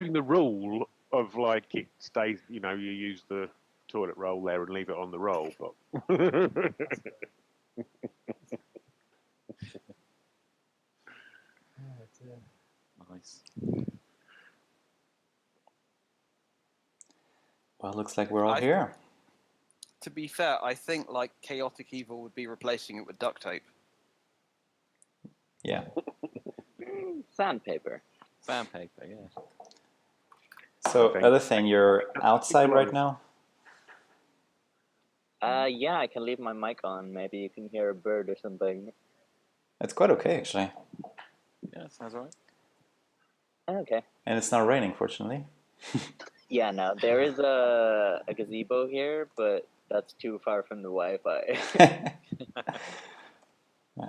the rule of like it stays, you know, you use the toilet roll there and leave it on the roll, but Nice. Well, looks like we're all here. To be fair, I think like chaotic evil would be replacing it with duct tape. Yeah. Sandpaper. Sandpaper, yeah. So, Okay. other thing, you're outside right now? Yeah, I can leave my mic on. Maybe you can hear a bird or something. It's quite okay, actually. Yeah, sounds alright. Okay. And it's not raining, fortunately. Yeah, no, there is a gazebo here, but that's too far from the Wi-Fi.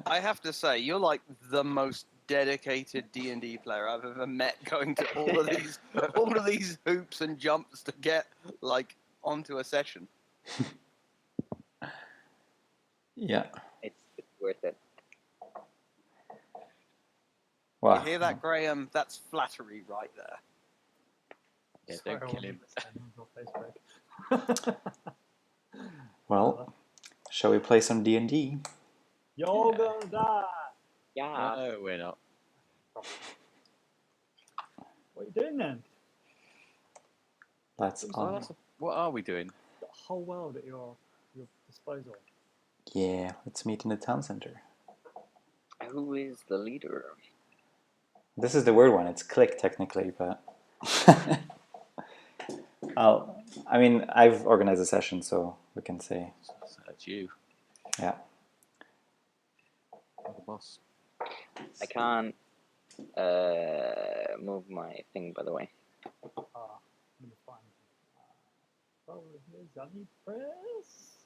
I have to say, you're like the most dedicated D&D player I've ever met, going to all of these hoops and jumps to get like onto a session. Yeah. It's worth it. Wow. You hear that, Graham? That's flattery right there. Yeah, don't kill him. Well, shall we play some D&D? You're gonna die. Yeah. No, we're not. What are you doing then? That's on. What are we doing? The whole world at your disposal. Yeah, let's meet in the town center. Who is the leader? This is the weird one. It's click technically, but I've organized a session, so we can say. So it's you. Yeah. You're the boss. I can't move my thing, by the way. Let me find. Oh, here's Johnny Press.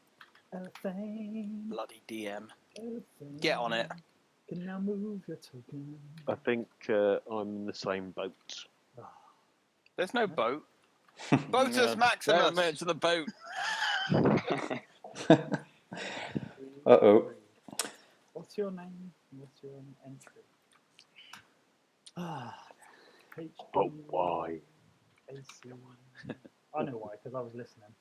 Fane. Bloody DM. Fane. Get on it. Can now move your token. I think I'm in the same boat. There's no boat. Boatus Maximus. Don't mention the boat. Uh-oh. What's your name? What's your entry? But why? AC. I know why, because I was listening.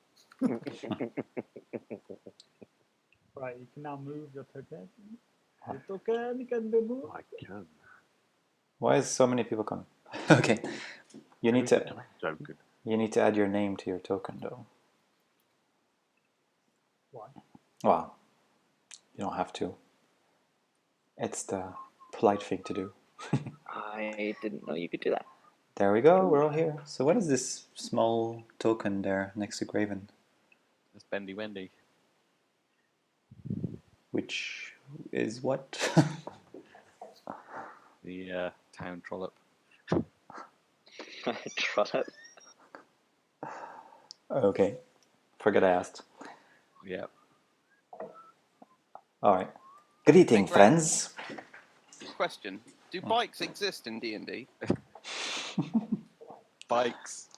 Right, you can now move your token. Your token can be moved. I can. Why is so many people coming? Okay. You need to Token. you need to add your name to your token though. Why? Well, you don't have to. It's the polite thing to do. I didn't know you could do that. There we go, we're all here. So what is this small token there next to Graven? It's Bendy Wendy. Which is what? The town trollop. Trollop. Okay. Forget I asked. Yeah. Alright. Greeting, Big friends. Question: do bikes exist in D&D? Bikes.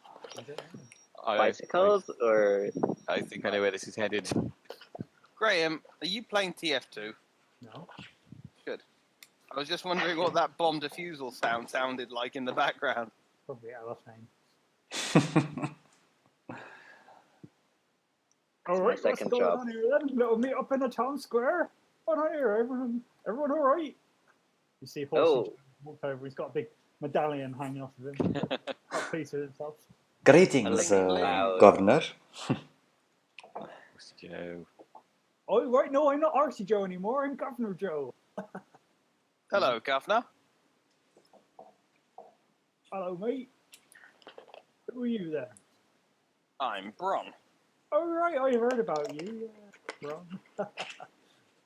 Bicycles or... I think I know where this is headed. Graham, are you playing TF2? No. Good. I was just wondering what that bomb defusal sound sounded like in the background. Probably our name. Alright, what's second going job. on here then? Little meet up in the town square. What on here? Everyone alright? You see Horsey walk over, he's got a big medallion hanging off of him. Got a piece of himself. Greetings, Governor. Joe. Oh, right, no, I'm not RC Joe anymore, I'm Governor Joe. Hello, Governor. Hello, mate. Who are you then? I'm Bron. Oh, right, I heard about you. Wrong.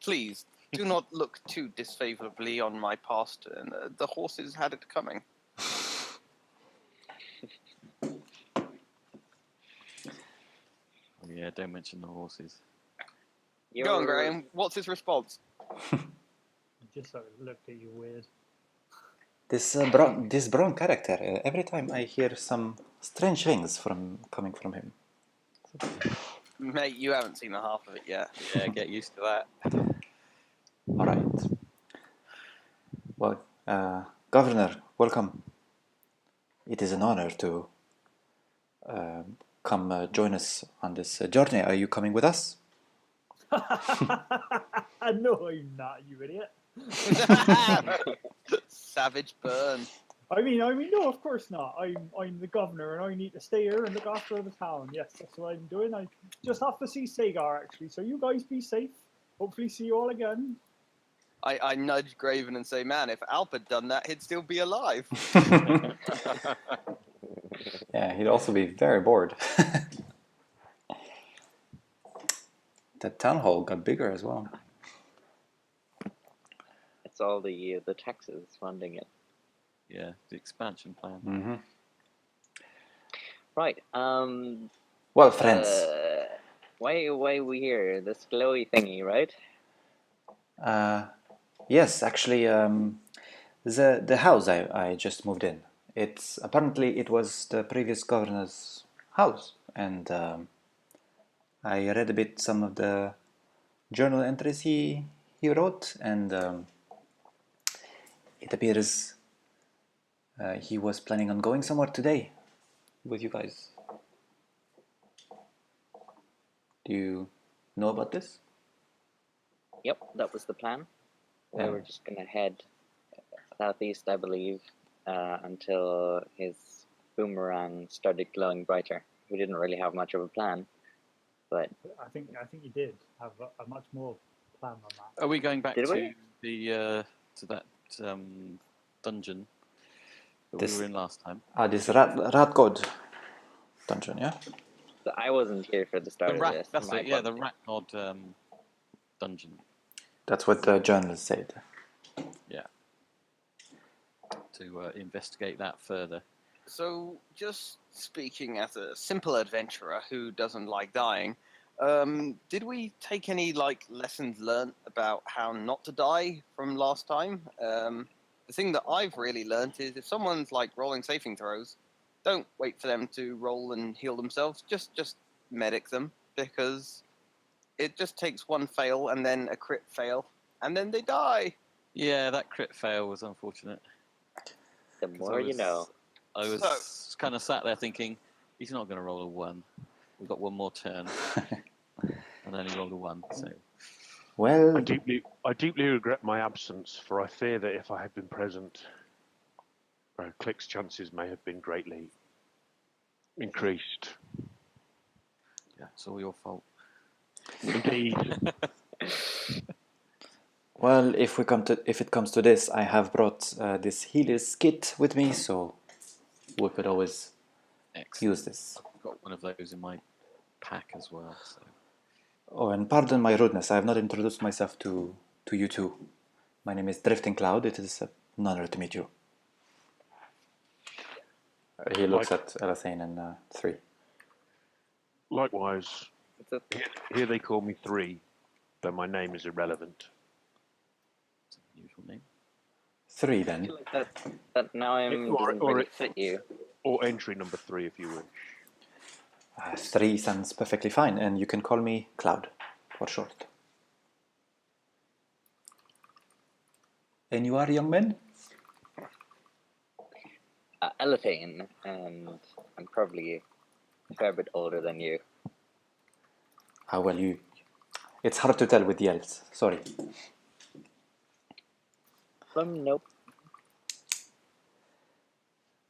Please, do not look too disfavorably on my past. The horses had it coming. Oh, yeah, don't mention the horses. Go on, Graham. What's his response? Just sort of looked at you weird. This Bron character, every time I hear some strange things coming from him. Mate, you haven't seen the half of it yet. Yeah, get used to that. Alright. Well, Governor, welcome. it is an honor to come join us on this journey. Are you coming with us? No, I'm not, you idiot. Savage burn. I mean, no, of course not. I'm the governor, and I need to stay here and look after the town. Yes, that's what I'm doing. I just have to see Sagar, actually. So you guys be safe. Hopefully, see you all again. I nudge Graven and say, man, if Alp had done that, he'd still be alive. Yeah, he'd also be very bored. The town hall got bigger as well. It's all the taxes funding it. Yeah, the expansion plan. Mm-hmm. Right. Well, friends. Why are we here? This glowy thingy, right? Yes, actually, the house I just moved in. It was the previous governor's house, and I read a bit some of the journal entries he wrote, and it appears he was planning on going somewhere today with you guys. Do you know about this? Yep, that was the plan. We Yeah. were just gonna head southeast, I believe, until his boomerang started glowing brighter. We didn't really have much of a plan, but I think you did have a much more plan on that. Are we going back Did to we? the to that dungeon that This- we were in last time? This Radgod dungeon, yeah? so I wasn't here for the start The of rat, this. that's My it. Yeah, the apologies. Ratnod dungeon. That's what the journalist said. Yeah. To investigate that further. So, just speaking as a simple adventurer who doesn't like dying, did we take any lessons learnt about how not to die from last time? The thing that I've really learnt is if someone's rolling saving throws, don't wait for them to roll and heal themselves. Just medic them, because it just takes one fail and then a crit fail, and then they die. Yeah, that crit fail was unfortunate. The 'cause more you know. I was kind of sat there thinking, he's not going to roll a 1. We've got one more turn. And then he rolled a 1. So Well, I deeply regret my absence, for I fear that if I had been present, Click's chances may have been greatly increased. yeah, it's all your fault. Indeed. well, if it comes to this, I have brought this healer's kit with me, so we could always Excellent. use this. I've got one of those in my pack as well. So. Oh, and pardon my rudeness, I have not introduced myself to you two. My name is Drifting Cloud. It is an honor to meet you. He looks at Elathane and 3. Likewise, It's a here they call me 3, though my name is irrelevant. It's an unusual name. 3 I then. feel like that now I'm Or- doesn't or really it- fit you. Or entry number 3, if you wish. 3 sounds perfectly fine, and you can call me Cloud for short. And you are, young man? Elathane, and I'm probably a fair bit older than you. Ah, well, you. It's hard to tell with the elves. Sorry. Nope.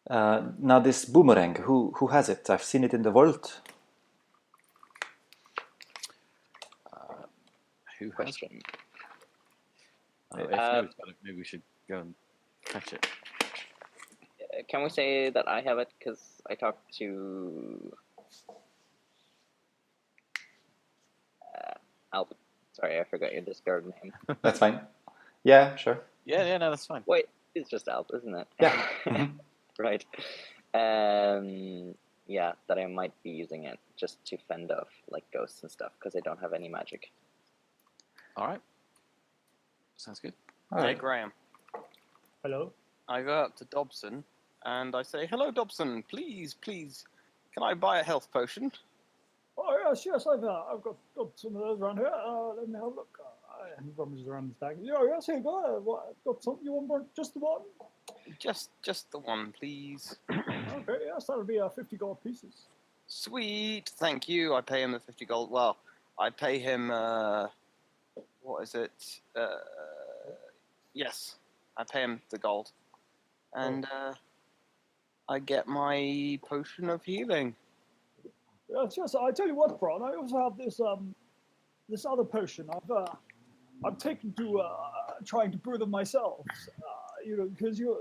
Now this boomerang, who has it? I've seen it in the vault. Who has Question. If nobody's got it, maybe we should go and catch it. Can we say that I have it? Because I talked to Alp. Sorry, I forgot your Discord name. That's fine. Yeah, sure. Yeah, no, that's fine. Wait, it's just Alp, isn't it? Yeah. Mhm. Right. Yeah, that I might be using it just to fend off ghosts and stuff because I don't have any magic. All right. Sounds good. All Hey, right. Graham. Hello? I go up to Dobson and I say, "Hello, Dobson. Please, can I buy a health potion?" Oh, yes, I've got some of those around here. Let me have a look. And he rummages around his bag. Yeah, yes, here you go. What, got something you want? Just the one? Just the one, please. Okay, yes, that'll be 50 gold pieces. Sweet, thank you. I pay him the 50 gold. Well, I pay him. What is it? Yes, I pay him the gold, and I get my potion of healing. Yes, yes. I tell you what, Bron. I also have this other potion. I've taken to trying to brew them myself. Because you're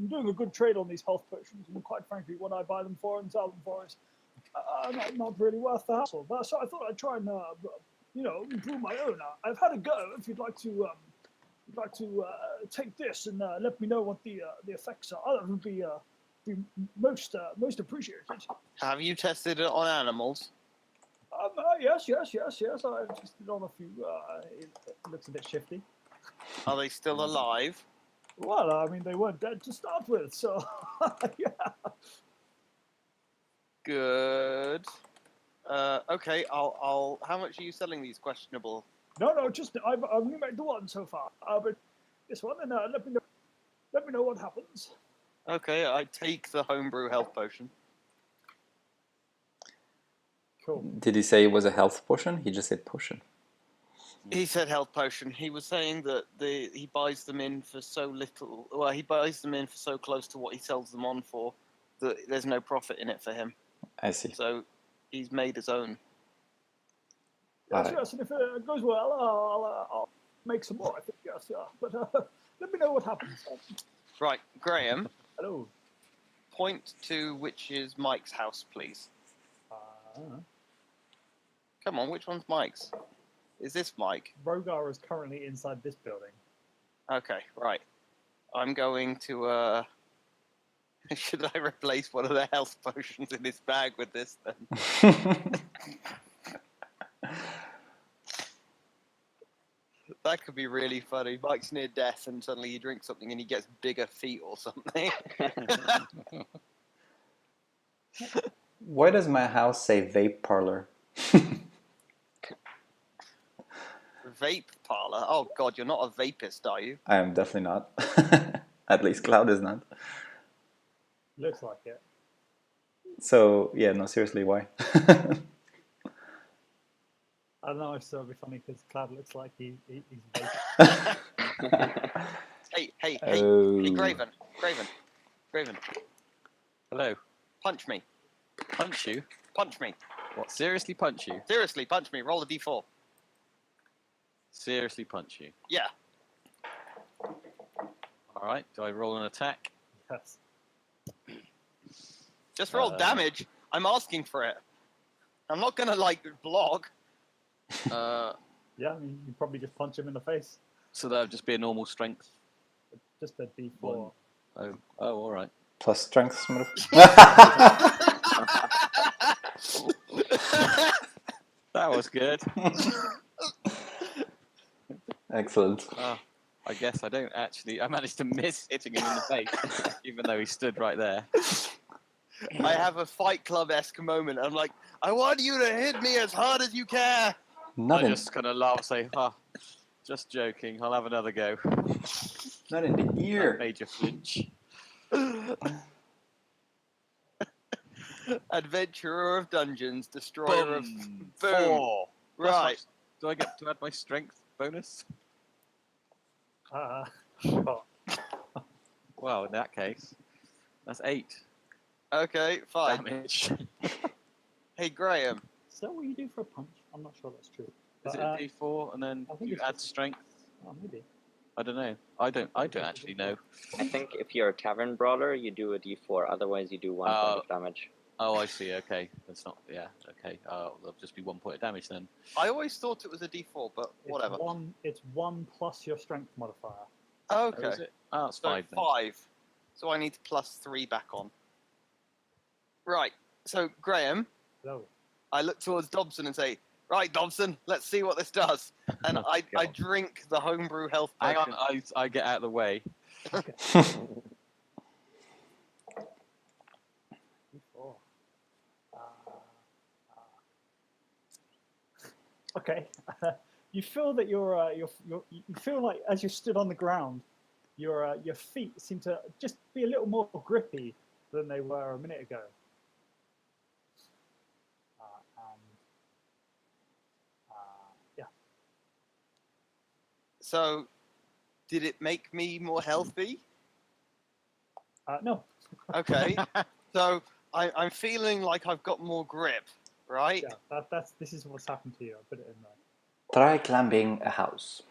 doing a good trade on these health potions, and quite frankly, what I buy them for and sell them for is not really worth the hassle. But so I thought I'd try and brew my own. I've had a go. If you'd like to. Take this and let me know what the effects are. That would be most appreciated. Have you tested it on animals? Yes. I've tested on a few. It looks a bit shifty. Are they still alive? Well, I mean, they weren't dead to start with, so yeah. Good. Okay. I'll. How much are you selling these questionable? No, just I've only made the one so far. But this one, and let me know what happens. Okay, I take the homebrew health potion. Cool. Did he say it was a health potion? He just said potion. He said health potion. He was saying that he buys them in for so little. Well, he buys them in for so close to what he sells them on for that there's no profit in it for him. I see. So he's made his own. Yes, and if it goes well, I'll make some more. I think yes, yeah. But let me know what happens. Right, Graham. Hello. Point to which is Mike's house, please. Come on, which one's Mike's? Is this Mike? Rogar is currently inside this building. Okay, right. I'm going to. Should I replace one of the health potions in his bag with this then? That could be really funny. Mike's near death and suddenly he drinks something and he gets bigger feet or something. Why does my house say vape parlor? Vape parlor? Oh god, you're not a vapist, are you? I am definitely not. At least Cloud is not. Looks like it. So, yeah, no, seriously, why? I don't know, so it'll be funny because Cloud looks like he's vaping. Hey, Oh. Graven. Hello. Punch me. Punch you? Punch me. What? Seriously punch you? Seriously, punch me. Roll a d4. Seriously punch you? Yeah. All right. Do I roll an attack? Yes. Just roll damage. I'm asking for it. I'm not gonna block. Yeah, I mean, you probably just punch him in the face. So that would just be a normal strength. Just a D4. One. Oh, all right. Plus strength, Smurf. That was good. Excellent. I guess I don't actually. I managed to miss hitting him in the face, even though he stood right there. I have a Fight Club-esque moment. I'm like, I want you to hit me as hard as you can. Not I in, just kind of laugh, say, just joking. I'll have another go. not in the That ear. made you flinch. Adventurer of Dungeons, Destroyer of... Boom. Boom. 4. Right. Do I get to add my strength bonus? Sure. Well, in that case, that's 8 Okay, fine. damage. Hey, Graham. Is that what you do for a punch? I'm not sure that's true. Is But, it D4 and then I think you it's add just- strength? Oh, maybe. I don't know. I don't actually know. I think if you're a tavern brawler, you do a d4. Otherwise, you do 1 point of damage. Oh, I see. Okay, that's not. Yeah. Okay. There'll just be 1 point of damage then. I always thought it was a d4, but whatever. It's one plus your strength modifier. Oh, Okay. is it? Oh, it's So 5 then. 5. So I need to plus 3 back on. Right. So, Graham, Hello. I look towards Dobson and say, right, Dobson, let's see what this does. And I God. drink the homebrew health Hang potion. on, I get out of the way. D4. Okay. You feel that you feel like as you stood on the ground, your feet seem to just be a little more grippy than they were a minute ago. Yeah. So, did it make me more healthy? No. Okay. So I'm feeling like I've got more grip, right? Yeah. This is what's happened to you. I put it in there. Try climbing a house.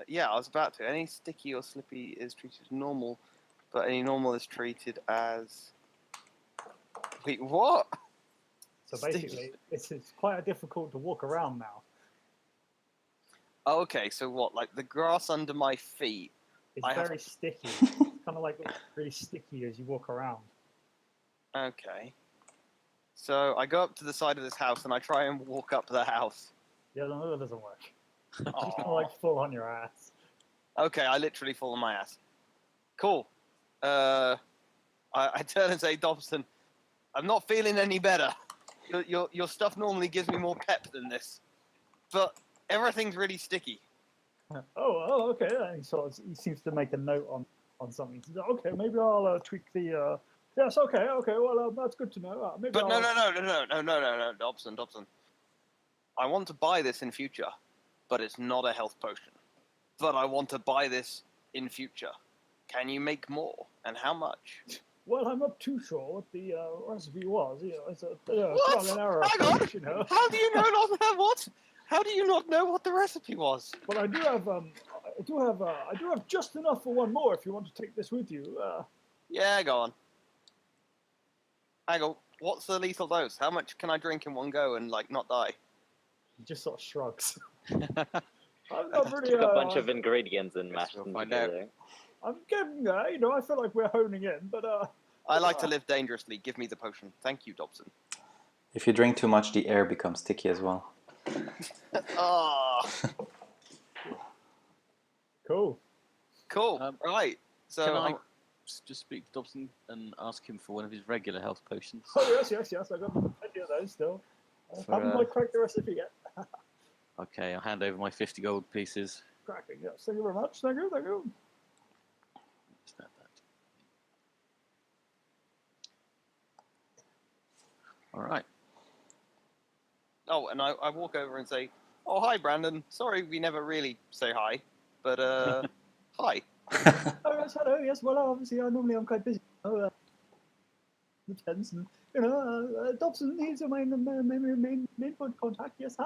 Yeah, I was about to. Any sticky or slippy is treated as normal, but any normal is treated as. Wait, what? So basically, it's quite difficult to walk around now. Oh, okay, so what? Like the grass under my feet. It's very sticky. It's kind of like really sticky as you walk around. Okay. So I go up to the side of this house and I try and walk up the house. Yeah, no, that doesn't work. Just kind Aw. of like fall on your ass. Okay, I literally fall on my ass. Cool. I turn and say, Dobson, I'm not feeling any better. Your stuff normally gives me more pep than this, but everything's really sticky. Oh, okay. And he seems to make a note on something. He says, okay, maybe I'll tweak the. Yes, okay. Well, that's good to know. Maybe But I'll... no, Dobson. I want to buy this in future, but it's not a health potion. But I want to buy this in future. Can you make more, and how much? Well, I'm not too sure what the recipe was. It's a What? trial and error Hang on. approach, How do you know not have what? How do you not know what the recipe was? Well, I do have just enough for one more. If you want to take this with you. Yeah, go on. Hang on. What's the lethal dose? How much can I drink in one go and not die? He just sort of shrugs. I'm not really. Took a bunch of ingredients and mashed them find out. together. I'm getting there. I feel like we're honing in, but I like to live dangerously. Give me the potion. Thank you, Dobson. If you drink too much, the air becomes sticky as well. Ah, cool. cool. Right. So Can I just speak to Dobson and ask him for one of his regular health potions? Oh yes. I got plenty of those still. I For, haven't quite cracked the recipe yet. Okay, I'll hand over my 50 gold pieces. Cracking. Yes. Thank you very much. Thank you. Is that? All right. Oh, and I walk over and say, "Oh, hi, Brandon. Sorry, we never really say hi, but hi." Oh yes, hello. Yes. Well, obviously, I'm quite busy. Depends. And, Dobson, he's my main point of contact. Yes.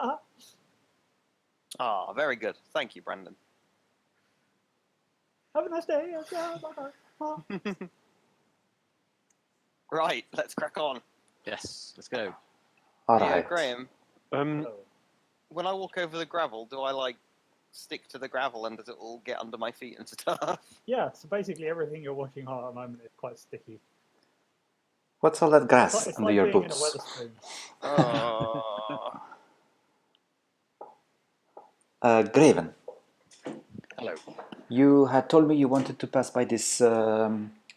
Ah, very good. Thank you, Brandon. Have a nice day. Yes. Bye. Right, let's crack on. Yes, let's go. All Yeah, right. Graham. Um, When I walk over the gravel, do I stick to the gravel and does it all get under my feet and stuff? Yeah. So basically, everything you're walking on at the moment is quite sticky. What's all that grass It's under like your being boots? in a Weatherspoon. Oh. Graven, Hello. you had told me you wanted to pass by this,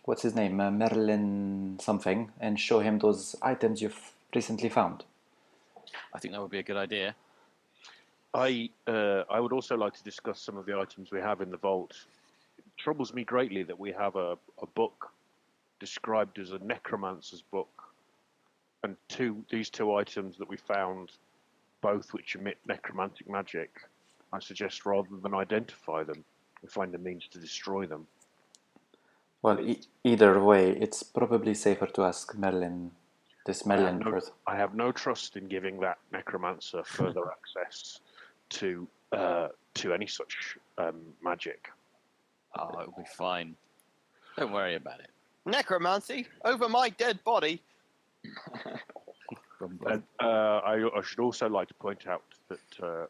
what's his name, Merlin something, and show him those items you've recently found. I think that would be a good idea. I would also like to discuss some of the items we have in the vault. It troubles me greatly that we have a book described as a necromancer's book, and these two items that we found, both which emit necromantic magic. I suggest rather than identify them, we find a means to destroy them. Well, either way, it's probably safer to ask Merlin, this Merlin first. I have no trust in giving that necromancer further access to any such magic. Oh, it'll be fine. Don't worry about it. Necromancy? Over my dead body? And I should also like to point out that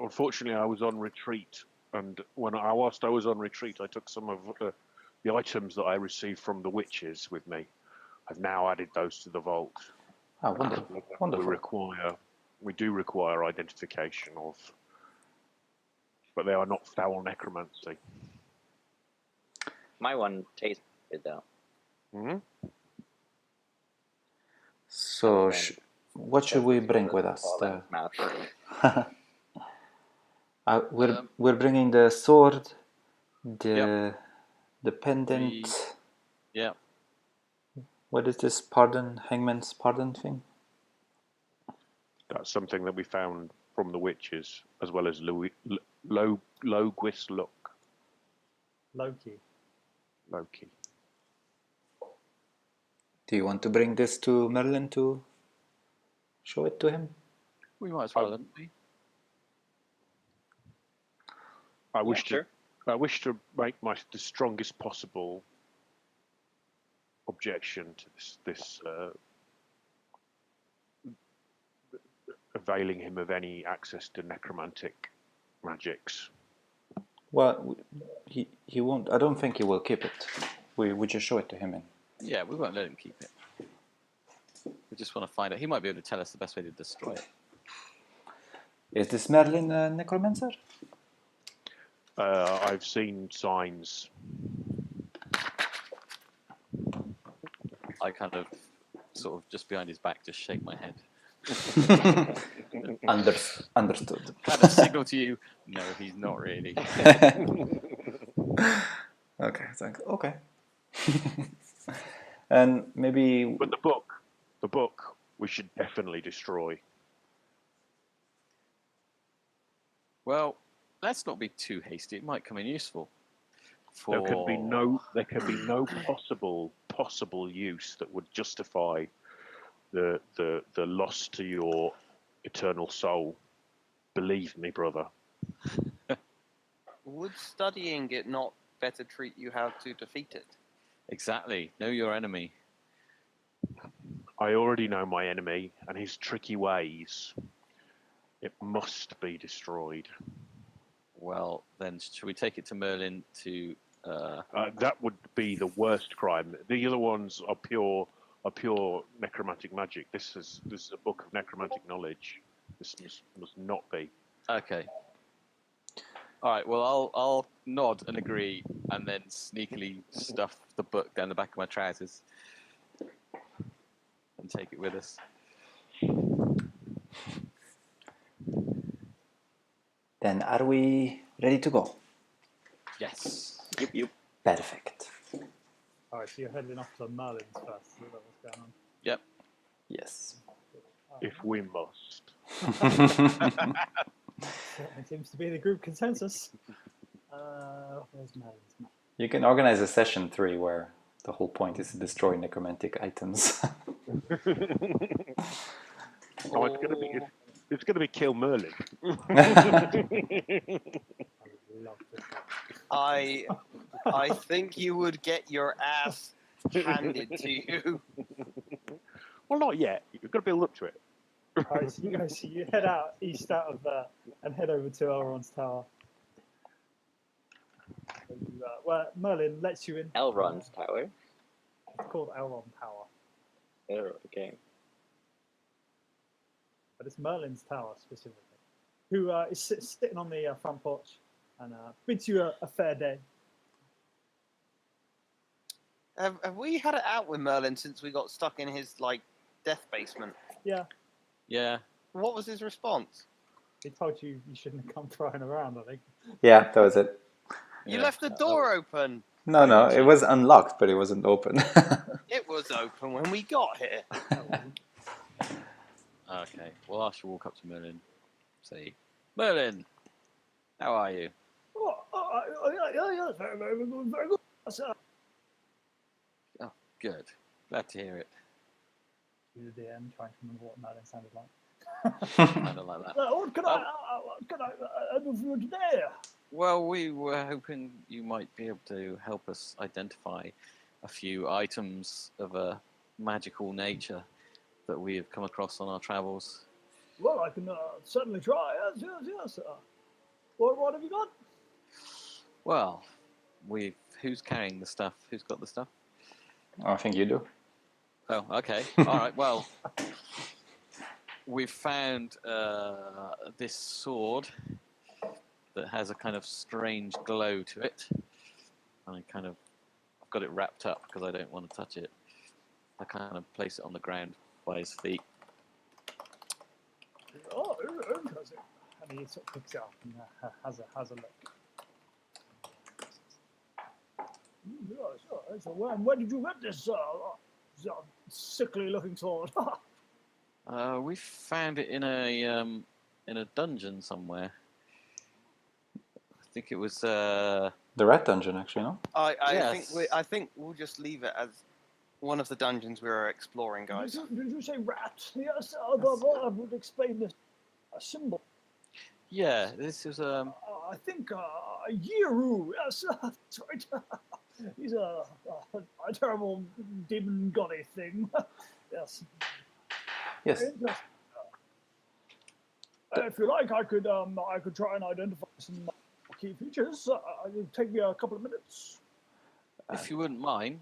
unfortunately I was on retreat, and whilst I was on retreat, I took some of the items that I received from the witches with me. I've now added those to the vault. Oh, wonderful. Wonderful. We do require identification of, but they are not foul necromancy. My one tastes good though. Mm-hmm. So, what should we bring with us? We're bringing the sword, the pendant. Yeah. What is this hangman's pardon thing? That's something that we found from the witches, as well as Loguis Loki. Loki. Do you want to bring this to Merlin to show it to him? We might as well, hadn't we? I wish to make the strongest possible objection to this availing him of any access to necromantic magics. Well, he won't. I don't think he will keep it. We just show it to him. Yeah, we won't let him keep it. We just want to find out. He might be able to tell us the best way to destroy it. Is this Merlin a necromancer? I've seen signs. I kind of, sort of, just behind his back, just shake my head. Understood. Kind of signal to you, no, he's not really. Okay, okay. And maybe... But the book, we should definitely destroy. Well, let's not be too hasty. It might come in useful. There can be no possible use that would justify the loss to your eternal soul. Believe me, brother. Would studying it not better treat you how to defeat it? Exactly. Know your enemy. I already know my enemy and his tricky ways. It must be destroyed. Well, then, should we take it to Merlin to... that would be the worst crime. The other ones are pure necromantic magic. This is a book of necromantic knowledge. This must not be. Okay. All right. Well, I'll nod and agree, and then sneakily stuff the book down the back of my trousers and take it with us. Then are we ready to go? Yes. Yep. Perfect. All right, so you're heading off to Merlin's first. Is that what's going on? Yep. Yes. If we must. Certainly seems to be the group consensus. Where's Merlin's map? You can organize a session 3 where the whole point is to destroy necromantic items. Oh, it's gonna be kill Merlin. I think you would get your ass handed to you. Well, not yet. You've got to build up to it. All right, so you head east out of there and head over to Elrond's tower. Well, Merlin lets you in. Elrond's tower. It's called Elrond Tower, Oh, okay. but it's Merlin's tower specifically. Who is sitting on the front porch and bids you a fair day. Have we had it out with Merlin since we got stuck in his death basement? Yeah, Yeah. What was his response? he told you shouldn't have come throwing around, I think. Yeah, that was it. You Yeah. left the door open. No, it was unlocked, but it wasn't open. It was open when we got here. Okay. Well, I shall walk up to Merlin. Say, Merlin, how are you? Yeah, very, very good, very good. Sir. Oh, good. Glad to hear it. You the DM trying to remember what Merlin sounded like. Kind of like that. What can I do for you today? Well, we were hoping you might be able to help us identify a few items of a magical nature that we have come across on our travels. Well, I can certainly try. Yes. What have you got? Well, who's carrying the stuff? Who's got the stuff? I think you do. Oh, okay. All right. Well, we've found this sword that has a kind of strange glow to it. And I've got it wrapped up because I don't want to touch it. I kind of place it on the ground by his feet. Oh, interesting. And he sort of picks it up and has a look. So where did you get this sickly-looking sword? We found it in a dungeon somewhere. I think it was. The rat dungeon, actually, no? Yes. I think we'll just leave it as one of the dungeons we were exploring, guys. Did you say rat? Yes, I would explain this. A symbol. Yeah, this was I think Yiru. Yes, that's right. He's a terrible demon goddy thing. Yes. Yes. If you like, I could try and identify some key features. It'll take me a couple of minutes. if you wouldn't mind.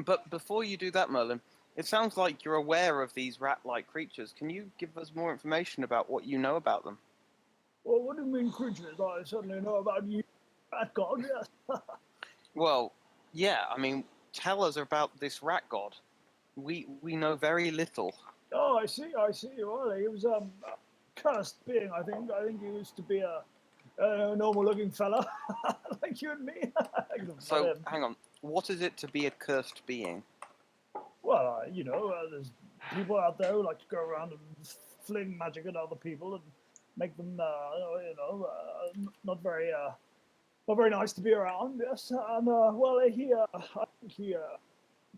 But before you do that, Merlin, it sounds like you're aware of these rat-like creatures. Can you give us more information about what you know about them? Well, what do you mean creatures? I certainly know about you, rat god. Yes. Well, yeah. I mean, tell us about this rat god. We know very little. Oh, I see. Well, he was a cursed being. I think he used to be a normal-looking fella like you and me. So, hang on. What is it to be a cursed being? Well, there's people out there who like to go around and fling magic at other people and make them, not very nice to be around. Yes, and I think he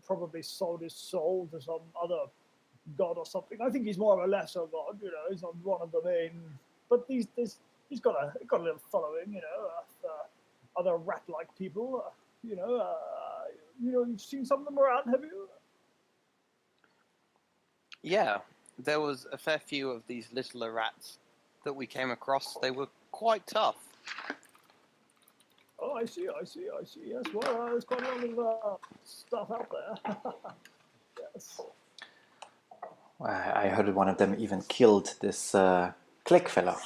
probably sold his soul to some other god or something. I think he's more of a lesser god. He's not one of the main, but he's got a little following. Other rat-like people. You've seen some of them around, have you? Yeah, there was a fair few of these littler rats that we came across. They were quite tough. Oh, I see. Yes, well, there's quite a lot of stuff out there. Yes. I heard one of them even killed this Click fella.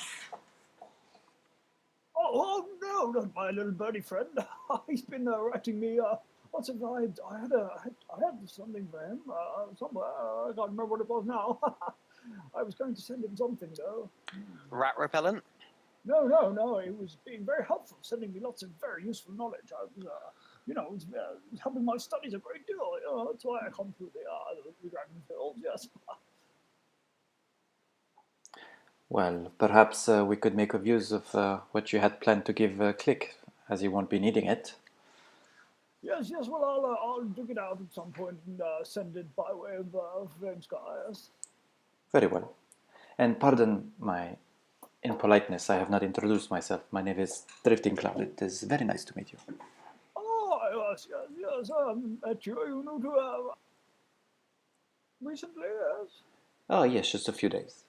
Oh no, not my little birdie friend. He's been writing me lots of. I had something for him somewhere. I can't remember what it was now. I was going to send him something though. Rat repellent? No. He was being very helpful, sending me lots of very useful knowledge. I was, helping my studies a great deal. That's why I come through the Dragon Fields. Yes. Well, perhaps we could make of use of what you had planned to give Click, as you won't be needing it. Yes. Well, I'll dig it out at some point and send it by way of Flame Sky. Yes. Very well. And pardon my impoliteness, I have not introduced myself. My name is Drifting Cloud. It is very nice to meet you. Oh, yes. Met you. You new to recently, yes. Oh, yes, just a few days.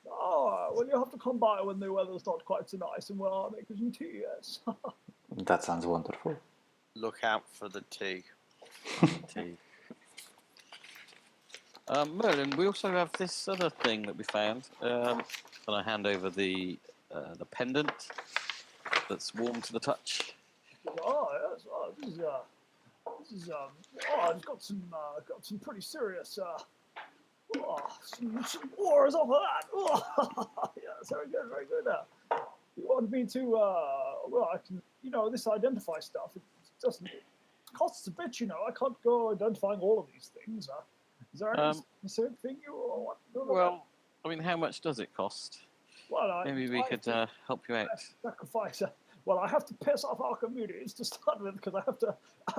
Oh, well, you have to come by when the weather's not quite so nice, and we'll make you some tea. Yes. That sounds wonderful. Look out for the tea. Merlin, we also have this other thing that we found. And I hand over the pendant that's warm to the touch. Oh, yes. Oh, this is it's got some pretty serious some wars off of that. Oh, yes, very good. You want me to I can, this identify stuff. It costs a bit, I can't go identifying all of these things. Is there any specific thing you want to know about? Well, I mean, how much does it cost? Well, Maybe we could help you out. Sacrifice. Well, I have to piss off our communities to start with because I have to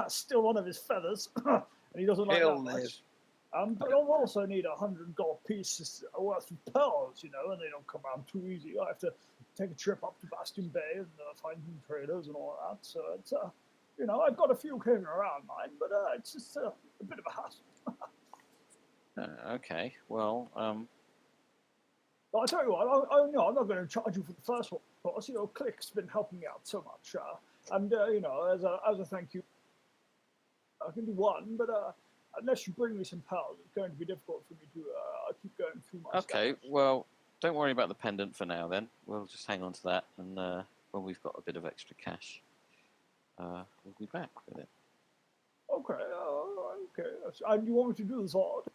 steal one of his feathers, and he doesn't like that much. But I'll also need 100 gold pieces worth of pearls, and they don't come around too easy. I have to take a trip up to Bastion Bay and find some traders and all that. So it's, I've got a few kicking around mine, but it's just a bit of a hassle. Okay, well, I'll tell you what, I'm not going to charge you for the first one, of course. Click's been helping me out so much. And, as a thank you, I can do one, but unless you bring me some pearls, it's going to be difficult for me to keep going through my okay, stuff. well, don't worry about the pendant for now then. We'll just hang on to that, and when we've got a bit of extra cash, we'll be back with it. Okay. And you want me to do the sword?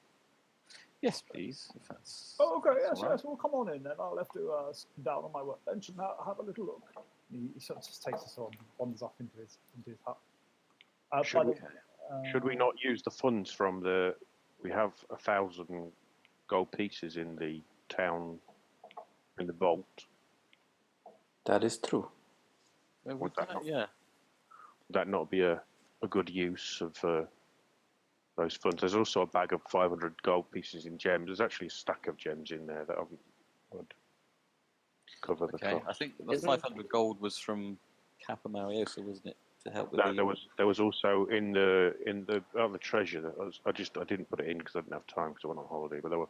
Yes, please. If that's. Oh, okay, that's yes, all right. yes. Well, come on in then. I'll have to sit down on my workbench and have a little look. He sort of just takes us on, wanders off into his hut. Should we not use the funds from the? We have 1,000 gold pieces in the town, in the vault. That is true. Well, Would that not- yeah. Would that not be a good use of those funds? There's also a bag of 500 gold pieces in gems. There's actually a stack of gems in there that would cover the Okay. cost. I think the Isn't- 500 gold was from Kappa Mariosa, wasn't it? To help with No, there was also in the treasure that I didn't put it in because I didn't have time because I went on holiday. But there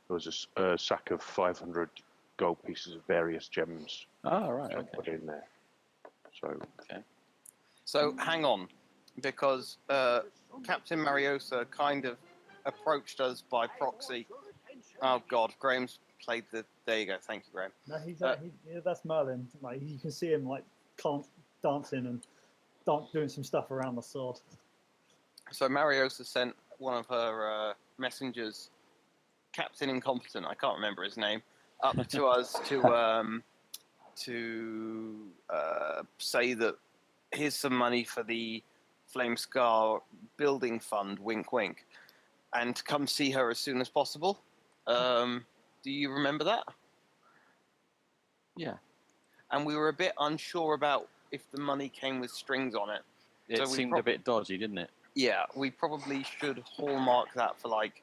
was a sack of 500 gold pieces of various gems. Oh, right. I Okay. put in there. So So hang on, because Captain Mariosa kind of approached us by proxy. Oh God, Graham's played the. There you go. Thank you, Graham. No, that's Merlin. Like you can see him like dancing and doing some stuff around the sword. So Mariosa sent one of her messengers, Captain Incompetent. I can't remember his name, up to us to say that here's some money for the Flame Scar building fund. Wink, wink, and to come see her as soon as possible. Do you remember that? Yeah. And we were a bit unsure about if the money came with strings on it. It So we seemed a bit dodgy, didn't it? Yeah, we probably should hallmark that for like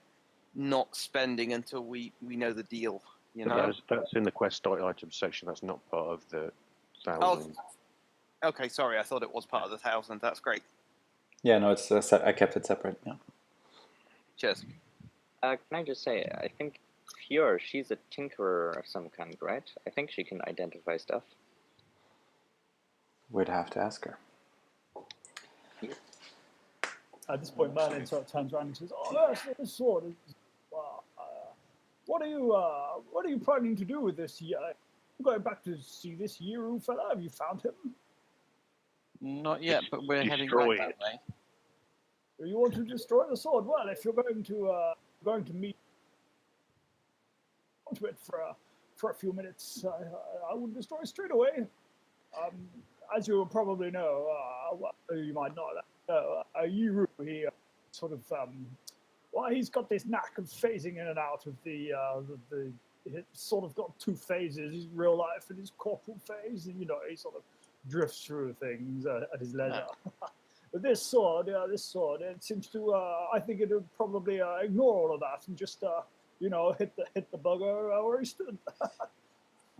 not spending until we know the deal. You but know. that's in the quest items section. That's not part of the 1,000. Okay, sorry. I thought it was part of the 1,000. That's great. Yeah, no, it's I kept it separate. Yeah. Cheers. Can I just say, I think Fior, she's a tinkerer of some kind, right? I think she can identify stuff. We'd have to ask her. At this point, Merlin sort of turns around and says, "Oh, this sword. What are you planning to do with this? I'm going back to see this Yiru fella. Have you found him? Not yet, but we're heading Destroy back it. that way. Do you want to destroy the sword? Well, if you're going to meet onto it for a few minutes, I will destroy it straight away. As you probably know, you might not know, Yiru, he sort of, he's got this knack of phasing in and out of he's sort of got two phases, his real life and his corporal phase, and, he sort of drifts through things at his leisure. But this sword, it seems to, I think it would probably ignore all of that and just, hit the bugger where he stood.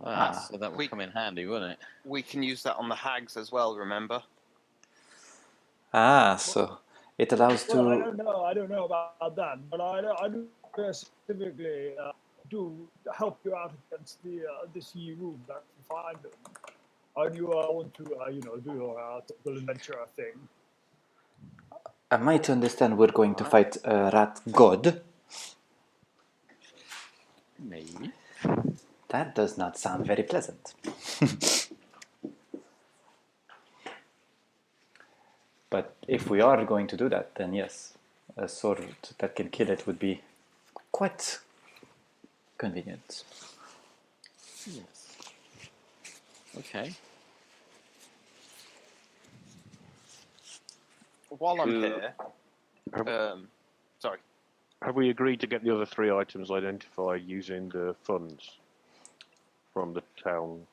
So that would come in handy, wouldn't it? We can use that on the hags as well. Remember? So it allows Well, to. I don't know about that, but I do specifically do help you out against this Yiru that you find him. And you want to, do your typical adventurer thing. Am I to understand we're going to fight a rat god? Maybe. That does not sound very pleasant. But if we are going to do that, then yes, a sword that can kill it would be quite convenient. Yes. Okay. While I'm True. here, Have, sorry. have we agreed to get the other 3 items identified using the funds from the town?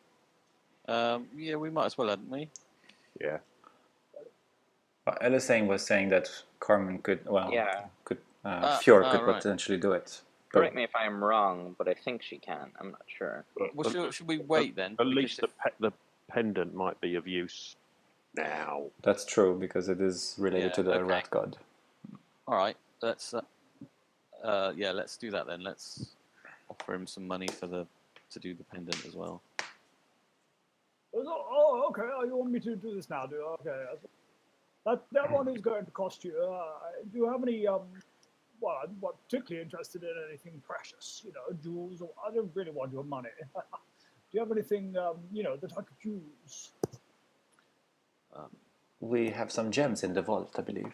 Yeah, we might as well, hadn't we? Yeah. Elisane was saying that Carmen could, Yeah. Fjord ah, could right. potentially do it. Correct me if I'm wrong, but I think she can. I'm not sure. Well, should we wait then? At least Because the pendant might be of use now. That's true, because it is related Yeah, to the okay. rat god. all right, let's let's do that then. Let's offer him some money to do the pendant as well. Oh, okay. You want me to do this now? Okay. That one is going to cost you. Do you have any? I'm not particularly interested in anything precious. Jewels. Or I don't really want your money. Do you have anything? That I could use? We have some gems in the vault, I believe.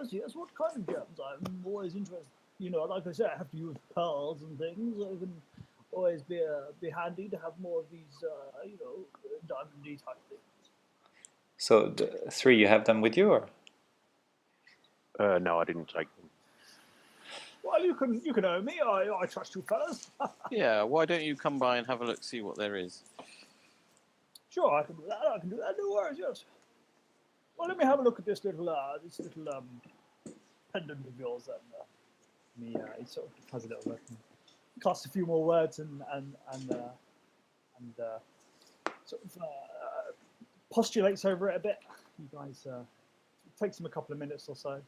Yes. What kind of gems? I'm always interested. like I said, I have to use pearls and things. It can always be handy to have more of these, diamondy type things. So the 3, you have them with you, or? No, I didn't take them. Well, you can owe me. I trust you fellas. Yeah, why don't you come by and have a look, see what there is? Sure, I can do that. No worries. Yes. Well, let me have a look at this little pendant of yours. And he sort of has a little look, and casts a few more words, and sort of postulates over it a bit. You guys, it takes him a couple of minutes or so. And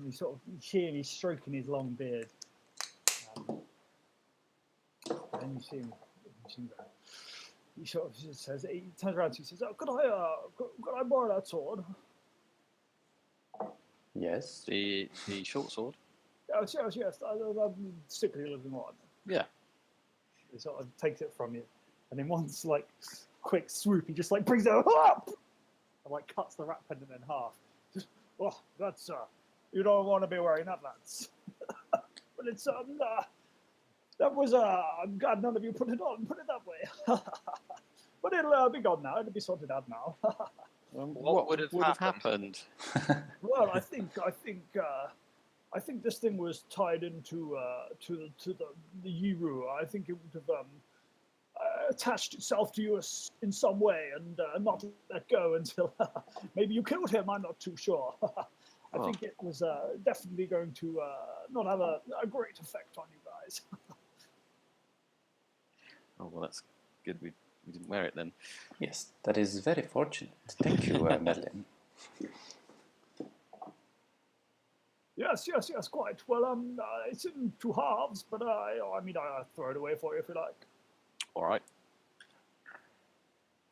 he's sort of cheerily stroking his long beard. And you see him he sort of just says, he turns around to you and says, "Oh, could I borrow that sword?" Yes. The short sword? Yes. I'm particularly looking one. Yeah. He sort of takes it from you, and in one quick swoop, he just brings it up and cuts the rat pendant in half. Just, oh, that's you don't want to be wearing that, lads. But it's that was I'm glad none of you put it on. Put it that way. But it'll be gone now. It'll be sorted out now. What would have happened? Well, I think this thing was tied into to the Yiru. I think it would have attached itself to you in some way and not let go until maybe you killed him. I'm not too sure. I think it was definitely going to not have a great effect on you guys. Oh, well, that's good. We didn't wear it then. Yes, that is very fortunate. Thank you, Merlin. Yes, quite. Well, it's in 2 halves, but I'll throw it away for you if you like. All right.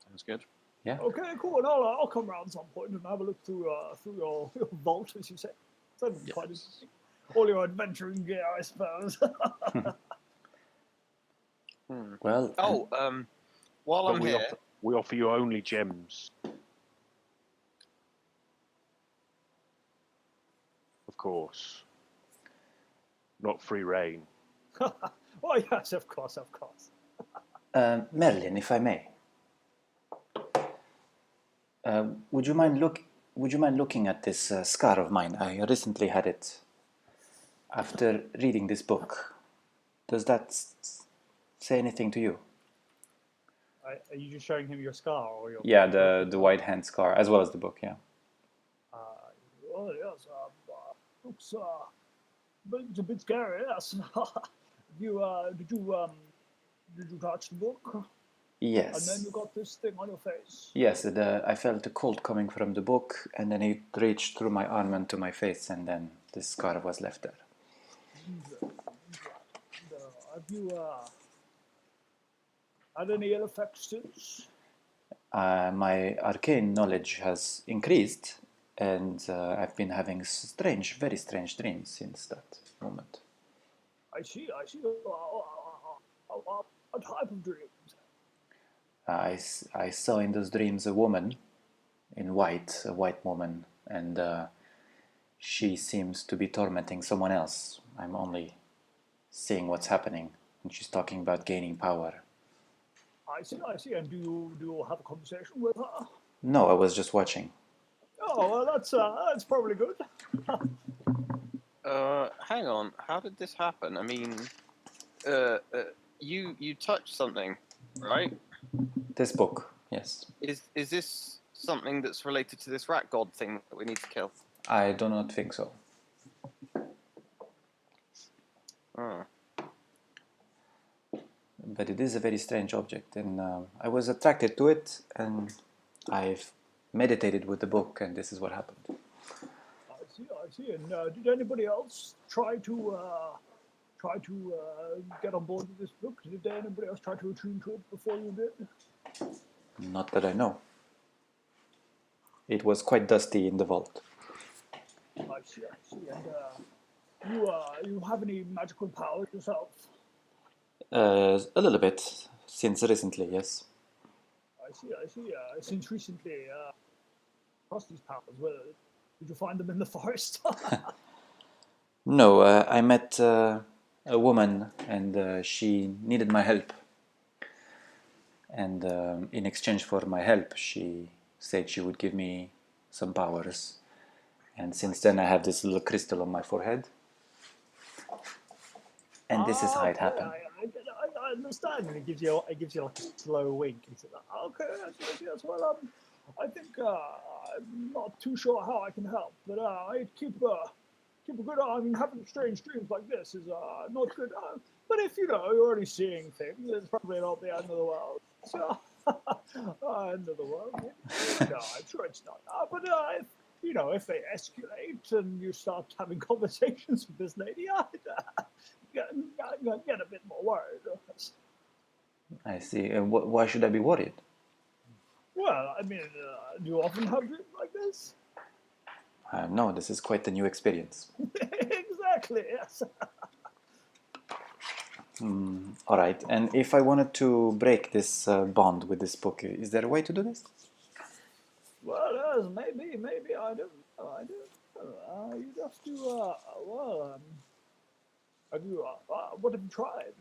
Sounds good. Yeah. Okay, cool. And I'll come round some point and have a look through your vault, as you say. So quite interesting. All your adventuring gear, I suppose. Well. While I'm here, We offer you only gems. Of course. Not free reign. Oh yes, of course. Merlin, if I may. Would you mind looking at this scar of mine? I recently had it after reading this book. Does that say anything to you? Are you just showing him your scar or your? Yeah, the white hand scar, as well as the book. Yeah. Oh yes. Looks but it's a bit scary. Yes. Did you touch the book? Yes. And then you got this thing on your face. Yes, I felt the cold coming from the book, and then it reached through my arm and to my face, and then the scar was left there. Have you had any ill effects since? My arcane knowledge has increased, and I've been having very strange dreams since that moment. I see. What type of dreams? I saw in those dreams a woman in white, a white woman, and she seems to be tormenting someone else. I'm only seeing what's happening, and she's talking about gaining power. I see. And do you have a conversation with her? No, I was just watching. Oh, well, that's probably good. hang on. How did this happen? I mean, you touched something, right? This book, yes. Is this something that's related to this rat god thing that we need to kill? I do not think so. Oh. But it is a very strange object, and I was attracted to it, and I've meditated with the book, and this is what happened. I see. And did anybody else try to get on board with this book? Did anybody else try to attune to it before you did? Not that I know. It was quite dusty in the vault. I see. And you have any magical powers yourself? A little bit, since recently, yes. I see. Since recently, across these powers, did you find them in the forest? No, I met a woman, and she needed my help. And in exchange for my help, she said she would give me some powers. And since then, I have this little crystal on my forehead. And this is how it Okay, happened. I understand. And it gives you like a slow wink. He said, "Okay, yes. Well, I think I'm not too sure how I can help, but I keep a good eye. I mean, having strange dreams like this is not good. But if you're already seeing things, it's probably not the end of the world. So, end of the world. No, I'm sure it's not. But if they escalate and you start having conversations with this lady, I'd get a bit more worried. I see. Why should I be worried? Well, I mean, do you often have dreams like this? No, this is quite a new experience. Exactly, yes. All right. And if I wanted to break this bond with this book, is there a way to do this? Well, yes, maybe, I don't know, you'd have to, what have you tried?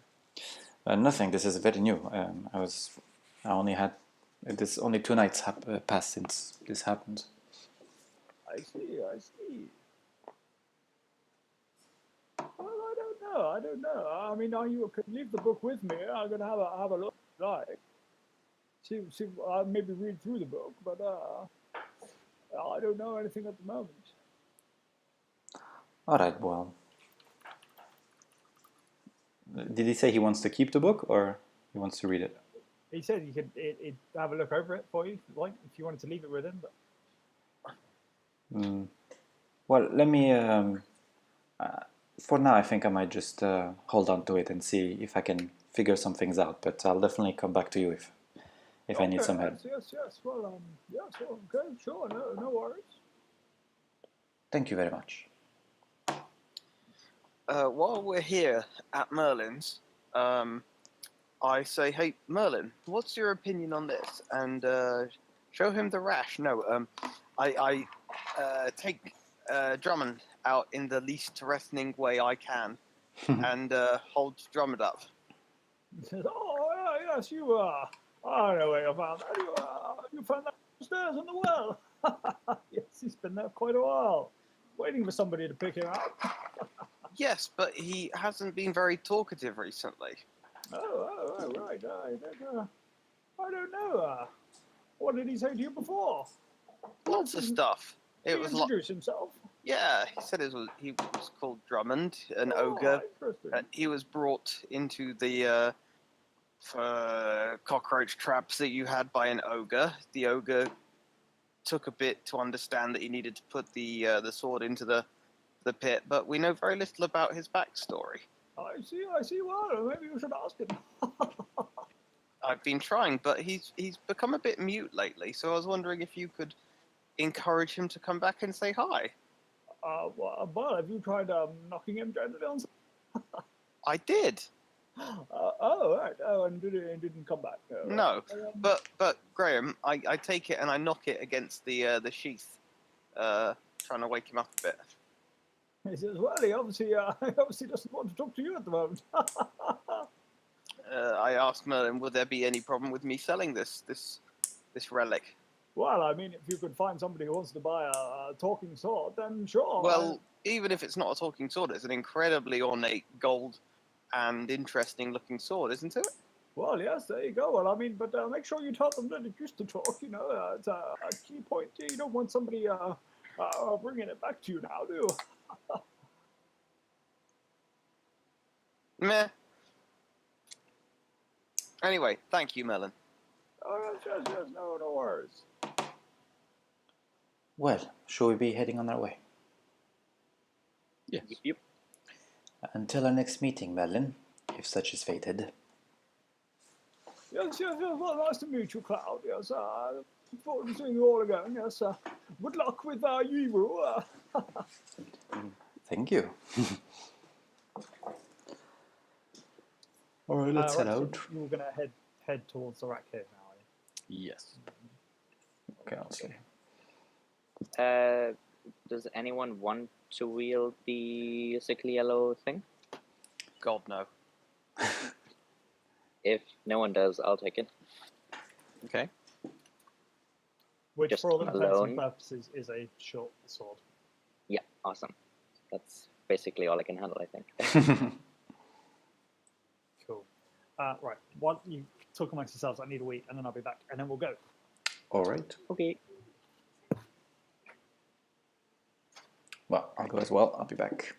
Nothing. This is very new. I only had this only 2 nights passed since this happened. I see. Well, I don't know. I mean, you could leave the book with me. I'm gonna have a look, like, see, maybe read through the book, but I don't know anything at the moment. All right. Well, did he say he wants to keep the book or he wants to read it? He said he could have a look over it for you, like, if you wanted to leave it with him. But Well, let me. For now, I think I might just hold on to it and see if I can figure some things out. But I'll definitely come back to you if I need some help. Yes. Well, yes. Okay, sure. No worries. Thank you very much. While we're here at Merlin's, I say, hey, Merlin, what's your opinion on this? And show him the rash. No, I take Drummond out in the least threatening way I can and hold Drummond up. He says, "Oh, yes, you are. I know where you found that. You found that upstairs in the well." Yes, he's been there quite a while, waiting for somebody to pick him up. Yes, but he hasn't been very talkative recently. Oh, right. I don't know. What did he say to you before? Lots of stuff. Did It he was introduce himself? Yeah, he said he was called Drummond, an ogre. Interesting. He was brought into the cockroach traps that you had by an ogre. The ogre took a bit to understand that he needed to put the sword into the pit, but we know very little about his backstory. I see. Well, maybe you should ask him. I've been trying, but he's become a bit mute lately. So I was wondering if you could encourage him to come back and say hi. Well, have you tried knocking him gently on? I did. Right. And didn't come back. No, but Graham, I take it and I knock it against the sheath, trying to wake him up a bit. He says, "Well, he obviously doesn't want to talk to you at the moment." I asked Merlin, would there be any problem with me selling this relic? Well, I mean, if you could find somebody who wants to buy a talking sword, then sure. Well, even if it's not a talking sword, it's an incredibly ornate gold and interesting looking sword, isn't it? Well, yes, there you go. Well, I mean, but make sure you tell them that it used to talk. It's a key point. You don't want somebody bringing it back to you now, do you? Meh. Anyway, thank you, Merlin. Oh, yes, no worries. Well, shall we be heading on our way? Yes. Yep. Until our next meeting, Merlin, if such is fated. Yes. Well, nice to meet you, Cloud. Yes, look forward to seeing you all again. Yes, good luck with Yiwu. Thank you. All right, let's head So out. you were gonna head towards the rack cave now, are you? Yes. Okay, I'll see. Does anyone want to wield the sickly yellow thing? God no. If no one does, I'll take it. Okay. Which, Just for all intents and alone? purposes, is a short sword. Yeah, awesome. That's basically all I can handle, I think. Cool. Right. While you talk amongst yourselves, I need a wee, and then I'll be back, and then we'll go. All right. Okay. Well, I'll go as well. I'll be back.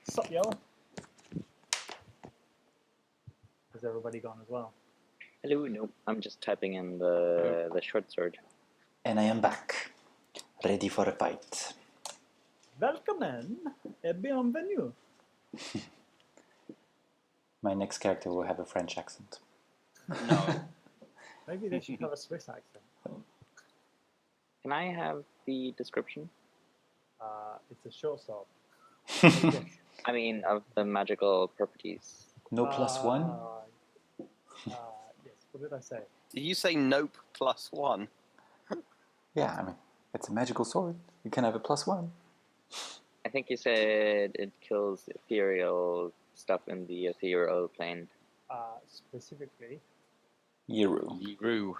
Sup, Yellow? Has everybody gone as well? Hello, no, I'm just typing in the short sword. And I am back. Ready for a fight. Välkommen! Bienvenue! My next character will have a French accent. No. Maybe they should have a Swiss accent. Can I have the description? It's a short sword. I mean, of the magical properties. No +1? Yes, what did I say? Did you say nope +1? Yeah, I mean, it's a magical sword. You can have a +1. I think you said it kills ethereal stuff in the ethereal plane. Specifically, Yeru. Yeru.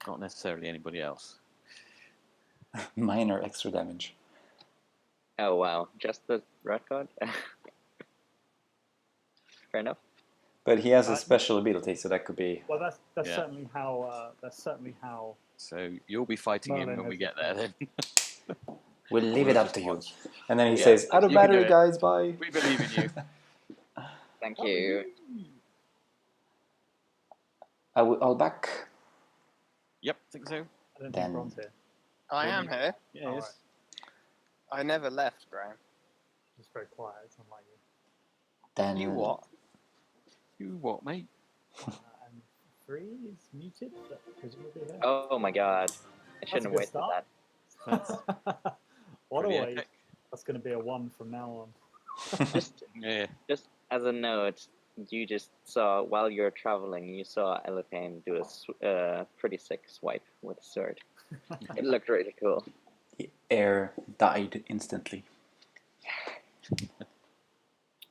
Not necessarily anybody else. Minor extra damage. Oh wow, just the red card? Fair enough. But he has a special ability, so that could be... well, that's Yeah. certainly how. That's certainly how. So you'll be fighting him Merlin when we has get there then. We'll leave it up to you. And then he Yeah, says, out of you can do battery, it. guys, bye. We believe in you. Thank you. I'll back. Yep, think so. I don't Then- think Bron's here. I am here. Yes. Alright. I never left, Graham. Just very quiet. It's unlike you. Then You what? You what, mate? And 3 is muted, but presumably here. Oh my god. I shouldn't have good waited for start. that. What a Pretty waste. epic. That's going to be a 1 from now on. Yeah. Just as a note, you just saw, while you're traveling, you saw Elephane do a pretty sick swipe with a sword. It looked really cool. the air died instantly.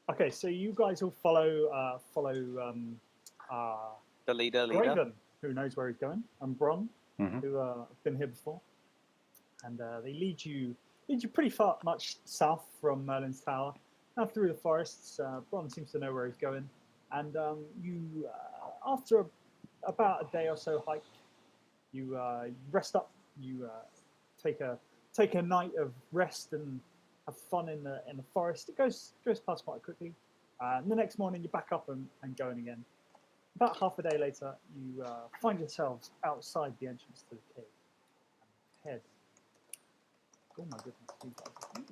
Okay, so you guys will follow The leader. Graven, who knows where he's going, and Bron, Mhm. who have been here before, and they lead you pretty far, much south from Merlin's Tower, and through the forests. Bron seems to know where he's going, and you, after about a day or so hike, you rest up. You take a night of rest and have fun in the forest. It goes past quite quickly. And the next morning, you're back up and going again. About half a day later, you find yourselves outside the entrance to the cave and head. Oh my goodness! You guys are huge.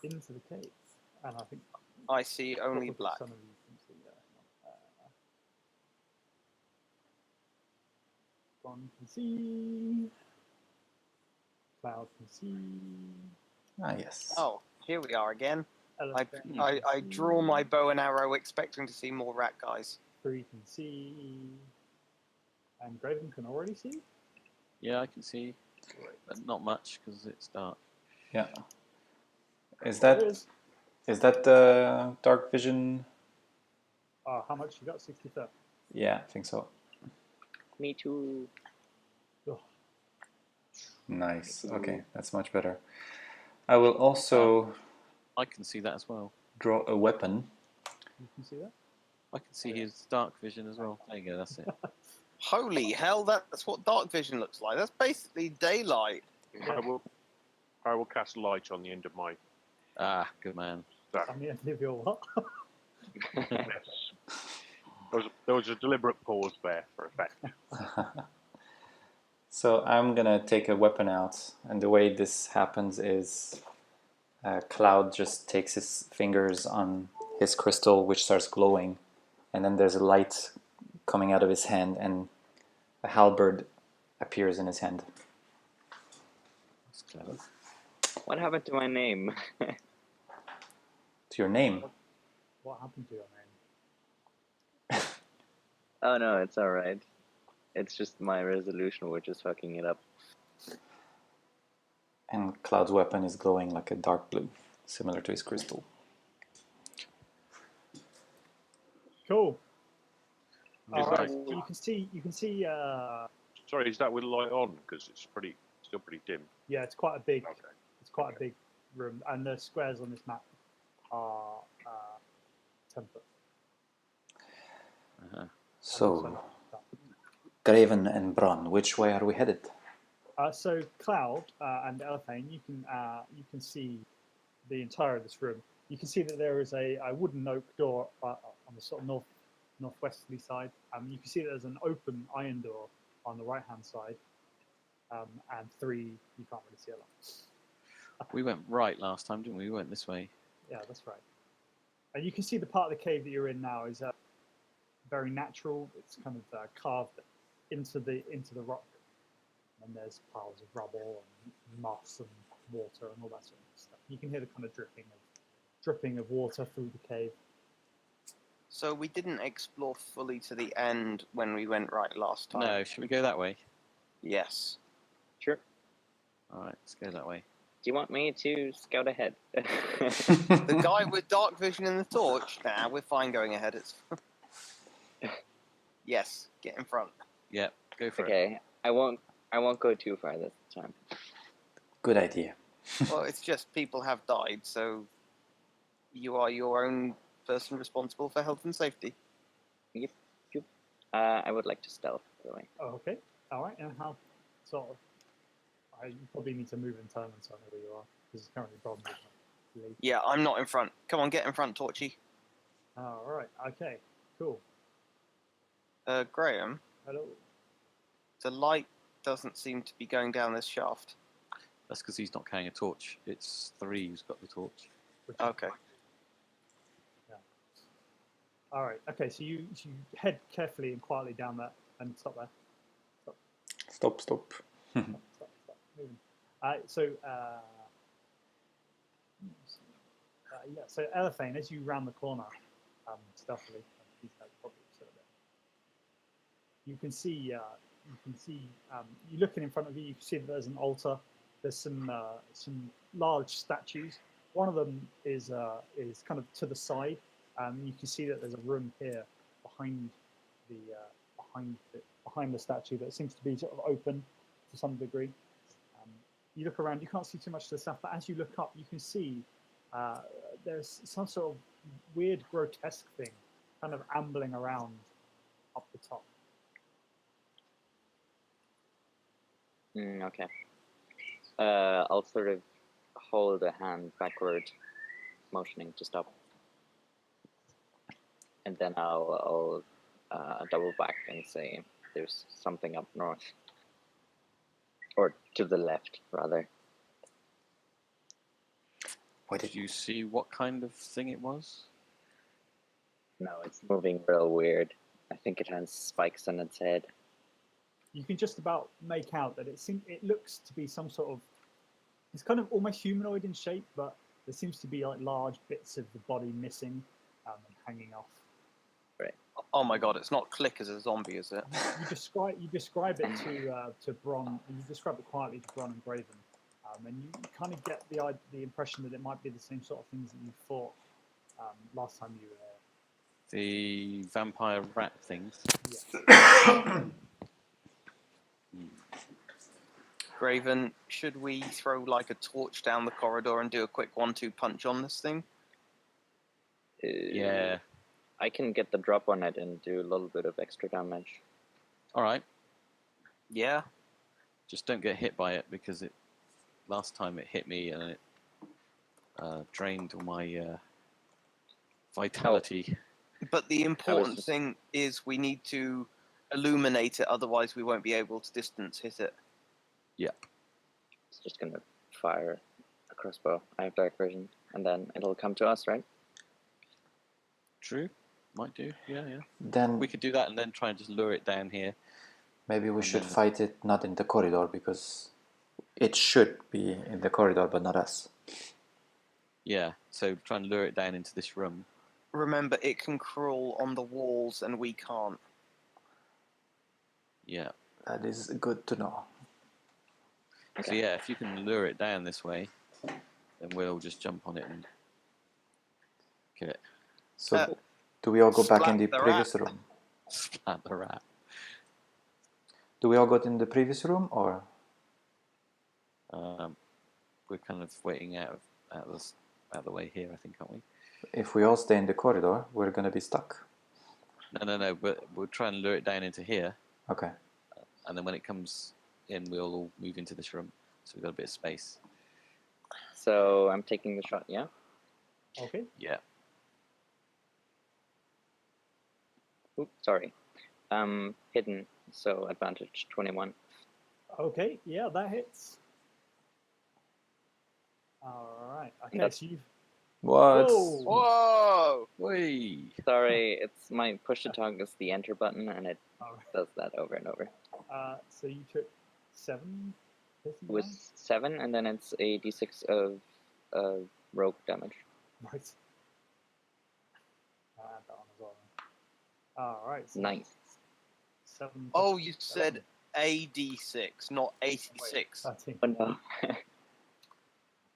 Head into the cave, and I think I see only probably black. some of you can see there. One can see. Cloud can see. Ah, yes. Oh, here we are again. Elephant can I see, draw my bow and arrow expecting to see more rat guys. 3 can see. And Graven can already see. Yeah, I can see. But not much because it's dark. Yeah. Is There that is. the dark vision? How much you got? 60 foot. Yeah, I think so. Me too. Ugh. Nice. Okay, that's much better. I will also I can see that as well. draw a weapon. You can see that? I can see his dark vision as well. There you go, that's it. Holy hell, that's what dark vision looks like. That's basically daylight. I will cast light on the end of my Ah, good man. staff. I mean, if you're what? There was a deliberate pause there for effect. So I'm gonna take a weapon out, and the way this happens is Cloud just takes his fingers on his crystal, which starts glowing, and then there's a light coming out of his hand, and a halberd appears in his hand. That's clever. What happened to my name? To your name. What happened to your name? Oh no, it's alright. It's just my resolution which is fucking it up. And Cloud's weapon is glowing like a dark blue, similar to his crystal. Cool. Is All right. that- You can see. Sorry, is that with light on? Because it's still pretty dim. Yeah, it's quite a big. Okay. It's quite a big room, and the squares on this map are 10 foot. Uh-huh. So, Graven and Bron, which way are we headed? So Cloud and Elfane, you can see the entire of this room. You can see that there is a wooden oak door on the sort of northwesterly side. You can see that there's an open iron door on the right hand side, and 3 you can't really see a lot. We went right last time, didn't we? We went this way. Yeah, that's right. And you can see the part of the cave that you're in now is very natural. It's kind of carved into the rock, and there's piles of rubble and moss and water and all that sort of stuff. You can hear the kind of dripping of water through the cave. So we didn't explore fully to the end when we went right last time. No, should we go that way? Yes. Sure. Alright, let's go that way. Do you want me to scout ahead? The guy with dark vision and the torch. Nah, we're fine going ahead. It's. Yes, get in front. Yep, go for it. Okay, I won't go too far this time. Good idea. Well, it's just people have died, so you are your own person responsible for health and safety. Yep. I would like to stealth, by the way. Oh, okay. All right. And how sort of? You probably need to move and turn and so I know where you are because it's currently problem. Yeah, I'm not in front. Come on, get in front, Torchy. All right. Okay. Cool. Graham, Hello. the light doesn't seem to be going down this shaft. That's because he's not carrying a torch. It's 3 who's got the torch. Okay. All right. Okay. So you head carefully and quietly down that and stop there. Stop. Stop. Moving. So Elephane, as you round the corner, stealthily, you can see. You looking in front of you. You can see that there's an altar. There's some large statues. One of them is kind of to the side. You can see that there's a room here behind the statue that seems to be sort of open to some degree. You look around, you can't see too much to the south, but as you look up, you can see there's some sort of weird, grotesque thing kind of ambling around up the top. Okay. I'll sort of hold a hand backward, motioning to stop. And then I'll double back and say there's something up north. Or to the left, rather. Did you see what kind of thing it was? No, it's moving real weird. I think it has spikes on its head. You can just about make out that it looks to be some sort of. It's kind of almost humanoid in shape, but there seems to be like large bits of the body missing and hanging off. Oh my god, it's not Click as a zombie, is it? You describe it to Bron. You describe it quietly to Bron and Graven, and you kind of get the impression that it might be the same sort of things that you fought last time you were The vampire rat things. here. Yeah. Graven, should we throw like a torch down the corridor and do a quick 1-2 punch on this thing? Yeah. I can get the drop on it and do a little bit of extra damage. All right. Yeah. Just don't get hit by it because last time it hit me and it drained all my vitality. But the important thing is we need to illuminate it, otherwise we won't be able to distance hit it. Yeah. It's just gonna fire a crossbow. I have dark vision, and then it'll come to us, right? True. Might do. Yeah. Then We could do that and then try and just lure it down here. maybe we And should then- fight it not in the corridor, because it should be in the corridor, but not us. Yeah. So try and lure it down into this room. Remember, it can crawl on the walls and we can't. Yeah. That is good to know. So yeah, if you can lure it down this way, then we'll just jump on it and kill it. So do we all go back in the splat the previous room? Splat the rat. Do we all go in the previous room, or? We're kind of waiting out of the way here, I think, aren't we? If we all stay in the corridor, we're going to be stuck. No. But we'll try and lure it down into here, Okay. and then when it comes in, we'll all move into this room. So we've got a bit of space. So I'm taking the shot, yeah? Okay. Yeah. Oops, sorry. Hidden, so advantage 21. Okay. Yeah, that hits. All right. Okay. That's- So you've. What? Whoa. Whoa! Whee! Sorry, it's my push to talk is the enter button, and it All does that over and over. right. So you took 7 piercing It was damage? 7, and then it's a d6 of rogue damage. Right. I'll add that on as well. All right. So Nice. 7. Oh, you said AD6, not 86. 13. Oh no.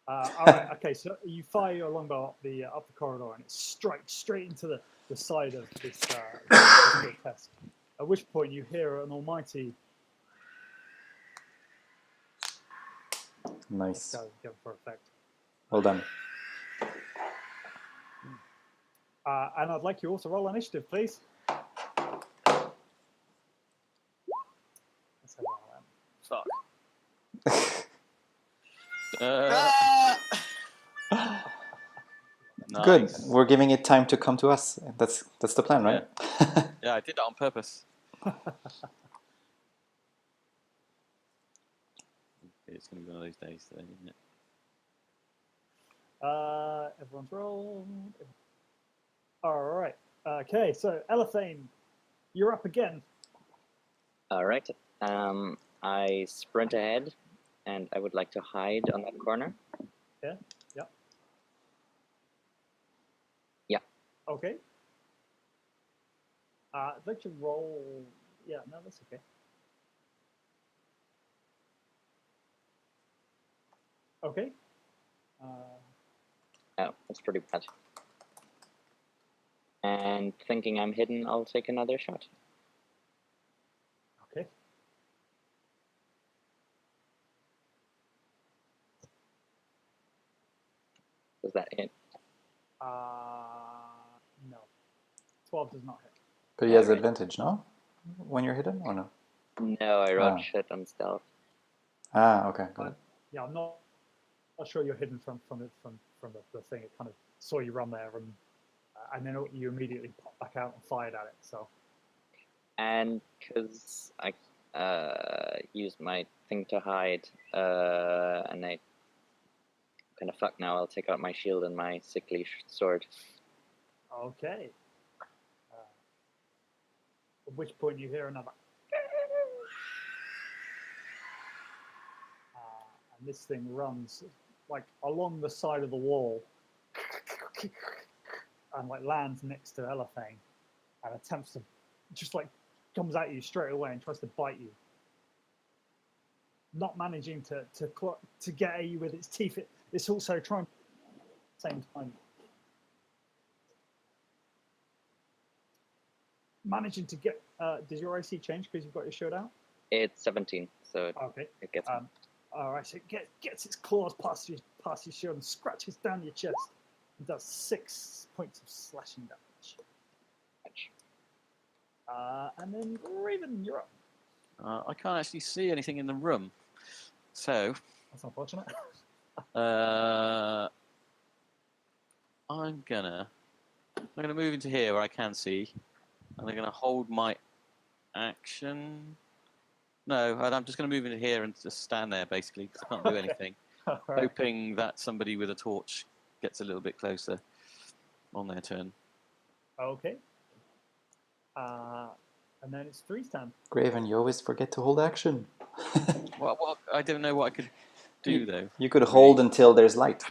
All right. Okay. So you fire your longbow up the corridor, and it strikes straight into the side of this test. At which point you hear an almighty. Nice. Go for effect. Well done. And I'd like you all to roll initiative, please. Let's have that. Fuck. Uh, Ah! Good. nice. We're giving it time to come to us. That's the plan, right? Yeah, I did that on purpose. It's going to be one of those days today, isn't it? Everyone's rolled. All right. Okay. So Elethane, you're up again. All right. I sprint ahead, and I would like to hide on that corner. Yeah. Yep. Yeah. Okay. I'd like to roll. Yeah. No, that's okay. Okay. Oh, that's pretty bad. And thinking I'm hidden, I'll take another shot. Okay. Is that it? No. 12 does not hit. But he has Alright. advantage, no? When you're hidden, or no? No, I rolled Ah. shit on stealth. Ah, okay. Got it. Yeah, I'm not sure you're hidden from the thing. It kind of saw you run there, and then you immediately popped back out and fired at it. So And because I used my thing to hide, and I kind of fuck now, I'll take out my shield and my sickly sword. okay. At which point you hear another. And this thing runs like along the side of the wall and like lands next to Elethane and attempts to just like comes at you straight away and tries to bite you. Not managing to get at you with its teeth, it's also trying at the same time. Managing to get. Does your AC change because you've got your shield out? It's 17, so Okay. it gets. All right, so it gets its claws past your shield and scratches down your chest and does 6 points of slashing damage. And then Raven, you're up. I can't actually see anything in the room, so That's unfortunate. I'm gonna move into here where I can see, and I'm gonna hold my action. No, I'm just gonna move into here and just stand there basically because I can't do anything. All right. Hoping that somebody with a torch gets a little bit closer on their turn. Okay. And then it's 3's turn. Graven, you always forget to hold action. Well, I don't know what I could do though. You could hold until there's light.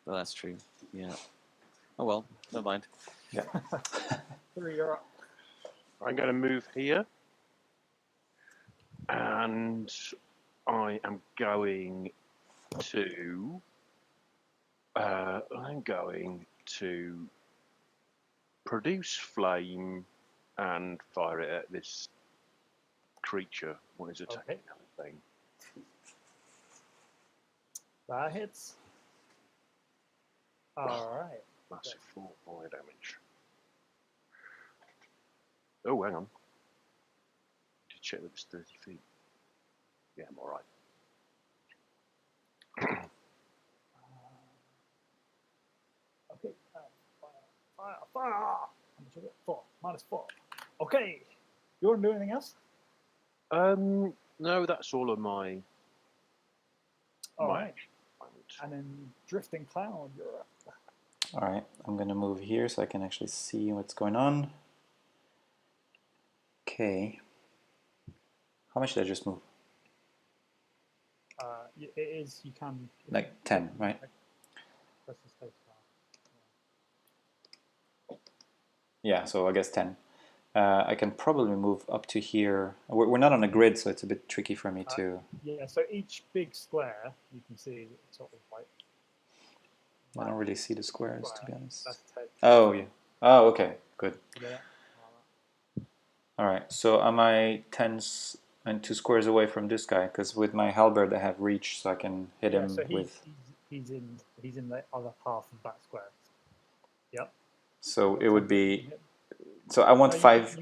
Well, that's true. Yeah. Oh well, never mind. Yeah. 3, you're up. I'm going to move here. And I am going to... produce flame and fire it at this creature. What is attacking the thing? That hits. All right. Massive 4 fire damage. Oh, hang on. Did check that it's 30 feet. Yeah, I'm alright. Okay. Fire. How much is it? 4. -4. Okay. You want to do anything else? No, that's all of my... All my right. And then Drifting Cloud, you're up. Alright, I'm going to move here so I can actually see what's going on. Okay. How much did I just move? It is, you can... Like 10, right? Press the space bar. Yeah, so I guess 10. I can probably move up to here. We're not on a grid, so it's a bit tricky for me to... Yeah, so each big square, you can see sort of like... I don't really see the squares, to be honest. That's 10. Oh, yeah. Oh, okay. Good. Yeah. Alright, so am I 10 and 2 squares away from this guy? Because with my halberd I have reach, so I can hit him so with... he's in the other half of that square. Yep. So it would be... Hit. So I want No, 5...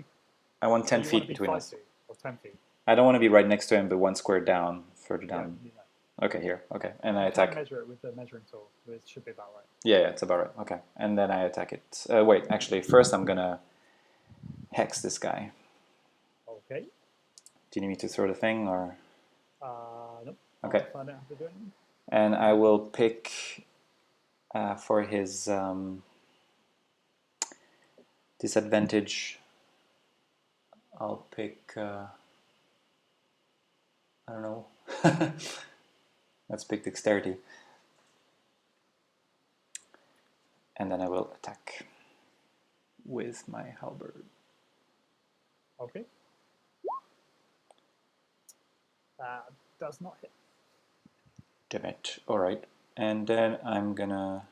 I want 10 you feet want to be between 5 us. feet or 10 feet. I don't want to be right next to him, but 1 square down, further Yeah, down. you know. Okay, here. Okay, and I You can attack. measure it with the measuring tool, but it should be about right. Yeah, it's about right. Okay, and then I attack it. Wait, actually, first I'm gonna hex this guy. Okay. Do you need me to throw the thing, or? Nope. Okay. I don't have to do anything. And I will pick for his disadvantage. I'll pick. I don't know. Let's pick dexterity. And then I will attack with my halberd. Okay. That does not hit. Damn it. Alright. And then I'm gonna...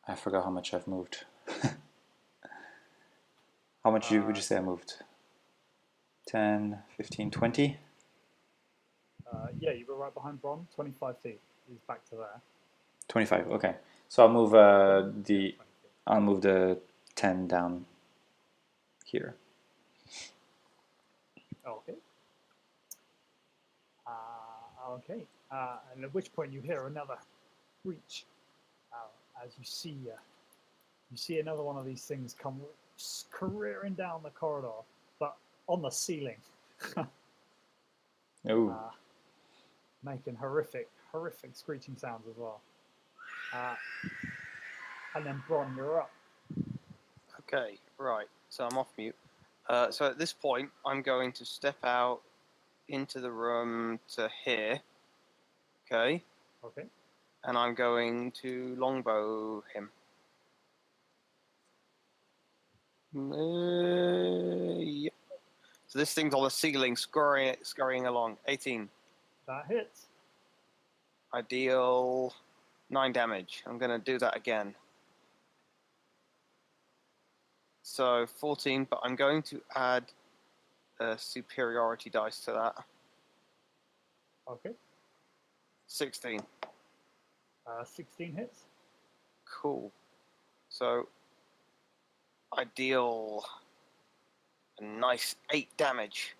I forgot how much I've moved. How much would you say I moved? 10, 15, 20? Yeah, you were right behind Bron. 25 feet. He's back to there. 25, okay. So I'll move I'll move the 10 down here. Okay. Okay. And at which point you hear another screech as you see another one of these things come careering down the corridor, but on the ceiling. Oh. Making horrific screeching sounds as well. And then Bron, you're up. Okay, right. So I'm off mute. So at this point, I'm going to step out into the room to here. Okay. Okay. And I'm going to longbow him. Yep. So this thing's on the ceiling, scurrying along. 18. That hits. I deal 9 damage. I'm going to do that again. So 14, but I'm going to add a superiority dice to that. Okay. 16. 16 hits. Cool. So I deal a nice 8 damage.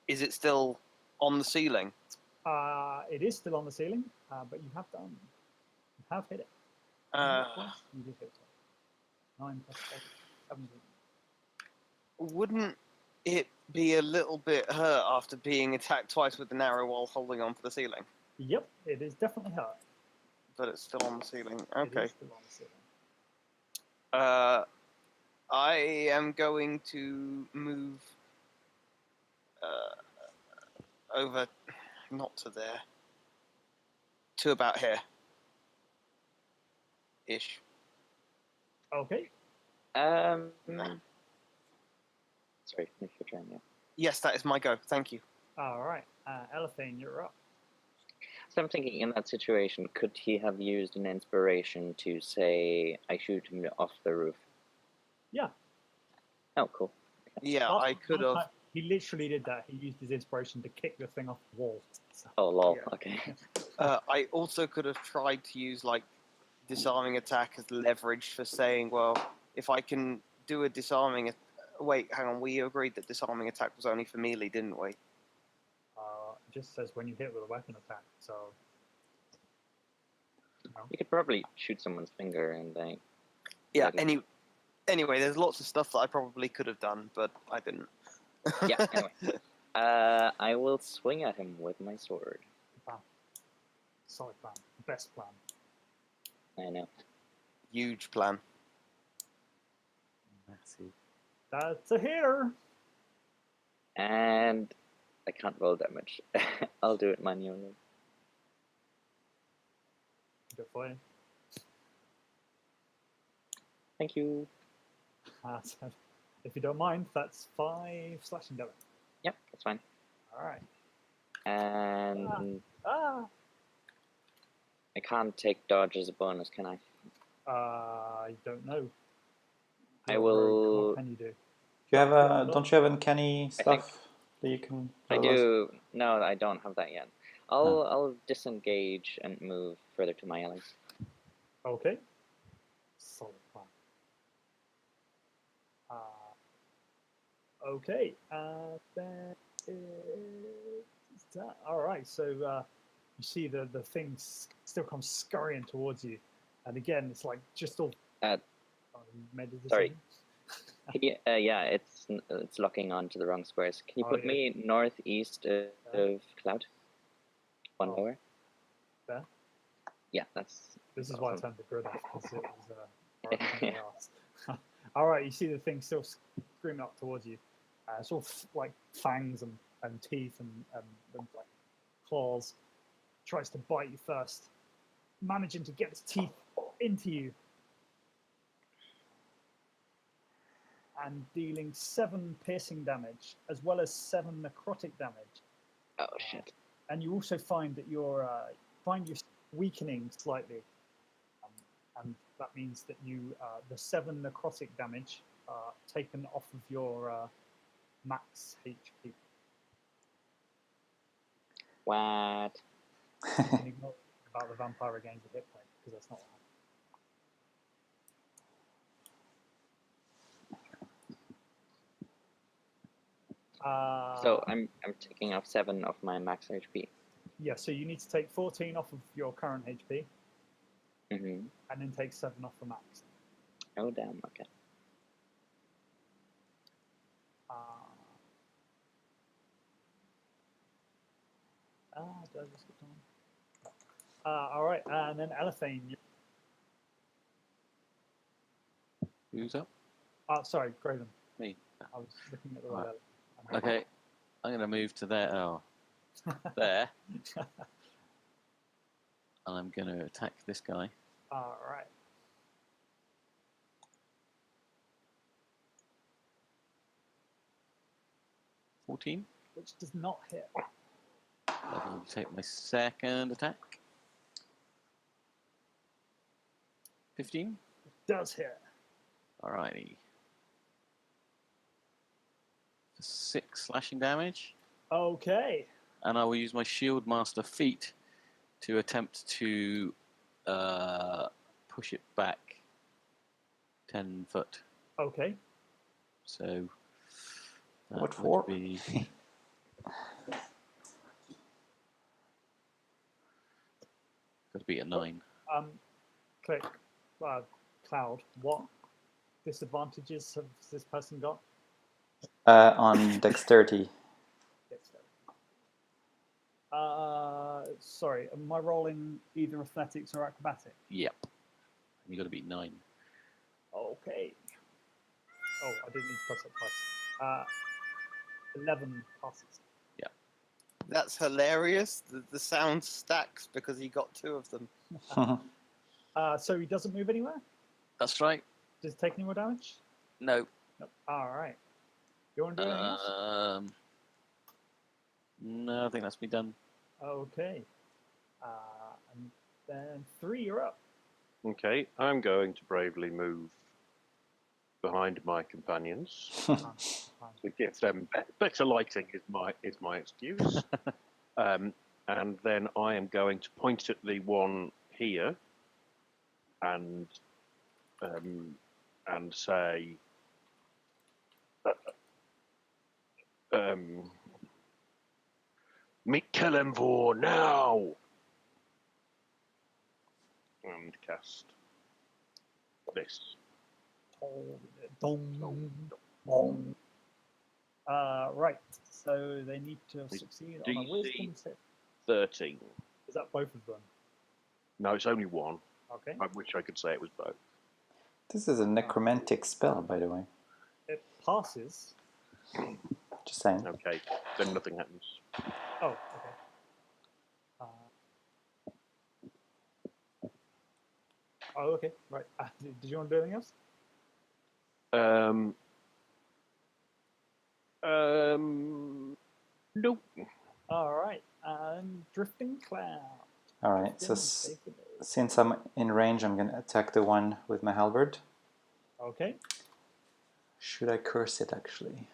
Is it still on the ceiling? It is still on the ceiling, but you have hit it. You did hit it. 9 plus 8, 17. Wouldn't it be a little bit hurt after being attacked twice with an arrow while holding on for the ceiling? Yep, it is definitely hurt. But it's still on the ceiling. It Okay. is still on the ceiling. I am going to move over, not to there, to about here. Ish. Okay. Sorry, finish your turn, yeah. Yes, that is my go. Thank you. All right. Elephane, you're up. So I'm thinking in that situation, could he have used an inspiration to say, I shoot him off the roof? Yeah. Oh, cool. Yeah, Last I could time have. He literally did that. He used his inspiration to kick the thing off the wall. So, Oh, lol, yeah. okay. I also could have tried to use like disarming attack as leverage for saying, well, if I can do a disarming. Wait, hang on. We agreed that disarming attack was only for melee, didn't we? It just says when you hit with a weapon attack. So. No. You could probably shoot someone's finger and they... Yeah. Maybe. Anyway, there's lots of stuff that I probably could have done, but I didn't. Yeah, anyway. I will swing at him with my sword. Plan. Solid plan. Best plan. I know. Huge plan. Massive. That's a hitter. And I can't roll damage. I'll do it manually. Good for you. Thank you. So if you don't mind, that's 5 slashing damage. Yep, that's fine. All right. And Ah. I can't take dodge as a bonus, can I? I don't know. I will... What can you do? You have don't you have uncanny stuff that you can? I do. No, I don't have that yet. I'll disengage and move further to my allies. Okay. Solid plan. Okay. That is that. All right. So you see the thing still comes scurrying towards you, and again, it's like just all. Made a Sorry. decision? Yeah, it's locking onto the wrong squares. Can you put me northeast of Cloud? One lower. There? Yeah, that's... This is why I turned the grid off, because it was right on the arse. All right, you see the thing still screaming up towards you. It's all like fangs and teeth and like claws. Tries to bite you first, managing to get its teeth into you. And dealing 7 piercing damage, as well as 7 necrotic damage. Oh, shit. And you also find that you're weakening slightly, and that means that you the 7 necrotic damage taken off of your max HP. What? You can ignore about the vampire regains a hit point because that's not what happened. So I'm taking off 7 of my max HP. Yeah, so you need to take 14 off of your current HP, Mm-hmm. and then take 7 off the max. Oh, damn, okay. Did I just get on? All right, and then Elephane. Who's up? Sorry, Graven. Me. I was looking at the right. Okay, I'm going to move to there. Oh, there. And I'm going to attack this guy. All right. $14. Which does not hit. I will take my second attack. 15. It does hit. Alrighty. 6 slashing damage. Okay. and I will use my Shield Master feat to attempt to push it back 10 foot. Okay. So that What for? would be got to be a 9. Click. Cloud. What disadvantages has this person got? On dexterity. Sorry, am I rolling either athletics or acrobatics? Yep. You got to beat 9. Okay. Oh, I didn't need to press it twice. 11 passes. That's hilarious. The sound stacks because he got 2 of them. So he doesn't move anywhere? That's right. Does he take any more damage? No. Nope. All right. You want to do anything else? No, I think that's me done. Okay. And then 3, you're up. Okay, I'm going to bravely move behind my companions to give them better lighting. Is my excuse. And then I am going to point at the one here and say, meet Kellenvor now, and cast this. Right. So they need to succeed on a DC wisdom save. 13. Is that both of them? No, it's only one. Okay. I wish I could say it was both. This is a necromantic spell, by the way. It passes. Just saying. Okay, then nothing happens. Oh, okay. Oh, okay. Right. Did you want to do anything else? Nope. All right. Drifting cloud. All right. So Drifting, take it. since I'm in range, I'm gonna attack the one with my halberd. Okay. Should I curse it actually?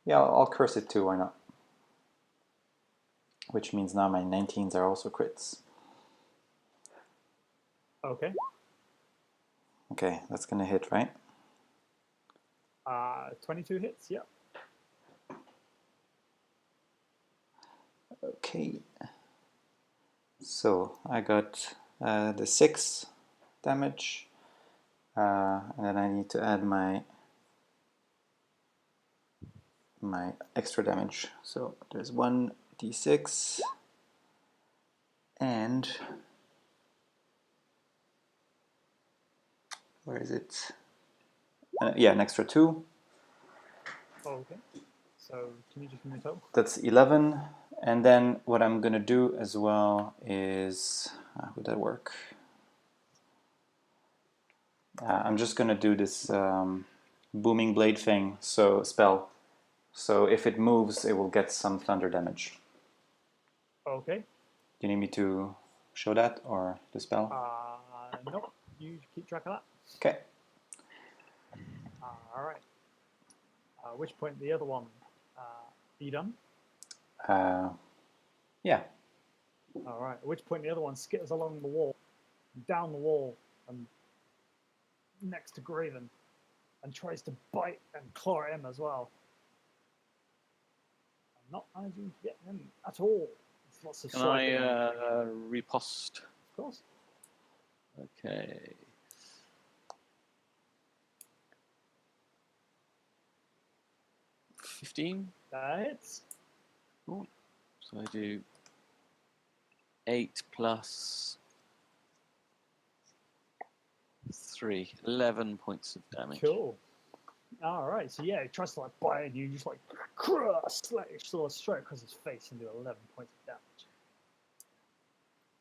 Yeah, I'll curse it too. Why not? Which means now my 19s are also crits. Okay. Okay, that's gonna hit, right? 22 hits. Yep. Okay. So I got the 6 damage, and then I need to add my extra damage. So there's 1d6 and where is it? Yeah, an extra 2. Okay. So can you just give me a total? That's 11. And then what I'm gonna do as well is, would that work? I'm just gonna do this booming blade thing, spell. So if it moves, it will get some thunder damage. Okay. Do you need me to show that or the spell? Nope. You keep track of that. Okay. All right. At which point the other one, you done? Yeah. All right. At which point the other one skitters along the wall, down the wall, and next to Graven, and tries to bite and claw at him as well. I'm not managing to get him at all. There's lots of Can swiping. I riposte? Of course. Okay. $15. That's Cool. So I do 8 plus 3, 11 points of damage. cool. All right. So yeah, he tries to like bite at you, just like slit your sword straight across his face and do 11 points of damage.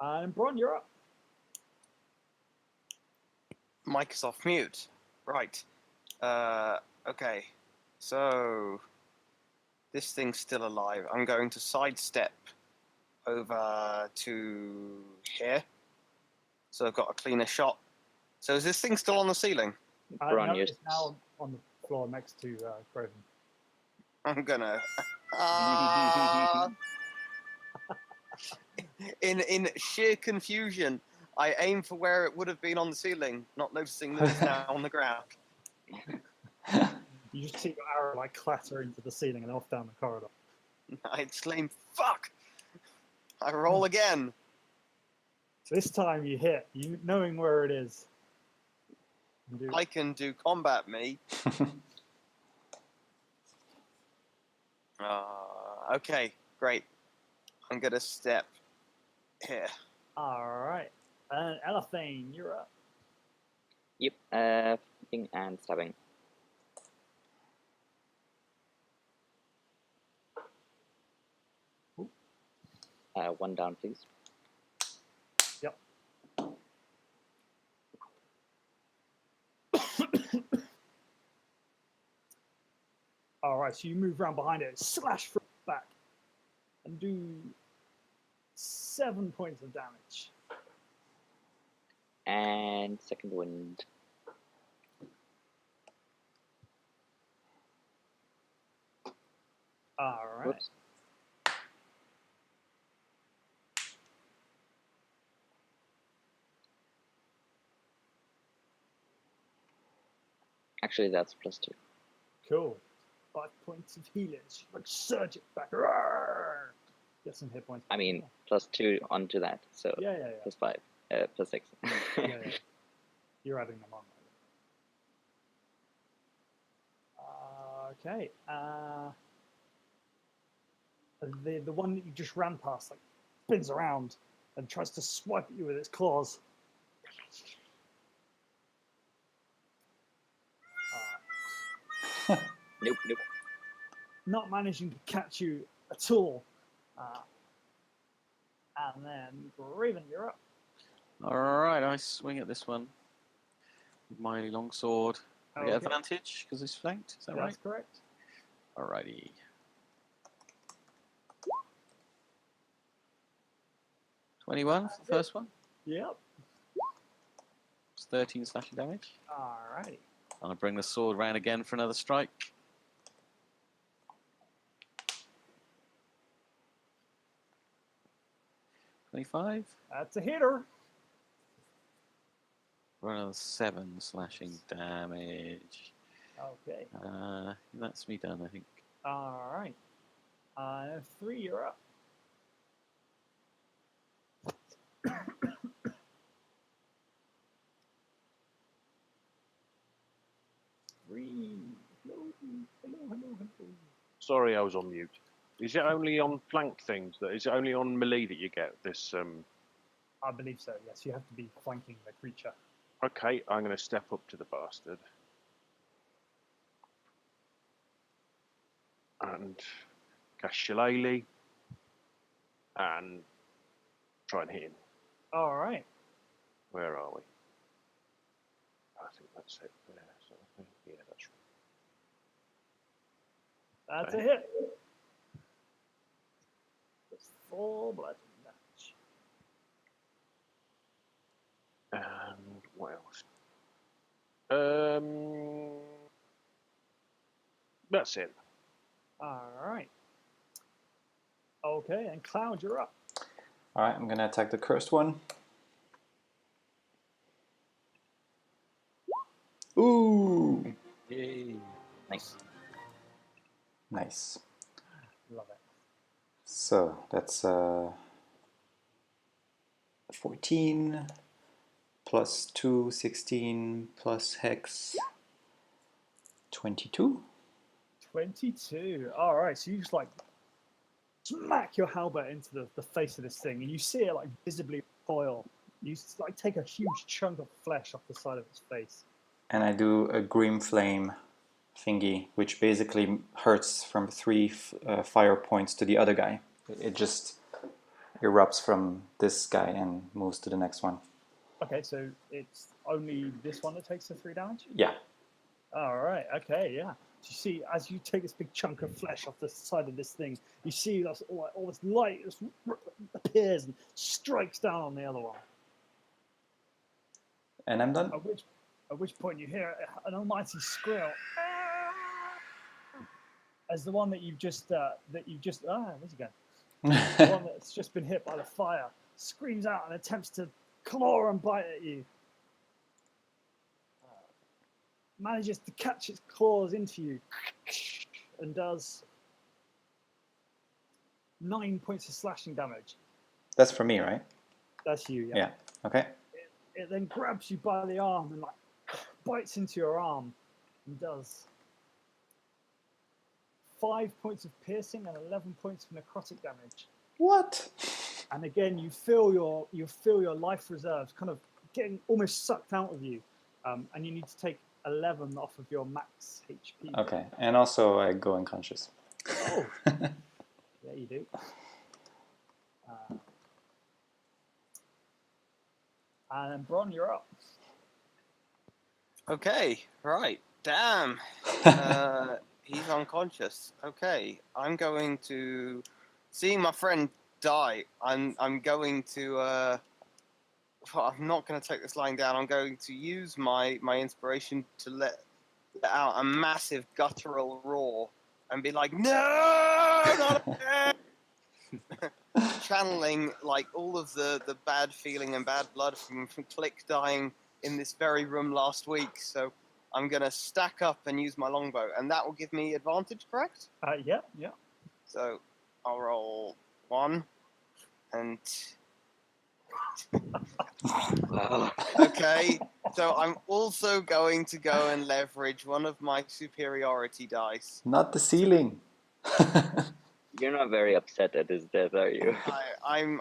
And Bron, you're up. Mic is off mute. Right. Okay. So this thing's still alive. I'm going to sidestep over to here. So I've got a cleaner shot. So is this thing still on the ceiling? Bron, No, you're it's now on the floor next to Graven. I'm gonna. In sheer confusion, I aim for where it would have been on the ceiling, not noticing that it's now on the ground. You just see your arrow like clatter into the ceiling and off down the corridor. I exclaim, "Fuck!" I roll again. This time you hit, you knowing where it is. I can do combat, me. Okay, great. I'm gonna step here. Alright. And Elephane, you're up. Yep, flanking and stabbing. One down, please. Yep. Alright, so you move around behind it, slash from the back, and do 7 points of damage. And second wind. Alright. Whoops. Actually, that's +2. Cool. 5 points of healing. Like surge it back. Roar! Get some hit points. I mean, +2 onto that, so Yeah. +5, +6. Yeah. You're adding them on. Okay. The one that you just ran past like spins around and tries to swipe at you with its claws. Nope. Not managing to catch you at all. And then Raven, you're up. Alright, I swing at this one with my long sword. I get Okay. advantage because it's flanked, is that That's right? correct. Alrighty. 21 for the first one. Yep. It's 13 slashing damage. Alrighty. I'll bring the sword round again for another strike. 25. That's a hitter. For another 7 slashing damage. Okay. That's me done, I think. Alright. 3, you're up. Three. Hello. Sorry, I was on mute. Is it only on flank things? Is it only on melee that you get this? I believe so, yes. You have to be flanking the creature. Okay, I'm going to step up to the bastard. And cast Shillelagh. And try and hit him. Alright. Where are we? I think that's it there. So, yeah, that's right. That's a hit. That's 4 bludgeoning damage. And what else? That's it. Alright. Okay, and Cloud, you're up. Alright, I'm gonna attack the cursed one. Ooh! Yay. Nice. Nice. Love it. So that's 14 plus 2, 16 plus hex 22. 22. Alright, so you just like smack your halberd into the face of this thing, and you see it like visibly recoil. You like take a huge chunk of flesh off the side of its face. And I do a Grim Flame thingy, which basically hurts from 3 fire points to the other guy. It just erupts from this guy and moves to the next one. Okay, so it's only this one that takes the 3 damage? Yeah. Alright, okay, yeah. So you see, as you take this big chunk of flesh off the side of this thing, you see all this light just appears and strikes down on the other one. And I'm done. At which point you hear an almighty squeal. as the one that you've just where's he going? The one that's just been hit by the fire screams out and attempts to claw and bite at you. Manages to catch its claws into you and does 9 points of slashing damage. That's for me, right? That's you, yeah. Yeah. Okay. It then grabs you by the arm and like bites into your arm and does 5 points of piercing and 11 points of necrotic damage. What? And again, you feel your life reserves kind of getting almost sucked out of you, and you need to take 11 off of your max HP. Okay, and also I go unconscious. Oh, yeah, you do. And then Bron, you're up. Okay, right. Damn. He's unconscious. Okay, I'm going to, seeing my friend die, I'm going to, I'm not going to take this lying down. I'm going to use my inspiration to let out a massive guttural roar and be like, no, not again! Channeling like all of the bad feeling and bad blood from Click dying in this very room last week. So I'm going to stack up and use my longbow, and that will give me advantage, correct? Yeah. So I'll roll 1 and... Okay, so I'm also going to go and leverage one of my superiority dice. Not the ceiling. You're not very upset at his death, are you? I'm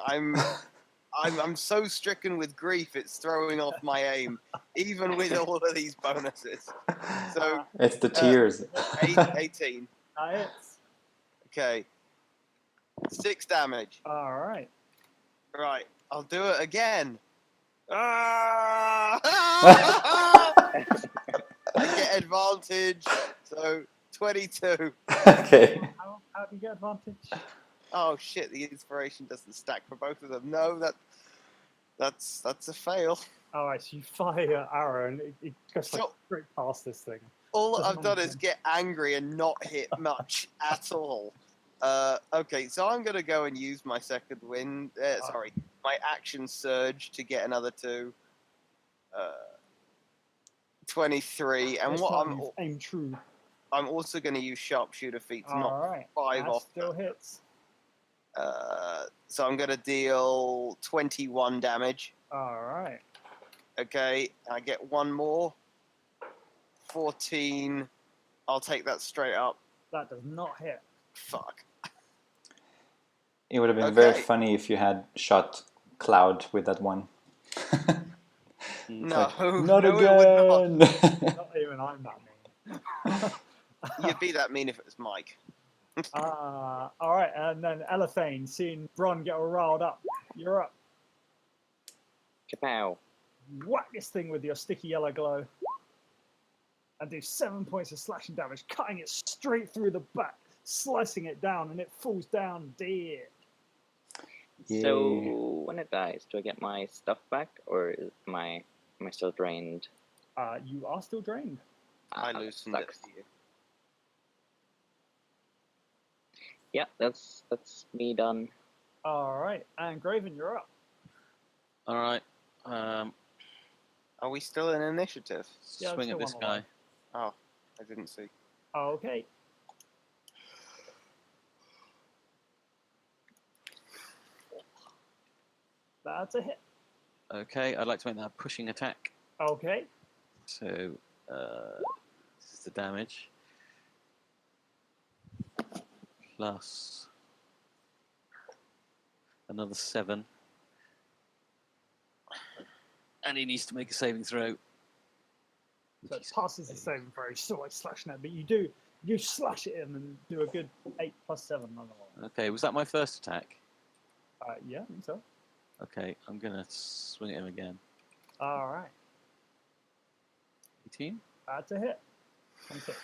so stricken with grief, it's throwing off my aim, even with all of these bonuses. So It's the tears. 18. It's Okay. 6 damage. all right. Right, I'll do it again. I get advantage, so 22. Okay. How do you get advantage? Oh shit, the inspiration doesn't stack for both of them. No, that's a fail. All right, so you fire your arrow and it goes like So- straight past this thing. All Doesn't I've done is matter. get angry and not hit much at all. Okay, so I'm gonna go and use my second wind. My action surge to get another 2. 23, and This what time you've aimed true. I'm also going to use sharpshooter feet to All knock right. 5 That off. still hits. So I'm going to deal 21 damage. All right. Okay, I get one more. 14. I'll take that straight up. That does not hit. Fuck. It would have been very Okay. funny if you had shot Cloud with that one. No, Not no, it would not. again. Not even I'm that mean. You'd be that mean if it was Mike. All right, and then Elefane, seeing Bron get all riled up, you're up. Kapow. Whack this thing with your sticky yellow glow. And do 7 points of slashing damage, cutting it straight through the back, slicing it down, and it falls down dead. So when it dies, do I get my stuff back, or am I still drained? You are still drained. I loosened it sucks. for you. Yeah, that's me done. All right, and Graven, you're up. All right. Are we still in initiative? Yeah, Swing at still this one guy. alive. Oh, I didn't see. Okay. That's a hit. Okay, I'd like to make that a pushing attack. Okay. So this is the damage. Plus another 7. And he needs to make a saving throw. So it passes the saving throw. You're still like slashing it, but you slash it in and do a good 8 plus 7 nonetheless. Okay, was that my first attack? Yeah, I think so. Okay, I'm going to swing at him again. All right. 18? That's a hit. 26.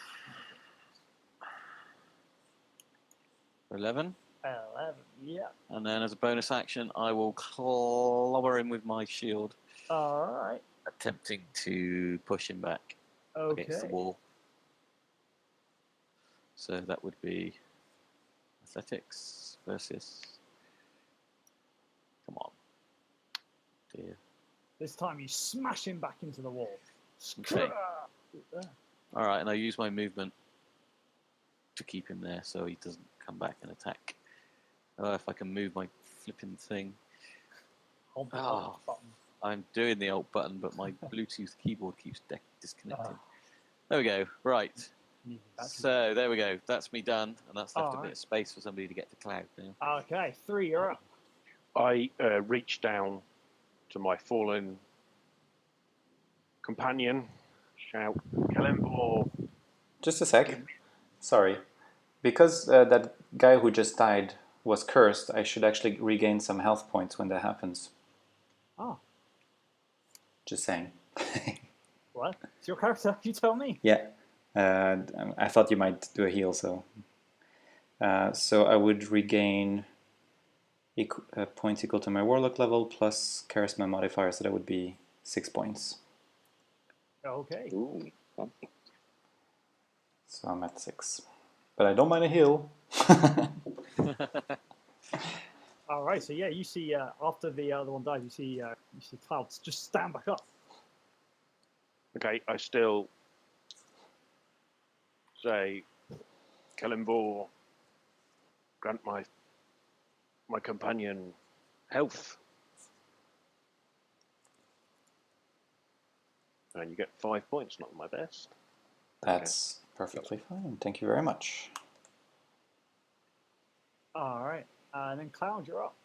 11? 11. Yeah. And then as a bonus action, I will clobber him with my shield, All right. attempting to push him back against the Okay. wall. So that would be athletics versus. Come on. Dear. This time you smash him back into the wall. Okay. All right, and I use my movement to keep him there so he doesn't come back and attack. If I can move my flipping thing. Hold the alt button. I'm doing the alt button, but my Bluetooth keyboard keeps disconnecting. There we go. Right. So there we go. That's me done, and that's left a bit of space for somebody to get to Cloud now. Okay, 3, you're up. I reach down to my fallen companion, shout, Kellenbor. Just a sec. Sorry. Because that guy who just died was cursed, I should actually regain some health points when that happens. Oh. Just saying. What? It's your character. You tell me. Yeah. I thought you might do a heal, so... so I would regain points equal to my warlock level plus charisma modifier, so that would be 6 points. Okay. Ooh, fancy. So I'm at 6. But I don't mind a heal. All right. So yeah, you see after the other one dies, you see Clouds just stand back up. Okay, I still say, Kellenbor, grant my companion health. And you get 5 points, not my best. That's perfectly fine. Thank you very much. All right. And then Cloud, you're up.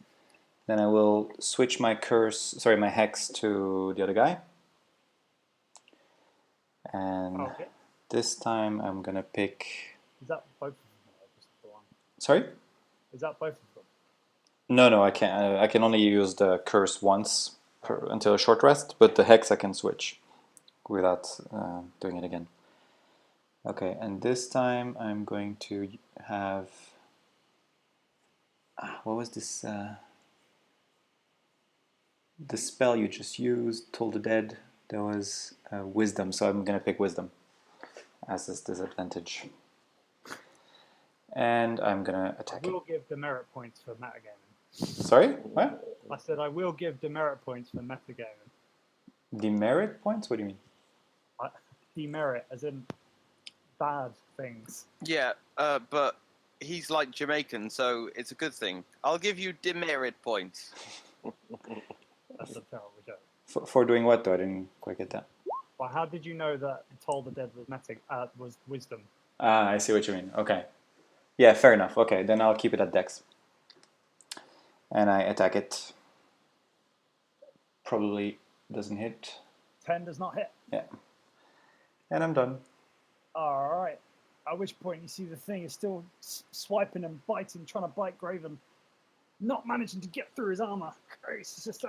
Then I will switch my my hex to the other guy. And this time I'm gonna pick... Is that both of them? Or just the one? Sorry? Is that both of them? No, I can't. I can only use the curse once until a short rest, but the hex I can switch without doing it again. Okay, and this time I'm going to have... what was this? The spell you just used, Toll the Dead, there was Wisdom, so I'm going to pick Wisdom as this disadvantage. And I'm going to attack I will give demerit points for metagaming. Sorry? What? I said I will give demerit points for metagaming. Demerit points? What do you mean? Demerit, as in bad things. Yeah, but he's like Jamaican, so it's a good thing. I'll give you demerit points. That's a terrible joke. For doing what, though? I didn't quite get that. Well, how did you know that Toll the Dead was Wisdom? Ah, I see what you mean. Okay. Yeah, fair enough. Okay, then I'll keep it at Dex. And I attack it. Probably doesn't hit. 10 does not hit. Yeah. And I'm done. Alright. At which point you see the thing is still swiping and biting, trying to bite Graven. Not managing to get through his armor. Grace is just...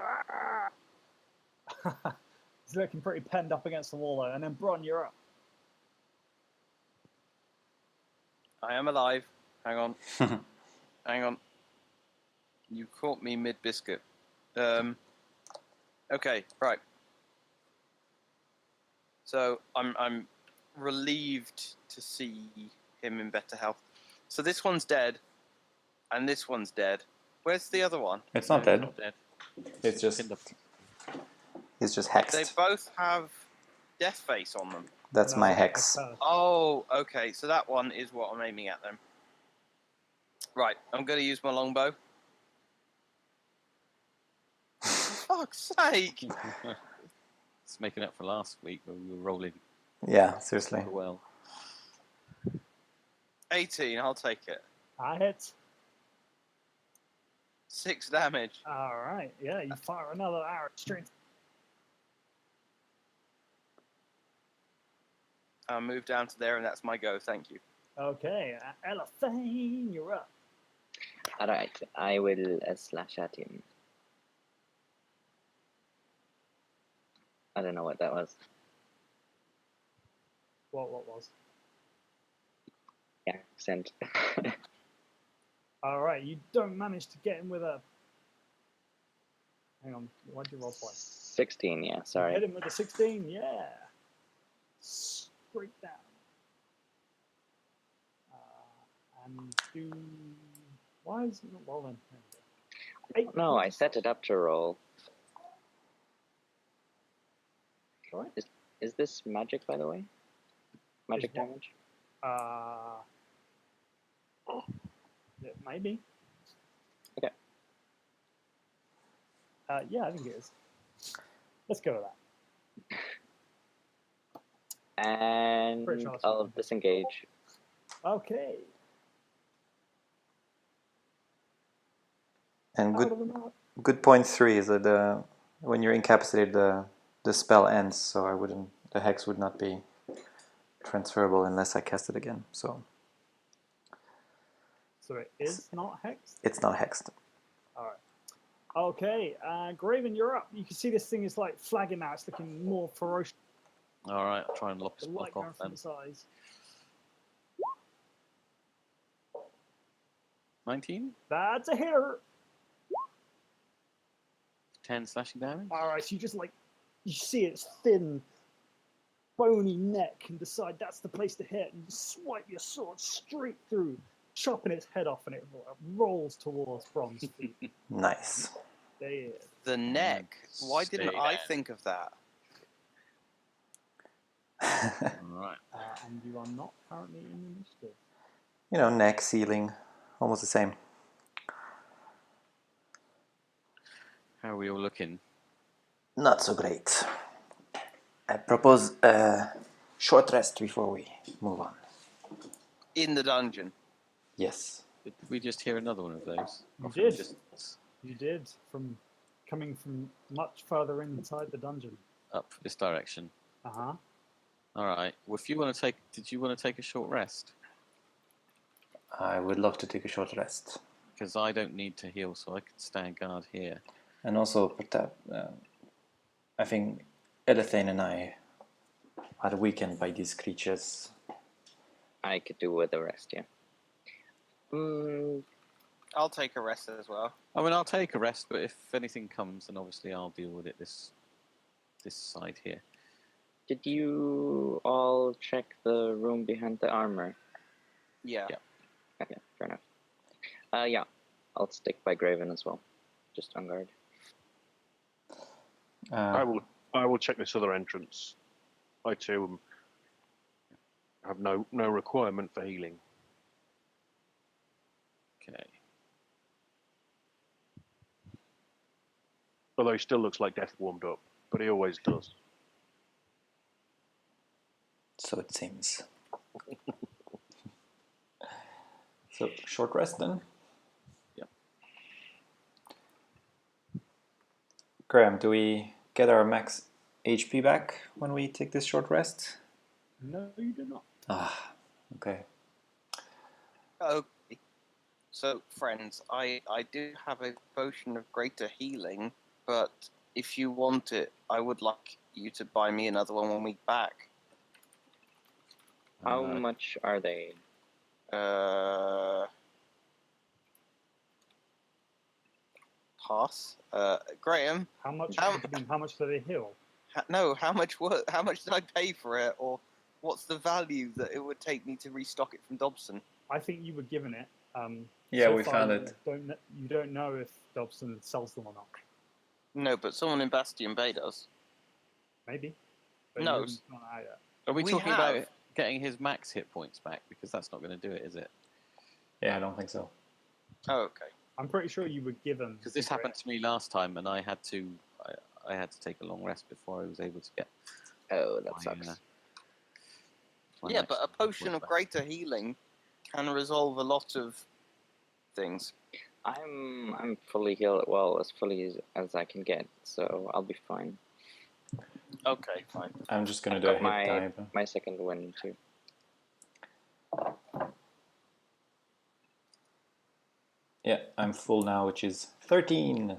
He's looking pretty penned up against the wall, though. And then Bron, you're up. I am alive. Hang on. Hang on. You caught me mid-biscuit. Okay, right. So I'm relieved to see him in better health. So this one's dead, and this one's dead. Where's the other one? It's not dead. Not dead. It's just hexed. They both have death face on them. That's my hex. Oh, okay. So that one is what I'm aiming at then. Right, I'm going to use my longbow. For fuck's sake! It's making up for last week when we were rolling Yeah, seriously. well. 18, I'll take it. I hit. 6 damage. Alright, yeah, you fire another arrow straight. I'll move down to there, and that's my go. Thank you. Okay, Ella Fane, you're up. Alright, I will slash at him. I don't know what that was. What was? Yeah, accent. Alright, you don't manage to get him with a... Hang on, why'd you roll twice? 16, yeah, sorry. Hit him with a 16, yeah. Straight down. And do. Why is it not well then? There we go. 8 No, I set it up to roll. Sorry? Is this magic, by the way? Magic Is what? damage? It might be. Okay. Yeah, I think it is. Let's go with that. And Pretty sure that's I'll what I'm doing. disengage. Okay. And Out of the map. good point 3 is that when you're incapacitated, the spell ends, so the hex would not be transferable unless I cast it again. So So it is not hexed? it's not hexed. Alright. Okay, Graven, you're up. You can see this thing is like flagging now. It's looking more ferocious. All right, I'll try and lock The this light block going off from then. its eyes. 19? That's a hitter. 10 slashing damage? Alright, so you just like, you see its thin, bony neck and decide that's the place to hit, and you swipe your sword straight through, chopping its head off, and it rolls towards Bron's feet. Nice. There. The neck. Why didn't Stay I there. think of that? All right. And you are not currently in initiative. You know, neck, ceiling, almost the same. How are we all looking? Not so great. I propose a short rest before we move on. In the dungeon. Yes. Did we just hear another one of those? You Off in the did. distance? You did, from coming from much further inside the dungeon. Up this direction. Uh-huh. All right. Well, if you want to take, did you want to take a short rest? I would love to take a short rest. Because I don't need to heal, so I can stand guard here. And also, I think Elethane and I are weakened by these creatures. I could do with the rest, yeah. I'll take a rest as well. I mean, I'll take a rest, but if anything comes, then obviously I'll deal with it this side here. Did you all check the room behind the armor? Yeah. Yeah. Okay, fair enough. Yeah, I'll stick by Graven as well. Just on guard. I will check this other entrance. I too have no requirement for healing. Okay. Although he still looks like death warmed up, but he always does. So it seems. So, short rest then? Yep. Graham, do we get our max HP back when we take this short rest? No, you do not. Ah, okay. Okay. So, friends, I do have a potion of greater healing, but if you want it, I would like you to buy me another one when we get back. How much are they? Pass. Graham. How much? How- I mean, how much do they heal? No, how much did I pay for it, or what's the value that it would take me to restock it from Dobson? I think you were given it. Yeah, so we far found you it. You don't know if Dobson sells them or not. No, but someone in Bastion Bay does. Maybe. But No. you haven't gone out yet. Are we We talking have. about getting his max hit points back? Because that's not going to do it, is it? Yeah, I don't think so. Oh, okay. I'm pretty sure you were given. Because this happened to me last time, and I had to take a long rest before I was able to get. Oh, that my, sucks. my Yeah, max but a hit potion points of back. greater healing can resolve a lot of things. I'm fully healed, well, as fully as I can get, so I'll be fine. Okay, fine. I'm just gonna I've do a got hit dive. my second win too. Yeah, I'm full now, which is 13.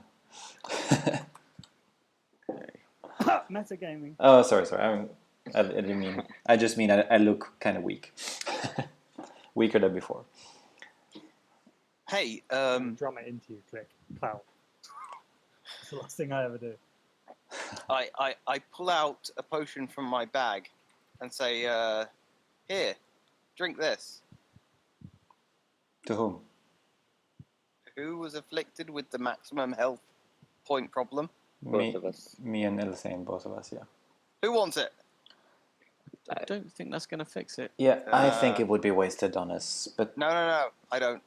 Metagaming. Oh, sorry. I didn't mean. I just mean I look kind of weak. Weaker than before. Hey, Drum it into you, click. Clout. It's the last thing I ever do. I pull out a potion from my bag and say, here, drink this. To whom? Who was afflicted with the maximum health point problem? Both of us. Me and Ilthane, both of us, yeah. Who wants it? I don't think that's going to fix it. Yeah, I think it would be wasted on us, but No, I don't.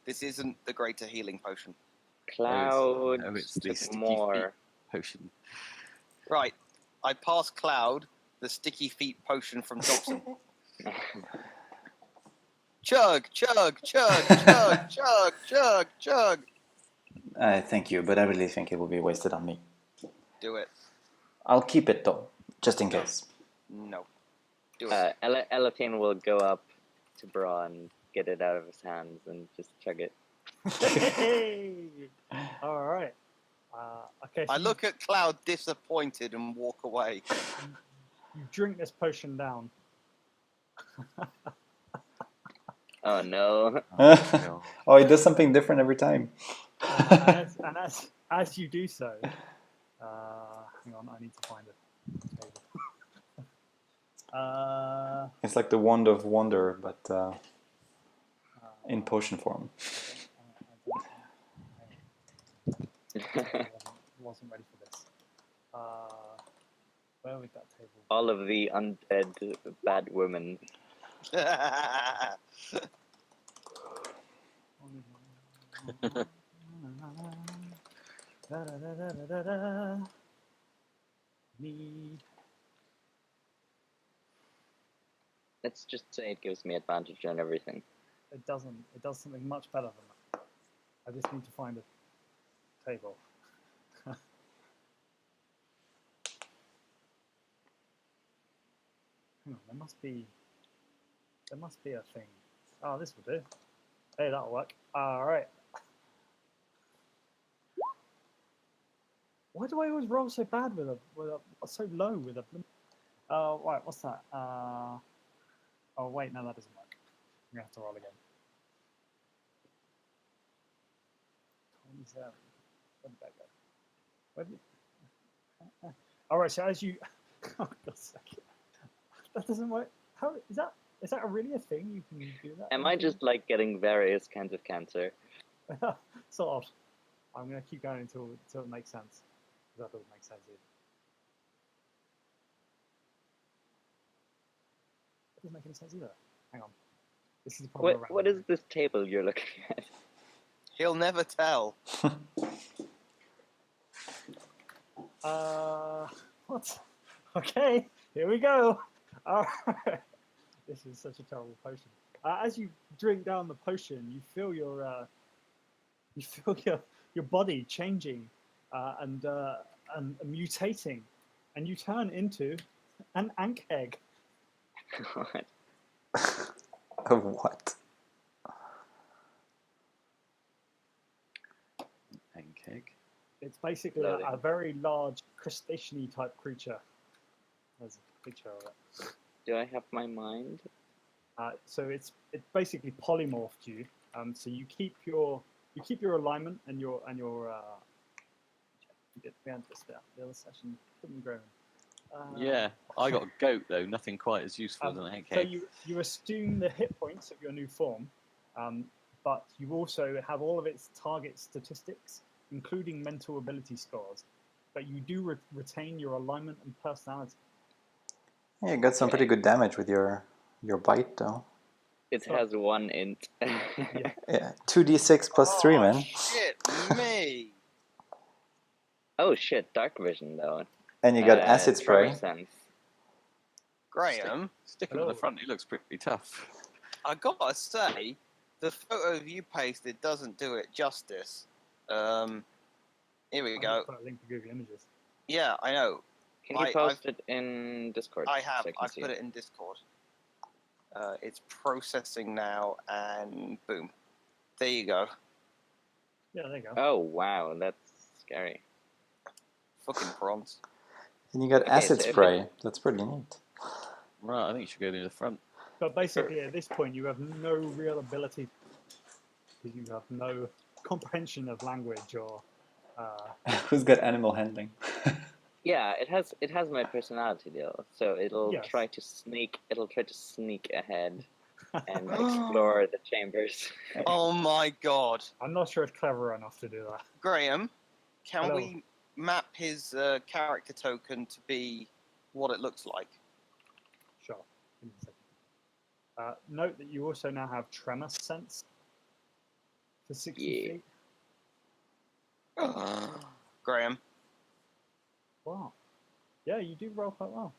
This isn't the greater healing potion. Cloud it's the took sticky more. feet potion. Right. I passed Cloud the sticky feet potion from Dobson. Chug, chug, chug, chug, chug, chug, chug. thank you, but I really think it would be wasted on me. Do it. I'll keep it though, just in case. No. Do it. Elathane will go up to Bra and get it out of his hands and just chug it. Hey! All right. Okay. So I look at Cloud disappointed and walk away. You drink this potion down. Oh no. Oh, it does something different every time. And as you do so, hang on, I need to find it. It's like the Wand of Wonder, but in potion form. Wasn't ready for this. Where would that table? All of the undead bad women. Need. Let's just say it gives me advantage on everything. It doesn't. It does something much better than that. I just need to find a table. Hang on, there must be a thing. Oh, this will do. Hey, that'll work. All right. Why do I always roll so bad with a so low with a? Right, what's that? Oh wait, no, that doesn't work. I'm gonna have to roll again. 27. Where did that go? Where did it... All right, so as you, oh God's sake, that doesn't work. How is that? Is that really a thing? You can do that? Am I just like getting various kinds of cancer? Sort of. I'm gonna keep going until it makes sense. That doesn't make sense either. That doesn't make any sense either. Hang on. This is probably What is this table you're looking at? He'll never tell. What? Okay, here we go. This is such a terrible potion. As you drink down the potion, you feel your body changing and mutating, and you turn into an ant egg. God. Of what? Pancake. It's basically Loading. a very large crustacean-y type creature. There's a picture of it. Do I have my mind? So it basically polymorphed you. So you keep your alignment and your we had this bit out the other session. Couldn't grow. Yeah, I got a goat though. Nothing quite as useful as an egg. So you assume the hit points of your new form, but you also have all of its target statistics, including mental ability scores. But you do retain your alignment and personality. Yeah, you got some pretty good damage with your bite, though. It has 1 int. Yeah, 2d6 plus 3, man. Shit, me. Oh shit, dark vision though. And you got acid spray. Tremor sense. Graham, Stick him in the front. He looks pretty tough. I gotta say, the photo of you pasted doesn't do it justice. Here we go. Put a link to Google Images. Yeah, I know. Can you post it in Discord? I have. so I can I've see put it in Discord. It's processing now, and boom. There you go. Yeah, there you go. Oh wow, that's scary. Fucking prawns. And you got Okay, acid so if spray. That's pretty neat. Right, I think you should go to the front. But basically, at this point, you have no real ability because you have no comprehension of language or. Who's got animal handling? Yeah, it has my personality deal, so it'll Yes. try to sneak. It'll try to sneak ahead. and explore the chambers. Oh my god. I'm not sure it's clever enough to do that. Graham, can Hello. we map his character token to be what it looks like? Sure. Give me a second. Note that you also now have tremor sense for 60 Yeah. feet. Graham, Wow. Yeah, you do roll quite well.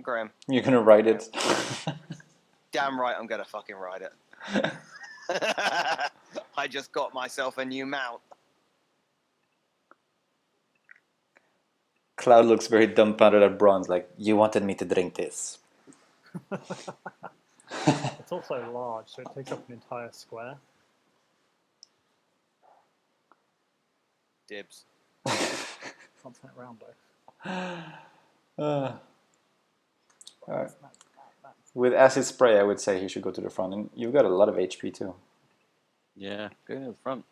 Graham, You're gonna write it. damn right I'm gonna fucking ride it. I just got myself a new mount. Cloud looks very dumbfounded at Bronze, like, you wanted me to drink this. It's also large, so it takes up an entire square. Dibs. Can't turn it around though. Alright. That's- With acid spray, I would say he should go to the front, and you've got a lot of HP too. Yeah, go to the front.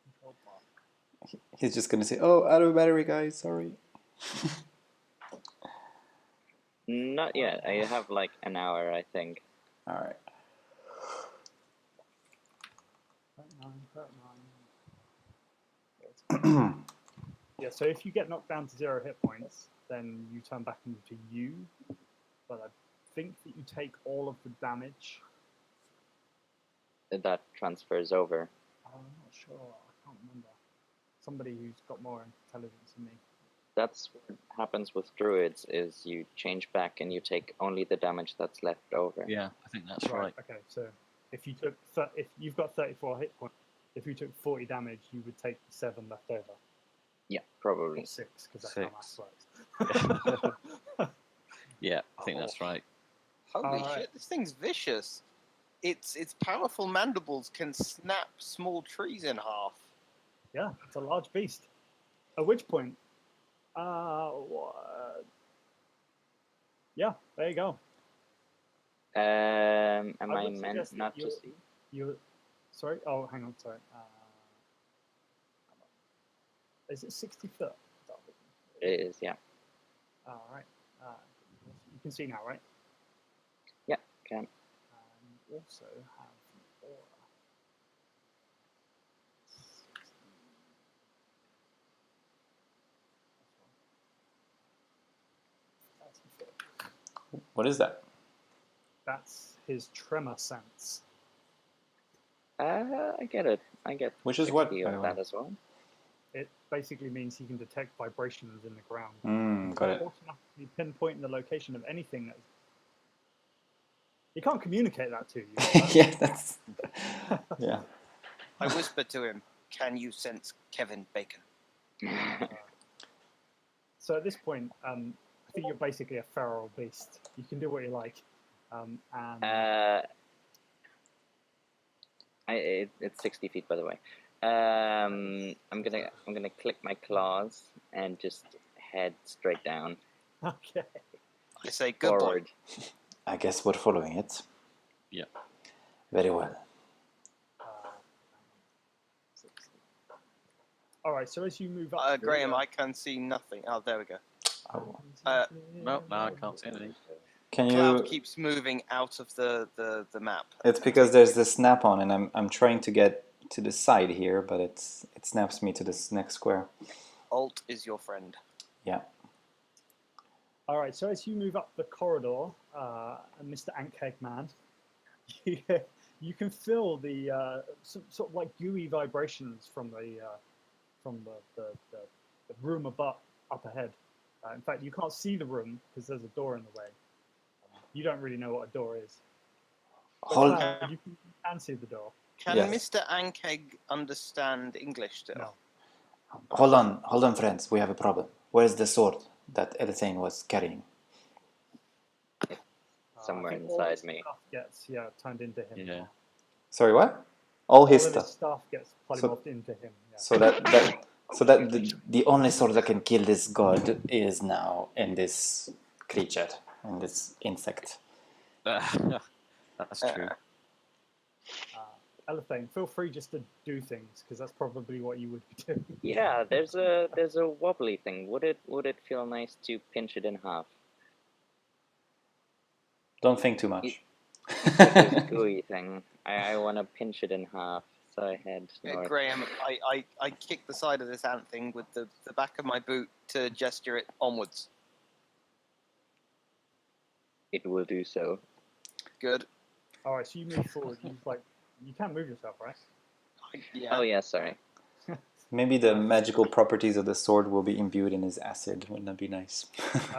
Control block. He's just gonna say, "Oh, out of battery, guys. Sorry." Not yet. I have like an hour, I think. All right. 39. Yeah, so if you get knocked down to 0 hit points, then you turn back into you. But I think that you take all of the damage. That transfers over. I'm not sure. I can't remember. Somebody who's got more intelligence than me. That's what happens with druids. Is you change back and you take only the damage that's left over. Yeah, I think that's right. Okay, so if you took if you've got 34 hit points, if you took 40 damage, you would take 7 left over. Yeah, probably. Or 6, because that's Six. how math works. Yeah, I think that's right. Holy Alright. shit, this thing's vicious. Its powerful mandibles can snap small trees in half. Yeah, it's a large beast. At which point, yeah, there you go. Am I I would meant suggest that not to see? You, sorry. Oh, hang on. Sorry. Is it 60 foot? It is, yeah. All right. You can see now, right? Yeah, can. You also have an aura. What is that? That's his tremor sense. I get it. I get Which is what, 60 by the of way? that as well. It basically means he can detect vibrations in the ground. Got it. Automatically pinpointing the location of anything that. He can't communicate that to you. Yeah, that's. Yeah. I whispered to him, "Can you sense Kevin Bacon?" So at this point, I think you're basically a feral beast. You can do what you like. It's 60 feet, by the way. I'm gonna click my claws and just head straight down Okay. I say, "Good boy." forward. I guess we're following it. Yeah. Very well. All right. So as you move up, Graham, I can see nothing. Oh, there we go. Oh. No, I can't see anything. Can Cloud you? keeps moving out of the map. It's because there's this snap on, and I'm trying to get to the side here, but it snaps me to this next square. Alt is your friend. Yeah. All right. So as you move up the corridor, Mr. Antkeg Man, you can feel the sort of like gooey vibrations from the room up ahead. In fact, you can't see the room because there's a door in the way. You don't really know what a door is. But Hold. you can see the door. Can Yes. Mr. Ankeg understand English still? No. Hold on, friends. We have a problem. Where's the sword that Elthane was carrying? Somewhere I think all inside his me. Stuff gets turned into him. Yeah. Sorry, what? All his All of stuff. his stuff gets So- polymorphed into him. Yeah. So that the only sword that can kill this god is now in this creature, in this insect. That's true. Elthane, feel free just to do things because that's probably what you would be doing. Yeah, there's a wobbly thing. Would it feel nice to pinch it in half? Don't think too much. This gooey thing. I want to pinch it in half. So I head north. Graham, I kick the side of this ant thing with the back of my boot to gesture it onwards. It will do so. Good. All right, so you move forward. You can't move yourself, right? Yeah. Oh yeah, sorry. Maybe the magical properties of the sword will be imbued in his acid. Wouldn't that be nice?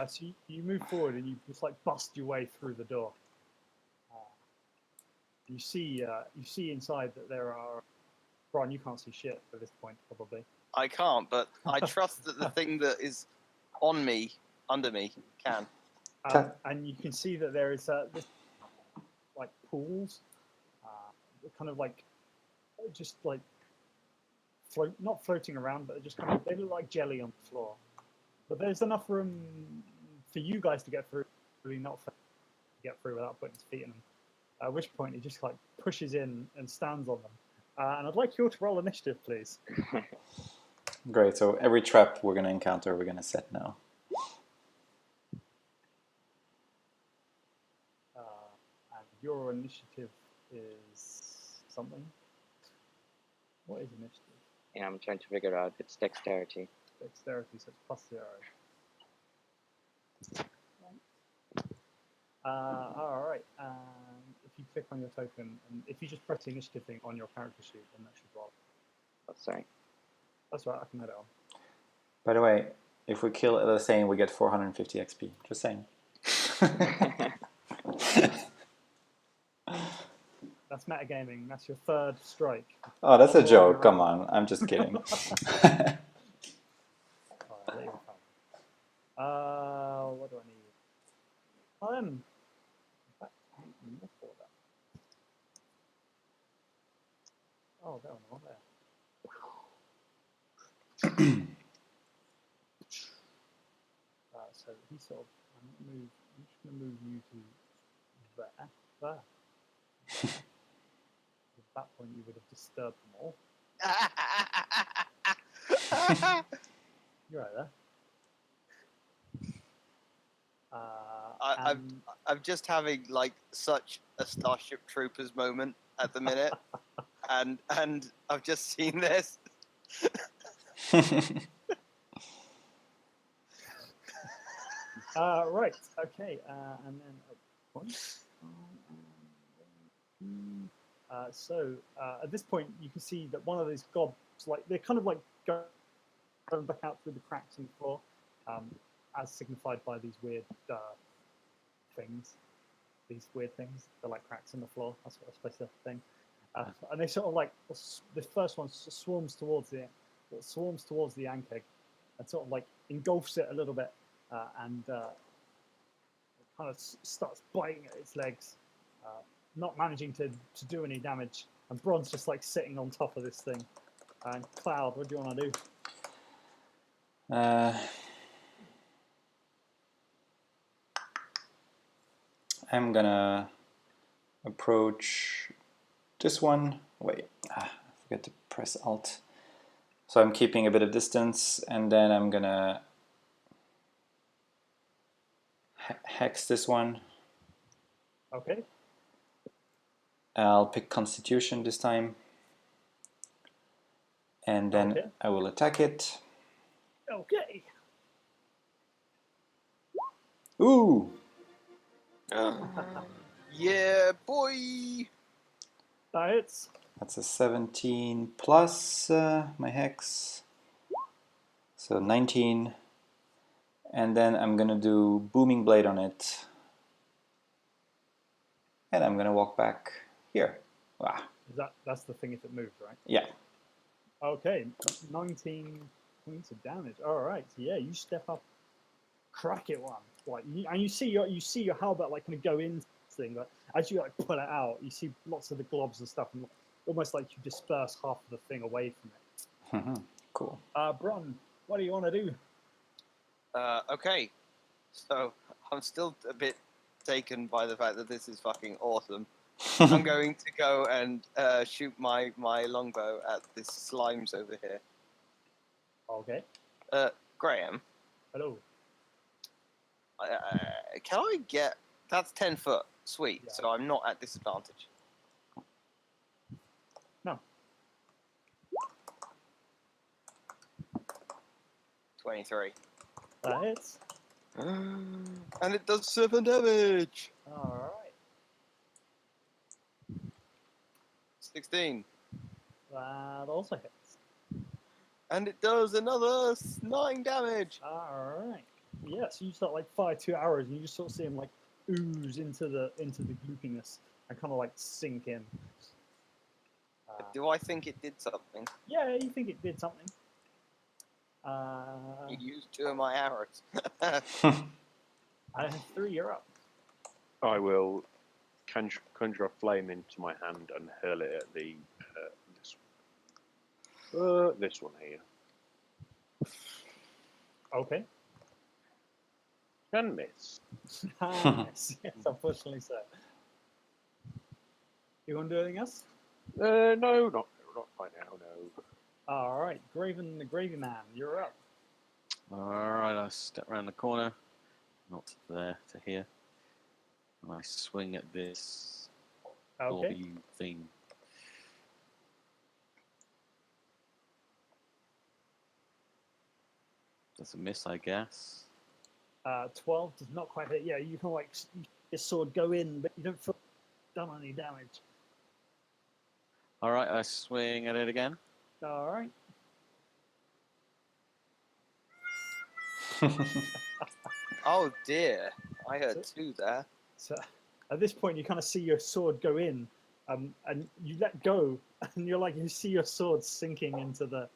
So you move forward and you just like bust your way through the door. You see inside that there are. Brian, you can't see shit at this point, probably. I can't, but I trust that the thing that is on me, under me, can. And you can see that there is this like pools, kind of like just like not floating around, but just kind of they look like jelly on the floor. But there's enough room for you guys to get through, really not to get through without putting his feet in them. At which point he just like pushes in and stands on them. And I'd like you all to roll initiative, please. Great. So every trap we're going to encounter, we're going to set now. And your initiative is something. What is initiative? Yeah, I'm trying to figure out. It's dexterity. Dexterity, so it's plus 0. All right. If you click on your token, and if you just press the initiative thing on your character sheet, then that should roll. Oh, sorry. That's right. I can add it on. By the way, if we kill the same, we get 450 XP. Just saying. That's metagaming. That's your third strike. Oh, that's a All joke. around. Come on. I'm just kidding. All right, let you come. What do I need? In fact, I need more for that. Oh, that one there. So he sort of, I'm just going to move you to there. At that point, you would have disturbed them all. You're right there. I'm just having like such a Starship Troopers moment at the minute, and I've just seen this. Right. Okay. And then a point. So at this point, you can see that one of these gobs, like they're kind of like going back out through the cracks in the floor, as signified by these weird things. These weird things, they're like cracks in the floor. That's what I'm supposed to think. And they sort of like the first one swarms towards the ant egg, and sort of like engulfs it a little bit, and it kind of starts biting at its legs, not managing to do any damage. And Bron's just like sitting on top of this thing. And Cloud, what do you want to do? I'm gonna approach this one. Wait, I forgot to press Alt. So I'm keeping a bit of distance, and then I'm gonna hex this one. Okay. I'll pick Constitution this time, and then Okay. I will attack it. Okay. Ooh! Yeah, boy. That hits. That's a 17 plus my hex, so 19. And then I'm gonna do Booming Blade on it, and I'm gonna walk back here. Wow. That's the thing if it moves, right? Yeah. Okay, 19 points of damage. All right, so yeah, you step up, crack it one, and you see your halberd like kind of go in this thing, but as you like pull it out, you see lots of the globs and stuff, and almost like you disperse half of the thing away from it. Cool. Bron, what do you want to do? Okay, so I'm still a bit taken by the fact that this is fucking awesome. I'm going to go and shoot my longbow at this slimes over here. Okay. Graham, Hello. can I get... That's 10 foot. Sweet. Yeah. So I'm not at disadvantage. No. 23. That hits. And it does 7 damage. All right. 16. That also hits. And it does another 9 damage. All right. Yeah. So you start like fire 2 arrows, and you just sort of see them like ooze into the gloopiness and kind of like sink in. Do I think it did something? Yeah, you think it did something. You used 2 of my arrows. I have 3. You're up. I will conjure a flame into my hand and hurl it at the this one here. Okay. Can miss. Yes, unfortunately so. You want to do anything else? No, not right now. No. All right, Graven the Gravy Man, you're up. Alright, I step around the corner, not there, to here. And I swing at this Okay. orby thing. That's a miss, I guess. 12 does not quite hit. Yeah, you can like your sword go in, but you don't feel done any damage. Alright, I swing at it again. All right. Oh dear. I heard 2 there. So at this point, you kind of see your sword go in, and you let go, and you're like you see your sword sinking into the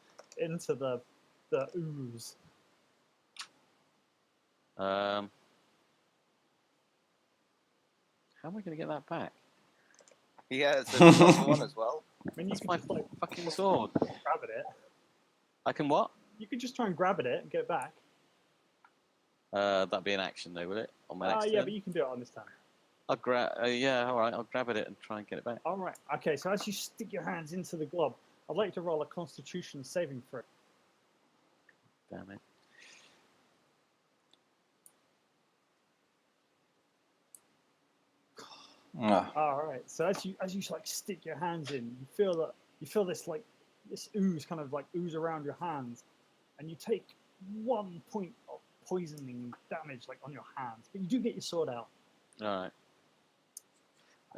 ooze. How am I going to get that back? Yeah, it's a +1 as well. I mean, you That's can my just like fucking sword. grab at it. I can what? You could just try and grab at it and get it back. That'd be an action though, will it? On my next Yeah, turn? but you can do it on this time. I'll grab. Yeah, alright, I'll grab at it and try and get it back. All right. Okay. So as you stick your hands into the glob, I'd like you to roll a Constitution saving throw. Damn it. All right. So as you like stick your hands in, you feel this like this ooze kind of like ooze around your hands, and you take 1 point of poisoning damage like on your hands, but you do get your sword out. Alright.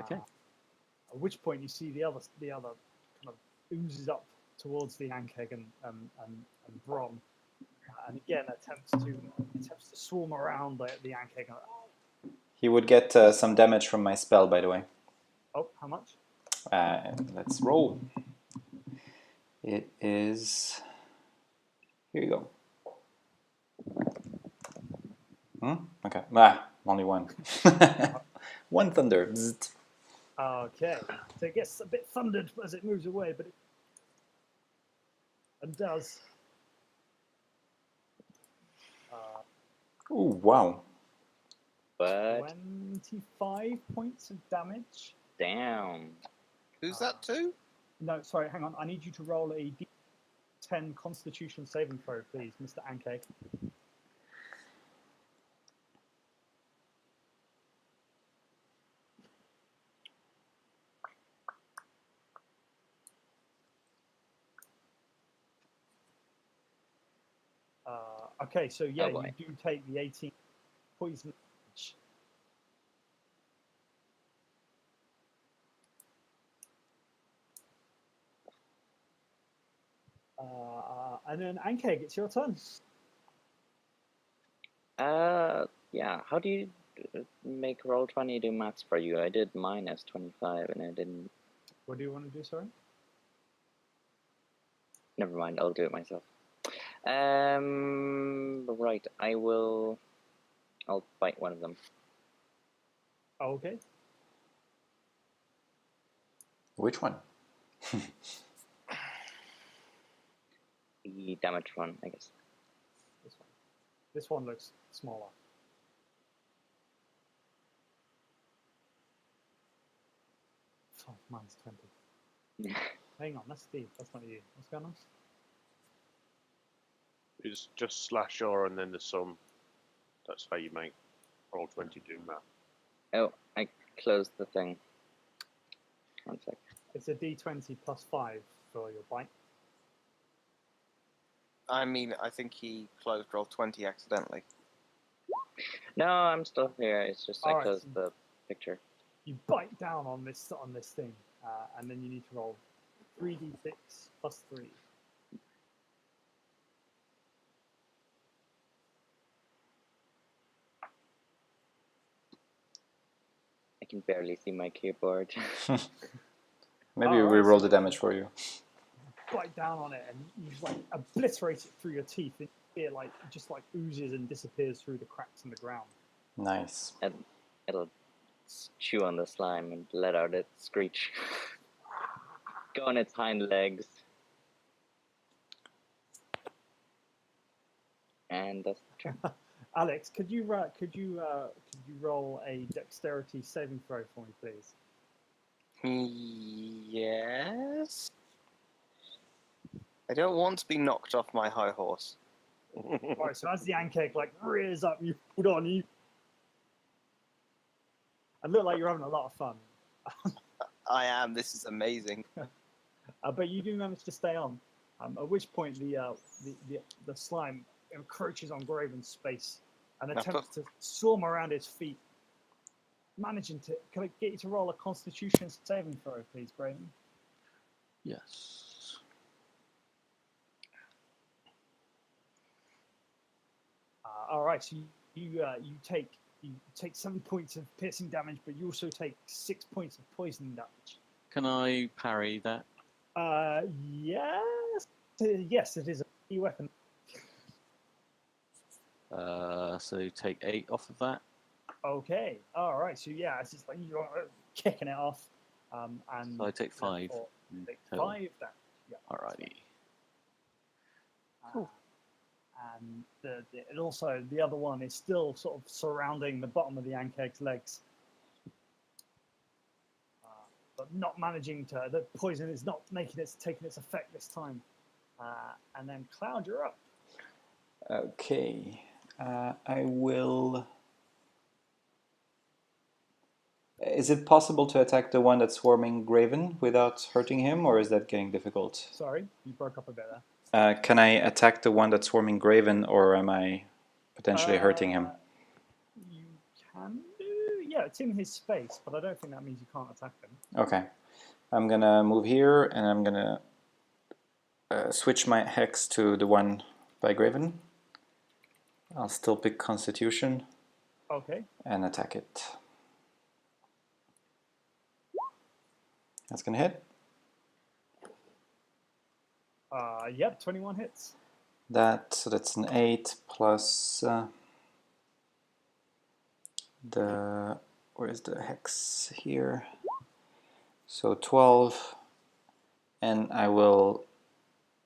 Okay. At which point you see the other kind of oozes up towards the Ankeg and Bron, and again attempts to swarm around the Ankeg. He would get some damage from my spell, by the way. Oh, how much? Let's roll. It is... Here you go. Okay. Only one. One thunder. Bzzzt. Okay. So it gets a bit thundered as it moves away, but it does. Ooh, wow. But 25 points of damage. damn. Who's that to? No, sorry, hang on. I need you to roll a D10 Constitution saving throw, please, Mr. Ankeg. Okay, so yeah, boy. you do take the 18 poison damage. And then Ankeg, it's your turn. Yeah. How do you make Roll20 do maths for you? I did minus 25 and I didn't. What do you want to do, sorry? Never mind. I'll do it myself. Right. I'll bite one of them. Okay. Which one? The damaged one, I guess. This one. This one looks smaller. Oh, mine's 20. Hang on, that's Steve. That's not you. What's going on? It's just /R and then the sum. That's how you make Roll20 do math. Oh, close the thing. One sec. It's a D20 plus 5 for your bite. I mean, I think he closed Roll20 accidentally. No, I'm still here. It's just I Alright. closed the picture. You bite down on this thing, and then you need to roll 3d6 plus 3. I can barely see my keyboard. Maybe Alright, we roll so- the damage for you. Bite down on it, and you just like obliterate it through your teeth. And it like just like oozes and disappears through the cracks in the ground. Nice. And it'll chew on the slime and let out its screech. Go on its hind legs. And that's the turn. Alex, could you roll a dexterity saving throw for me, please? Yes. I don't want to be knocked off my high horse. All right. So as the ankeg like rears up, you hold on, you and look like you're having a lot of fun. I am. This is amazing. But you do manage to stay on. At which point the slime encroaches on Graven's space and attempts to swarm around his feet, managing to. Can I get you to roll a Constitution saving throw, please, Graven? Yes. All right. So you take 7 points of piercing damage, but you also take 6 points of poison damage. Can I parry that? Yes. Yes, it is a weapon. So take 8 off of that. Okay. All right. So yeah, it's just like you're kicking it off, and So I take 5. therefore take total. 5 damage. Yeah. Alrighty. And and also the other one is still sort of surrounding the bottom of the ankeg's legs, but not managing to. The poison is not taking its effect this time. And then Cloud, you're up. Okay. I will... Is it possible to attack the one that's swarming Graven without hurting him, or is that getting difficult? Sorry, you broke up a bit there. Can I attack the one that's swarming Graven, or am I potentially hurting him? You can do. Yeah, it's in his space, but I don't think that means you can't attack him. Okay. I'm gonna move here, and I'm gonna switch my hex to the one by Graven. I'll still pick Constitution Okay. and attack it. That's gonna hit. Yep, 21 hits. So that's an 8 plus where's the hex here? So 12, and I will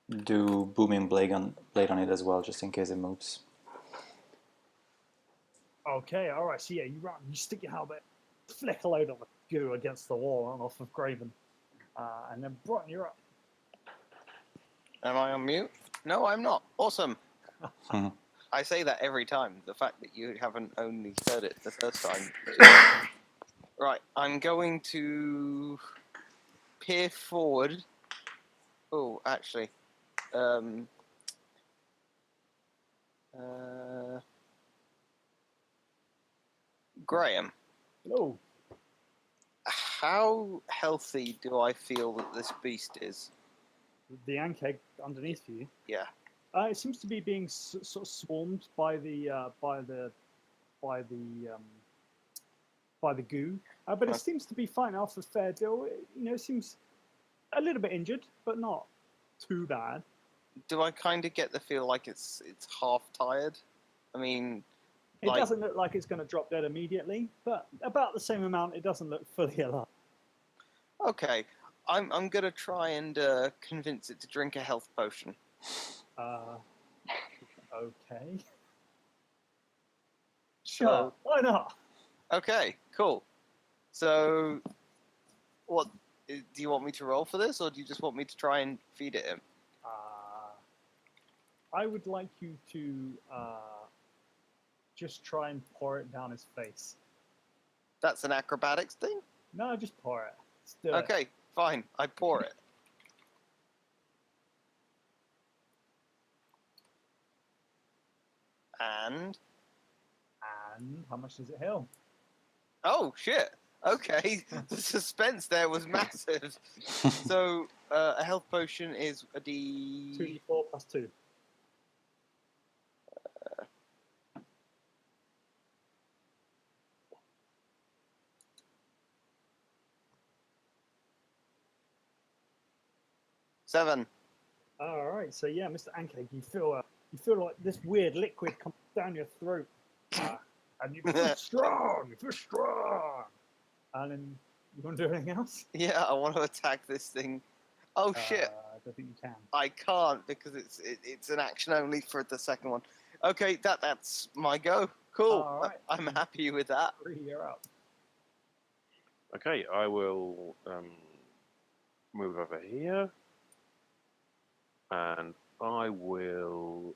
do Booming Blade on it as well, just in case it moves. Okay, all right. So yeah, you run, you stick your halberd, flick a load of goo against the wall and off of Graven, and then Broughton, you're up. Am I on mute? No, I'm not. Awesome. Mhm. I say that every time. The fact that you haven't only heard it the first time. Right, I'm going to peer forward. Oh, actually. Graham, Oh, how healthy do I feel that this beast is? the ankeg underneath you. Yeah. It seems to be being sort of swarmed by the goo, but it seems to be fine after a fair deal. It seems a little bit injured, but not too bad. Do I kind of get the feel like it's half tired? I mean, It like, doesn't look like it's going to drop dead immediately, but about the same amount. It doesn't look fully alive. okay. I'm gonna try and convince it to drink a health potion. Okay. Sure. Why not? Okay, cool. So, what do you want me to roll for this, or do you just want me to try and feed it him? I would like you to just try and pour it down his face. That's an acrobatics thing? No, just pour it. Let's do it. Okay, fine. I pour it. And... And how much does it heal? Oh, shit. Okay, the suspense there was massive. So, a health potion is a D... 2d4 plus 2. Seven. All right, so yeah, Mr. Ankeg, you feel like this weird liquid comes down your throat, and you feel strong. And then you want to do anything else? Yeah, I want to attack this thing. Oh, shit. I don't think you can. I can't because it's an action only for the second one. Okay, that's my go. Cool. All right. I'm happy with that. 3, you're up. Okay, I will move over here. And I will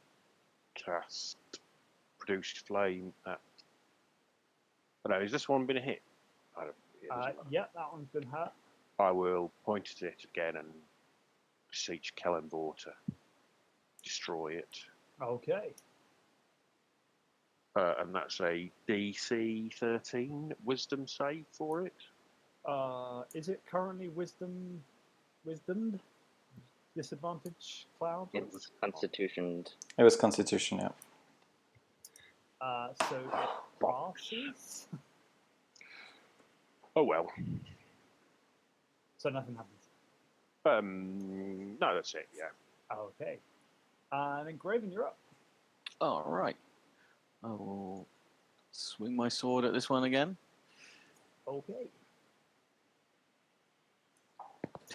cast Produce Flame at... I don't know, has this one been a hit? I don't, it doesn't matter. Yeah, that one's been hurt. I will point at it again and beseech Kellenvor to destroy it. Okay. And that's a DC 13 Wisdom save for it. Is it currently wisdomed? Disadvantage cloud? It's constitutioned. It was Constitution, yeah. So it passes. Oh well. So nothing happens. No, that's it, yeah. Okay. And then Graven, you're up. All right. I will swing my sword at this one again. Okay.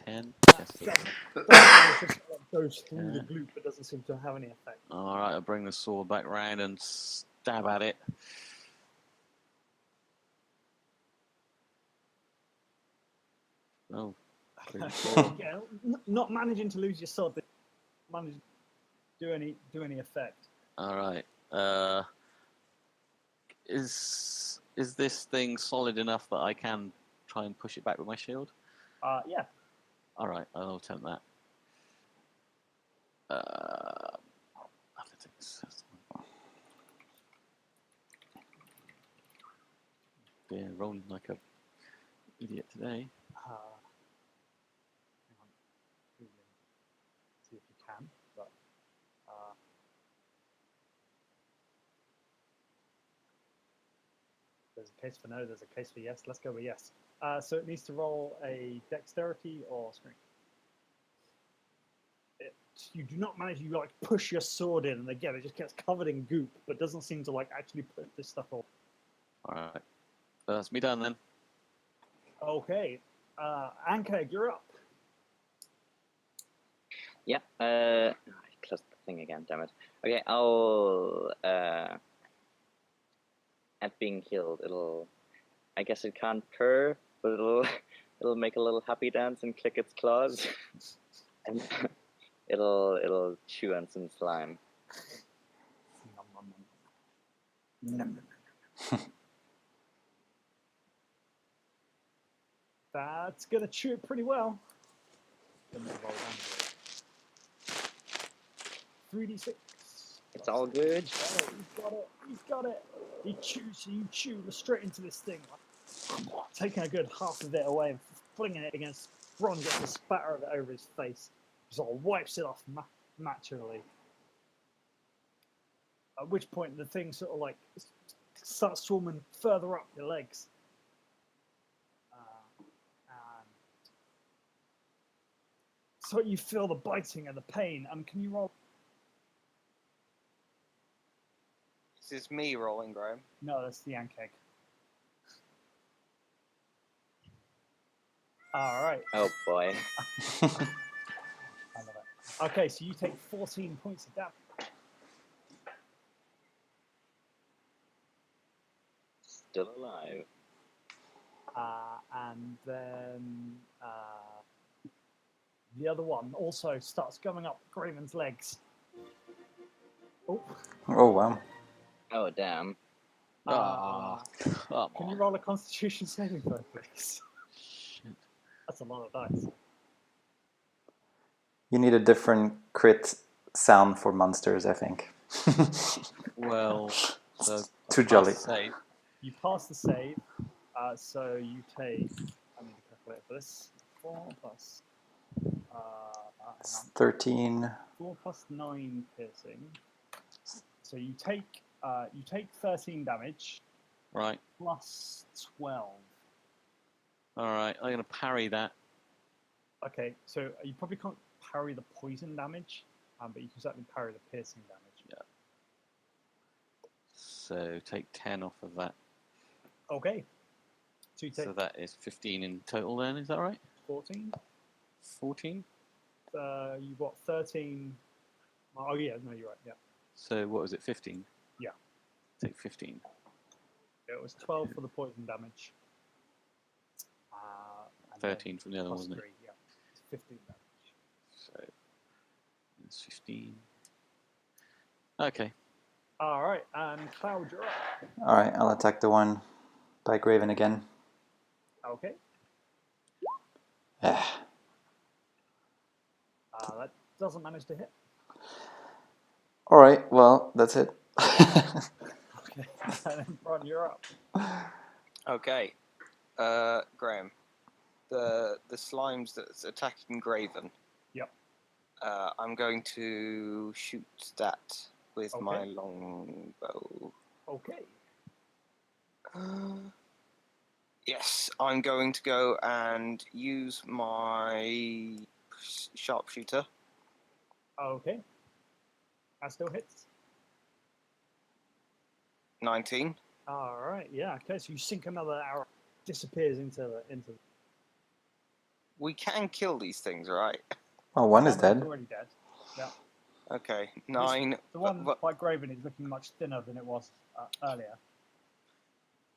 10. Yes, That just goes through the gloop, but doesn't seem to have any effect. all right, I'll bring the sword back round and stab at it. Oh, 3, 4. Yeah, not managing to lose your sword, but managing to do any effect. All right. Is this thing solid enough that I can try and push it back with my shield? Yeah. All right, I'll attempt that. Athletics. Yeah, rolling like a idiot today. Hang on. See if you can, but there's a case for no, there's a case for yes. Let's go with yes. So it needs to roll a dexterity or strength. You do not manage. You like push your sword in, and again, it just gets covered in goop, but doesn't seem to like actually put this stuff on. All right, that's me done then. Okay, Ankeg, you're up. Yeah. I closed the thing again. Damn it. Okay, I'll. At being killed, it'll. I guess it can't purr, but it'll make a little happy dance and click its claws, and it'll chew on some slime. That's gonna chew it pretty well. 3d6. It's all good. He's got it. You chew straight into this thing, taking a good half of it away and flinging it against Bron, gets a spatter of it over his face. Sort of wipes it off naturally. At which point the thing sort of like starts swarming further up your legs. And so you feel the biting and the pain. Can you roll? This is me rolling, Graham. No, that's the Ankeg. All right. Oh boy. I love it. Okay, so you take 14 points of damage. Still alive. And then the other one also starts going up Graven's legs. Oh. Oh, wow. Oh damn. Come Can you on. roll a Constitution saving throw, please? Shit. That's a lot of dice. You need a different crit sound for monsters, I think. Well, so Too pass jolly. the save. You pass the save, so you take. I need to calculate for this. 4 plus. It's 13. 4 plus 9 piercing. So you take 13 damage Right. plus 12. All right. I'm gonna parry that. Okay, so you probably can't parry the poison damage, but you can certainly parry the piercing damage. So take 10 off of that. Okay. So you take So that is 15 in total. Then is that right? 14. 14. You've got 13. Oh yeah, no, you're right. Yeah. So what was it? 15. Yeah. Take 15. It was 12 for the poison damage. And 13 from the other, plus wasn't 3, it? yeah. It's 15 damage. So it's 15. Okay. All right, and Cloud, you're up. Alright, I'll attack the one by Graven again. Okay. Yeah. That doesn't manage to hit. Alright, well, that's it. Okay. And then Bron, you're up. Okay. Graham. The slimes that's attacking Graven. Yep. I'm going to shoot that with Okay. my longbow. Okay. Yes, I'm going to go and use my sharpshooter. Okay. That still hits. 19. All right. Yeah. Okay. So you sink another arrow, disappears into the. We can kill these things, right? Oh, one is One's dead. already dead. Yeah. Okay, 9. The one but by Graven is looking much thinner than it was earlier.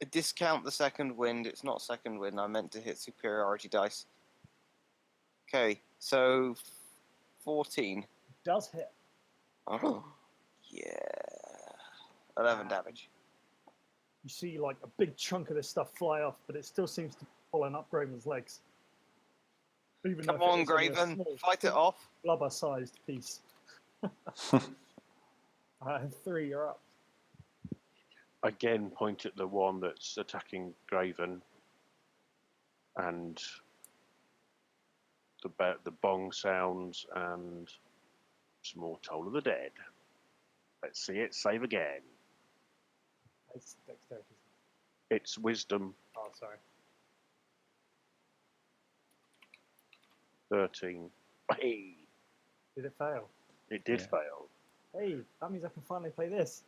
discount the second wind. It's not second wind. I meant to hit superiority dice. Okay, so 14. Does hit. Oh, yeah. 11 damage. You see like a big chunk of this stuff fly off, but it still seems to be pulling up Graven's legs. Even Come though if on, it is only a Graven. small, Fight it off. blubber-sized piece. 3, you're up. Again, point at the one that's attacking Graven, and the bong sounds and some more Toll of the Dead. Let's see it. Save again. It's dexterity. It's wisdom. Oh, sorry. 13. Hey, Did it fail? it did Yeah. fail. Hey, that means I can finally play this.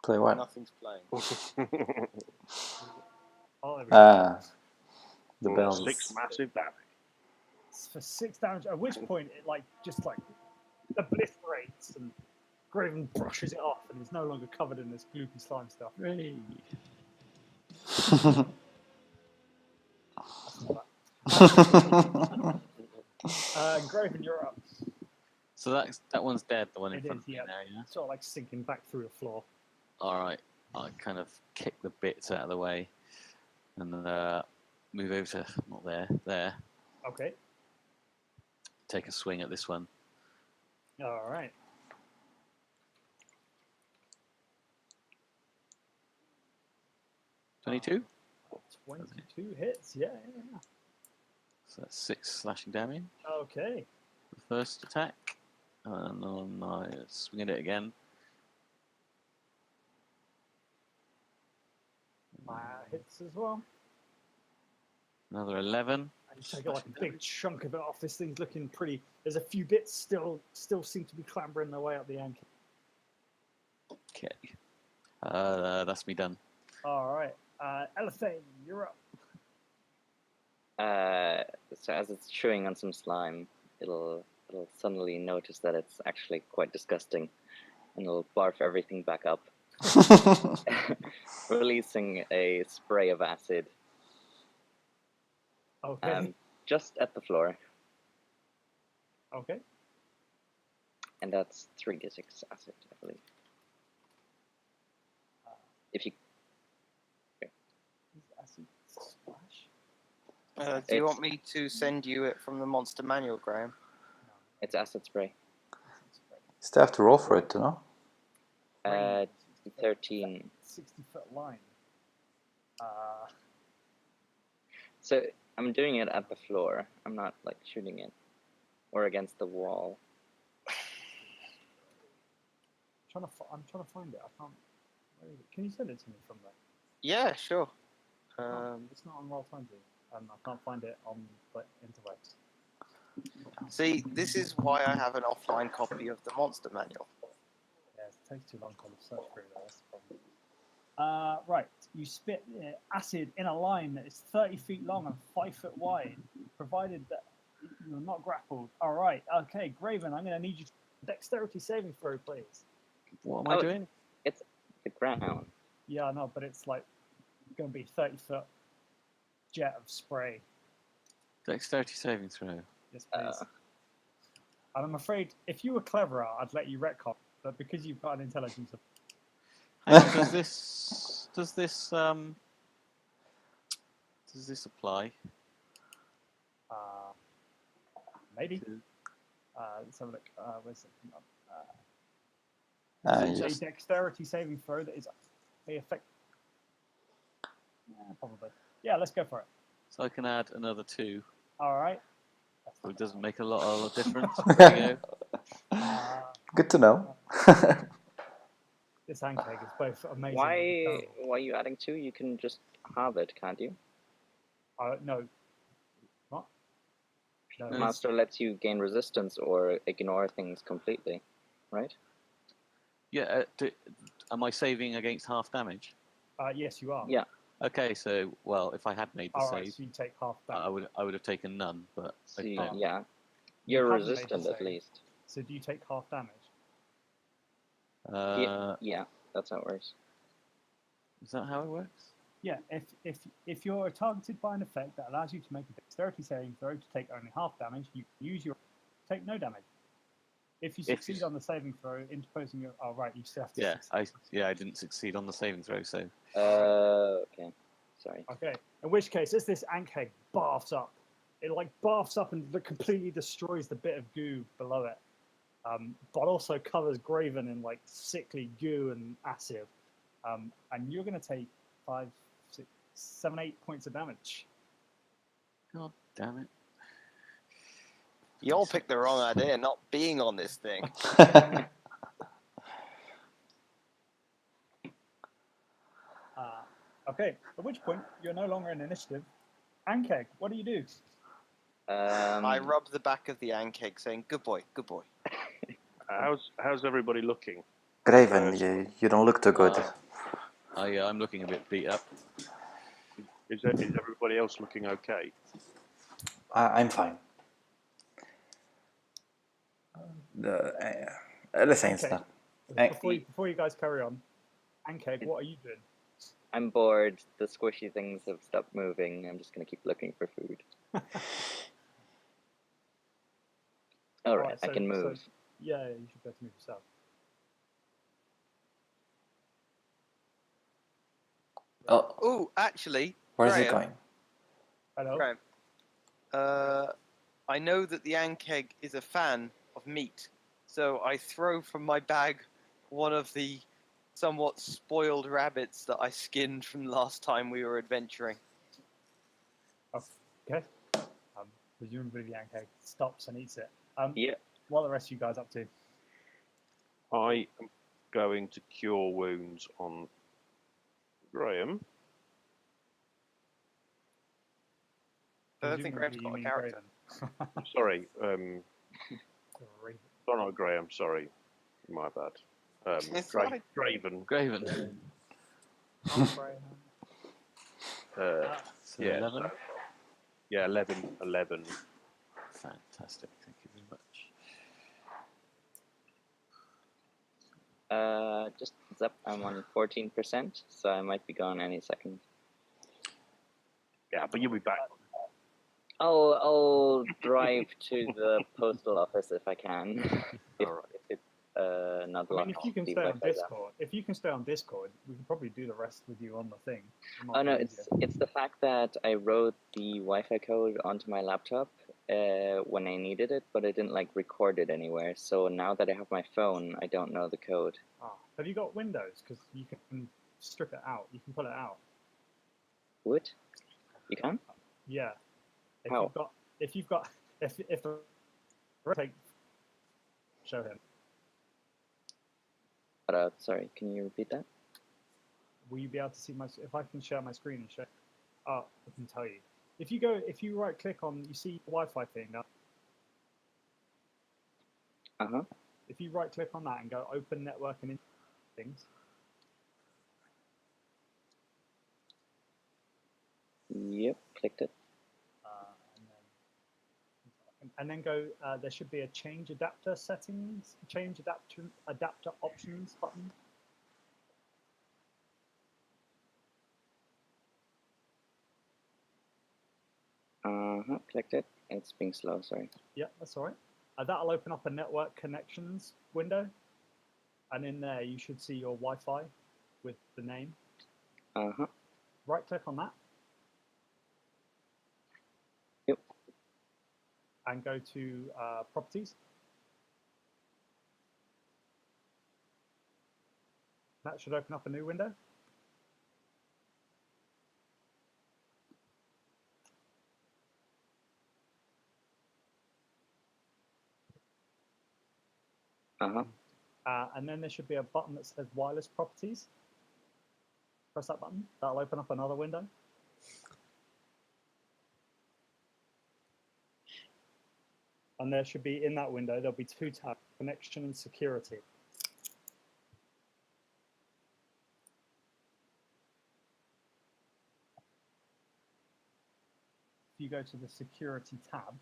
Play what? Nothing's playing. Oh, there we go. The bells. 6 massive damage. It's for 6 damage. At which point it just obliterates and Graven brushes it off and is no longer covered in this gloopy slime stuff. Hey. That's not bad. Graven, you're up. So that one's dead. The one in It front is, of me yeah. now. Yeah. Sort of like sinking back through the floor. All right. I kind of kick the bits out of the way, and move over to not there. There. Okay. Take a swing at this one. All right. Uh, 22. 22 hits. Yeah. So that's 6 slashing damage. Okay. The first attack, and then I swing at it again. Hits as well. Another 11. And you take like a big chunk of it off. This thing's looking pretty. There's a few bits still seem to be clambering their way up the ankle. Okay. That's me done. All right. Elethane, you're up. So as it's chewing on some slime, it'll suddenly notice that it's actually quite disgusting, and it'll barf everything back up, releasing a spray of acid Okay. just at the floor, Okay. and that's 3d6 acid, I believe. if you Acid splash? Do you It's- want me to send you it from the monster manual, Graham? it's acid spray. Still have to roll for it, no? 13. 60-foot line. So I'm doing it at the floor. I'm not like shooting it or against the wall. I'm trying to find it. I can't. Where is it? Can you send it to me from there? Yeah, sure. It's not on Roll20, and I can't find it on the interwebs. See, this is why I have an offline copy of the monster manual. Yeah, it takes too long to search through there. That's the problem. Right, you spit acid in a line that is 30 feet long and 5 foot wide, provided that you're not grappled. All right, okay, Graven, I'm going to need you to dexterity saving throw, please. What am I doing? It's the ground. Yeah, I know, but it's like going to be 30-foot jet of spray. Dexterity saving throw. Yes, please. And I'm afraid if you were cleverer, I'd let you retcon, but because you've got an intelligence of Hang on, does this apply? maybe. Let's have a look. Where's it? Is it A just- dexterity saving throw that is a effect. Yeah, probably. Yeah, let's go for it. So I can add another 2. All right. So it doesn't make a lot of difference. There you go. Good to know. This handcake is both amazing. Why and terrible. are you adding 2? You can just halve it, can't you? No. What? No. No. Master lets you gain resistance or ignore things completely, right? Yeah. Am I saving against half damage? Yes, you are. Yeah. Okay. So, well, if I had made the All right, save, so you take half that. I would have taken none. But So I don't. yeah, You you're haven't made the resistant at save. least. So do you take half damage? Yeah, that's how it works. Is that how it works? Yeah. If you're targeted by an effect that allows you to make a dexterity saving throw to take only half damage, you can use your take no damage. If you succeed on the saving throw, interposing your you still have to. I didn't succeed on the saving throw. So Okay. Sorry. Okay. In which case, as this ankheg barfs up, it like barfs up and completely destroys the bit of goo below it, but also covers Graven in like sickly goo and acid, and you're going to take 5, 6, 7, 8 points of damage. God damn it! You all picked the wrong idea, not being on this thing. Okay. At which point, you're no longer in initiative. Ankheg, what do you do? I rub the back of the ankeg, saying, "Good boy, good boy." How's everybody looking? Graven, you don't look too good. I'm looking a bit beat up. Is everybody else looking okay? I'm fine. Let's say it's Okay. not. Before you guys carry on, Ankheg, what are you doing? I'm bored. The squishy things have stopped moving. I'm just gonna keep looking for food. All right, I can move. Yeah, you should be able to move yourself. Oh, Oh, actually, where's it Graham, going? Hello? Graham, I know that the ankeg is a fan of meat, so I throw from my bag one of the somewhat spoiled rabbits that I skinned from last time we were adventuring. Okay. Presumably the Ankheg stops and eats it. Yeah. What are the rest of you guys up to? I am going to cure wounds on Graham. I don't think Graham's Presumably got a you character. mean Graven. Sorry, Graven. not Graham. Sorry, my bad. It's right. Graven. Graven. Oh, Graven. So Yeah, 11. so- Yeah, 11. Fantastic. Thank you very much. Just heads up, I'm on 14%, so I might be gone any second. Yeah, but you'll be back. I'll drive to the postal office if I can. All right. If not I lock mean, if you can the stay on Wi-Fi down. Discord, we can probably do the rest with you on the thing. It might Oh no, be it's easier. it's the fact that I wrote the Wi-Fi code onto my laptop when I needed it, but I didn't like record it anywhere. So now that I have my phone, I don't know the code. Ah, have you got Windows? Because you can strip it out. You can pull it out. Would you can? Yeah. If How? if take show him. But sorry, can you repeat that? Will you be able to see my? If I can share my screen and show. Oh, I can tell you. If you right click on, you see the Wi-Fi thing now. If you right click on that and go open network and things. Yep, clicked it. And then go. There should be a change adapter settings, change adapter options button. Clicked it. It's being slow. Sorry. Yeah, that's all right. That'll open up a network connections window, and in there you should see your Wi-Fi with the name. Right click on that. Yep. And go to properties. That should open up a new window. And then there should be a button that says wireless properties. Press that button. That'll open up another window. And there should be, in that window, there'll be two tabs, connection and security. If you go to the security tab,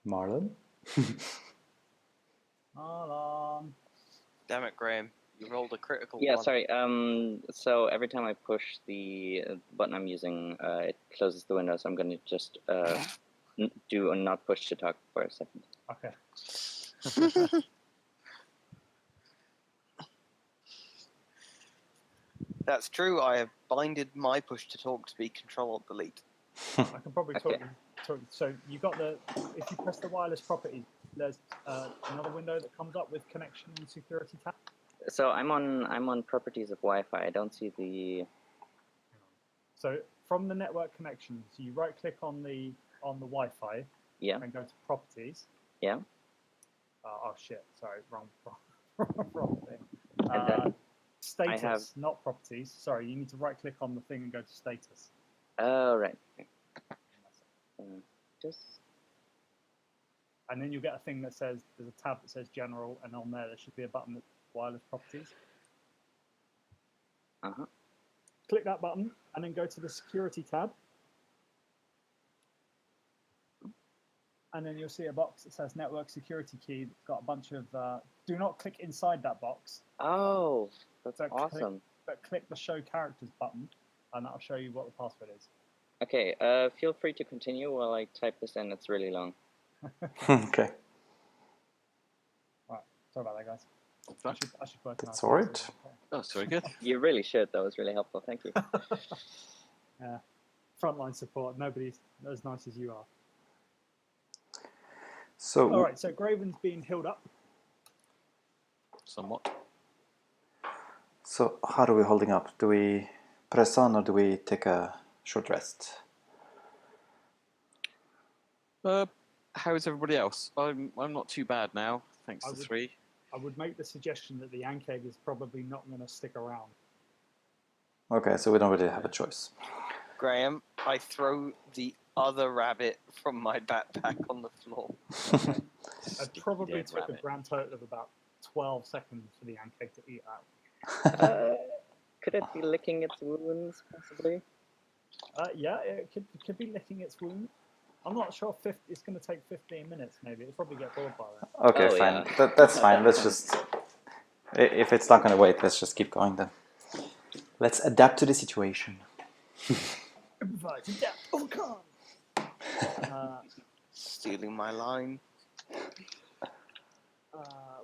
Marlon? Marlon. Damn it, Graham. You rolled a critical Yeah, one. sorry. So every time I push the button I'm using, it closes the window. So I'm going to just do a not push to talk for a second. Okay. That's true. I have binded my push to talk to be Control-Alt-Delete. I can probably Okay. talk. So you got if you press the wireless properties, there's another window that comes up with connection and security tab. So I'm on properties of Wi-Fi. I don't see the. So from the network connections, you right click on the Wi-Fi. Yeah. And go to properties. Yeah. Oh shit! Sorry, wrong thing. And then Status, not properties. Sorry, you need to right click on the thing and go to status. Oh right. Okay. Just. And then you'll get a thing that says, there's a tab that says general, and on there should be a button that's wireless properties. Click that button, and then go to the security tab. And then you'll see a box that says network security key. It's got a bunch of, do not click inside that box. Oh, that's But awesome. Click the show characters button, and that'll show you what the password is. Okay, feel free to continue while I type this in. It's really long. Okay. Right, sorry about that, guys. I should work. That's all right. That's very good. You really should. That was really helpful. Thank you. Yeah, frontline support. Nobody's as nice as you are. So, All right, so Graven's being healed up. Somewhat. so how are we holding up? Do we press on or do we take a short rest? How is everybody else? I'm not too bad now, thanks to 3. I would make the suggestion that the Ankeg is probably not going to stick around. Okay, so we don't really have a choice. Graham, I throw the other rabbit from my backpack on the floor. Okay. It probably dead took rabbit. a grand total of about 12 seconds for the Ankeg to eat out. Could it be licking its wounds, possibly? Yeah, it could be licking its wound. I'm not sure it's going to take 15 minutes, maybe. It'll probably get bored by then. Okay, Oh, fine. yeah. That's fine. Let's just... If it's not going to wait, let's just keep going then. Let's adapt to the situation. Improvise. vampire to death overcome. Stealing my line.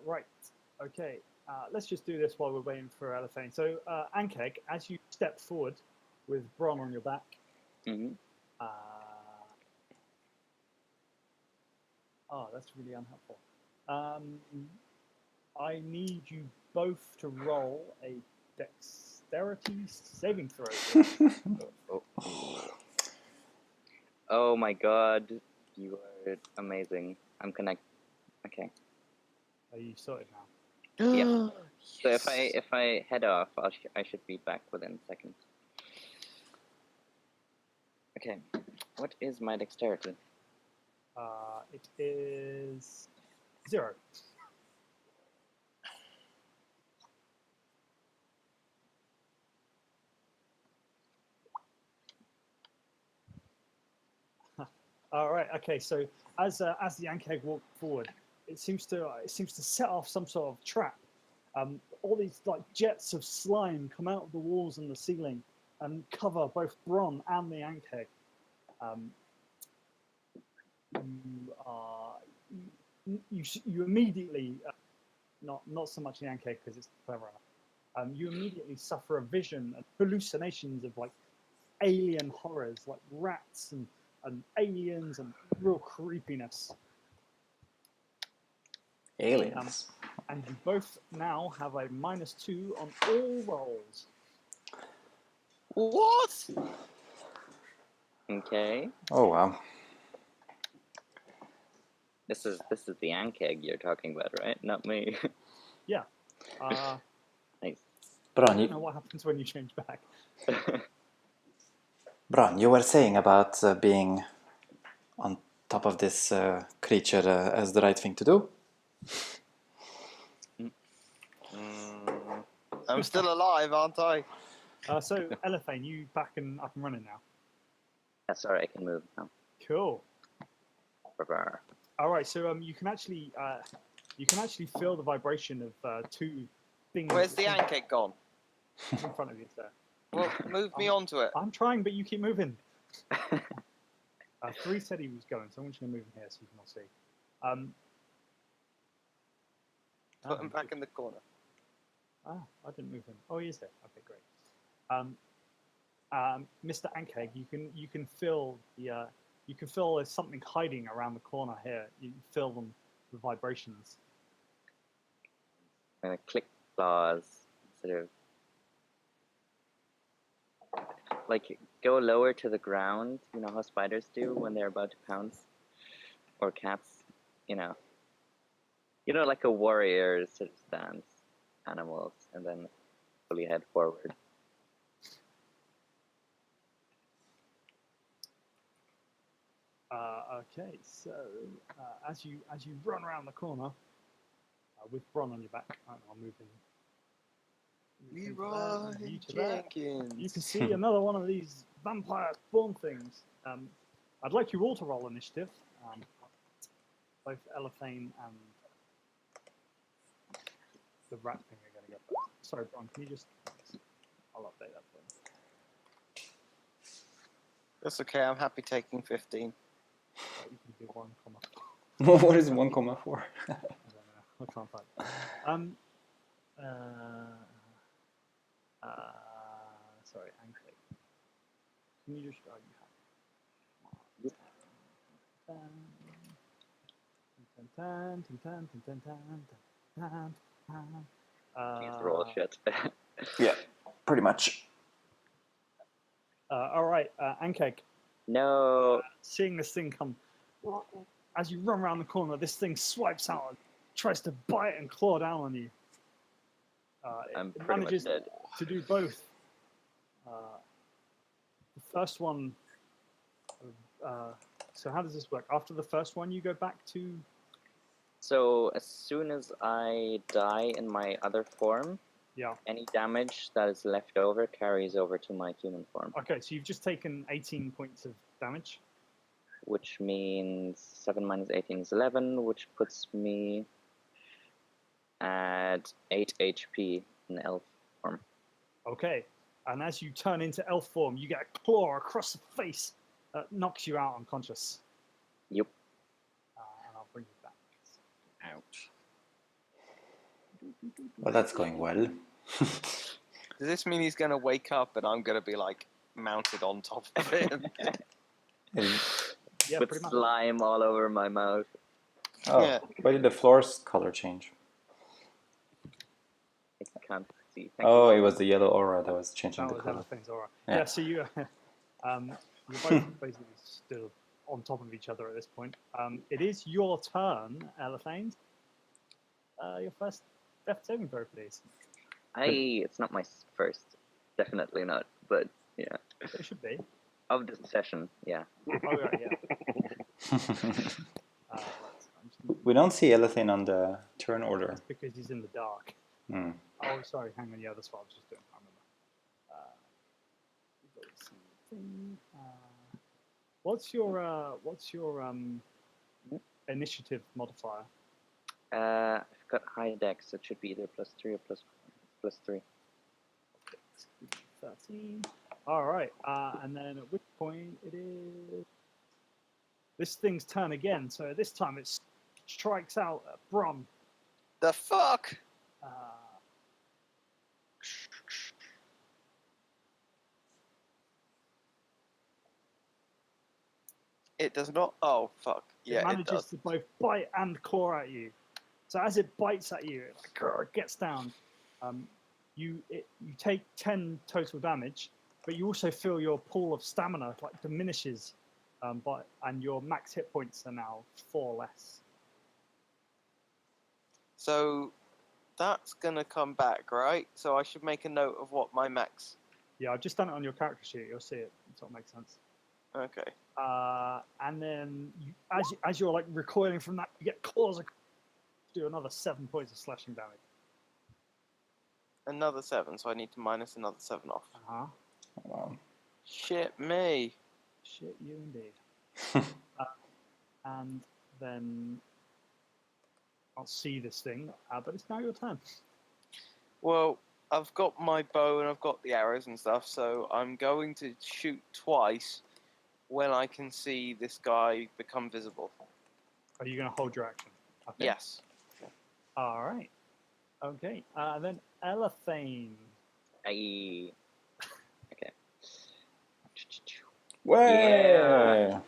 Right. Okay. Let's just do this while we're waiting for Elephane. So, Ankeg, as you step forward with Bron on your back, oh, that's really unhelpful. I need you both to roll a dexterity saving throw. Oh my god, you are amazing. I'm connected. Okay. Are you sorted now? Yep. So if I head off, I should be back within seconds. Okay. What is my dexterity? It is 0. All right. Okay. So as the Ankeg walked forward, it seems to set off some sort of trap. All these like jets of slime come out of the walls and the ceiling and cover both Bron and the Ankeg. You immediately, not so much the Ankeg because it's clever enough. You immediately suffer a vision and hallucinations of like alien horrors, like rats and aliens and real creepiness. Aliens. And you both now have a -2 on all rolls. What? Okay. Oh wow. This is the Ankeg you're talking about, right? Not me. Yeah. Nice. I Bron, don't know what happens when you change back. Bron, you were saying about being on top of this creature as the right thing to do. I'm still alive, aren't I? So, Elephane, you back and up and running now. Yeah, sorry, I can move now. Cool. Brr. All right. So you can actually feel the vibration of 2 things. Where's the Ankeg gone? in front of you, sir? Well, move me onto it. I'm trying, but you keep moving. 3 said he was going, so I'm just going to move him here so you can all see. Put him back in the corner. I didn't move him. Oh, he is there. Okay, great. Mr. Ankeg, you can feel there's something hiding around the corner here. You feel the vibrations. I'm gonna click claws, sort of like go lower to the ground. You know how spiders do when they're about to pounce, or cats. You know, like a warrior sort of stance, animals, and then fully head forward. Okay, so as you run around the corner with Bron on your back, I'll move in. Leroy Jenkins. You can see another one of these vampire spawn things. I'd like you all to roll initiative. Both Elephane and the rat thing are going to go first. Sorry, Bron, can you just... I'll update that for you. That's okay, I'm happy taking 15. You can do 1, What is 1,4? I don't know. I can't find it. Sorry, Ankeg. Can you just... Oh, Please roll shit. Yeah, pretty much. All right, Ankeg. No. Seeing this thing come, as you run around the corner, this thing swipes out and tries to bite and claw down on you. I'm It pretty much manages dead. to do both. The first one. So how does this work? After the first one, you go back to. So as soon as I die in my other form, Yeah. any damage that is left over carries over to my human form, Okay, so you've just taken 18 points of damage. which means 7 minus 18 is 11, which puts me at 8 HP in elf form. Okay. and as you turn into elf form, you get a claw across the face that knocks you out unconscious. Yep. And I'll bring you back. Ouch. Well, that's going well. Does this mean he's going to wake up and I'm going to be like mounted on top of him? Yeah, With pretty much. slime all over my mouth. Oh, Yeah. why did the floor's color change? I can't see. Thank Oh, you. it was the yellow aura that was changing That the was color. everything's all right. Yeah. Yeah, so you, you're both basically still on top of each other at this point. It is your turn, Elephane. Your first death saving throw, please. It's not my first. Definitely not. But yeah, It should be. of the session, yeah. Oh, right, yeah. We don't see anything on the turn order. That's because he's in the dark. Hmm. Oh, sorry, hang on. Yeah, that's what I was just doing. I remember. What's your initiative modifier? I've got high dex, so it should be either +3 or +3. 13. All right, and then at which point it is this thing's turn again. So this time it strikes out at Brum. The fuck? It does not. Oh fuck! Yeah, It manages does. to both bite and claw at you. So as it bites at you, it gets down. You take 10 total damage, but you also feel your pool of stamina like diminishes, and your max hit points are now 4 less. So that's gonna come back, right? So I should make a note of what my max. Yeah, I've just done it on your character sheet. You'll see it. Sort of makes sense. Okay. And then as you're like recoiling from that, you get claws. Do another 7 points of slashing damage. Another 7, so I need to minus another 7 off. Wow. Shit me. Shit, you indeed. And then I'll see this thing, but it's now your turn. Well, I've got my bow and I've got the arrows and stuff, so I'm going to shoot twice when I can see this guy become visible. Are you going to hold your action? Okay. Yes. All right. Okay. Then Elephane. Okay. Way!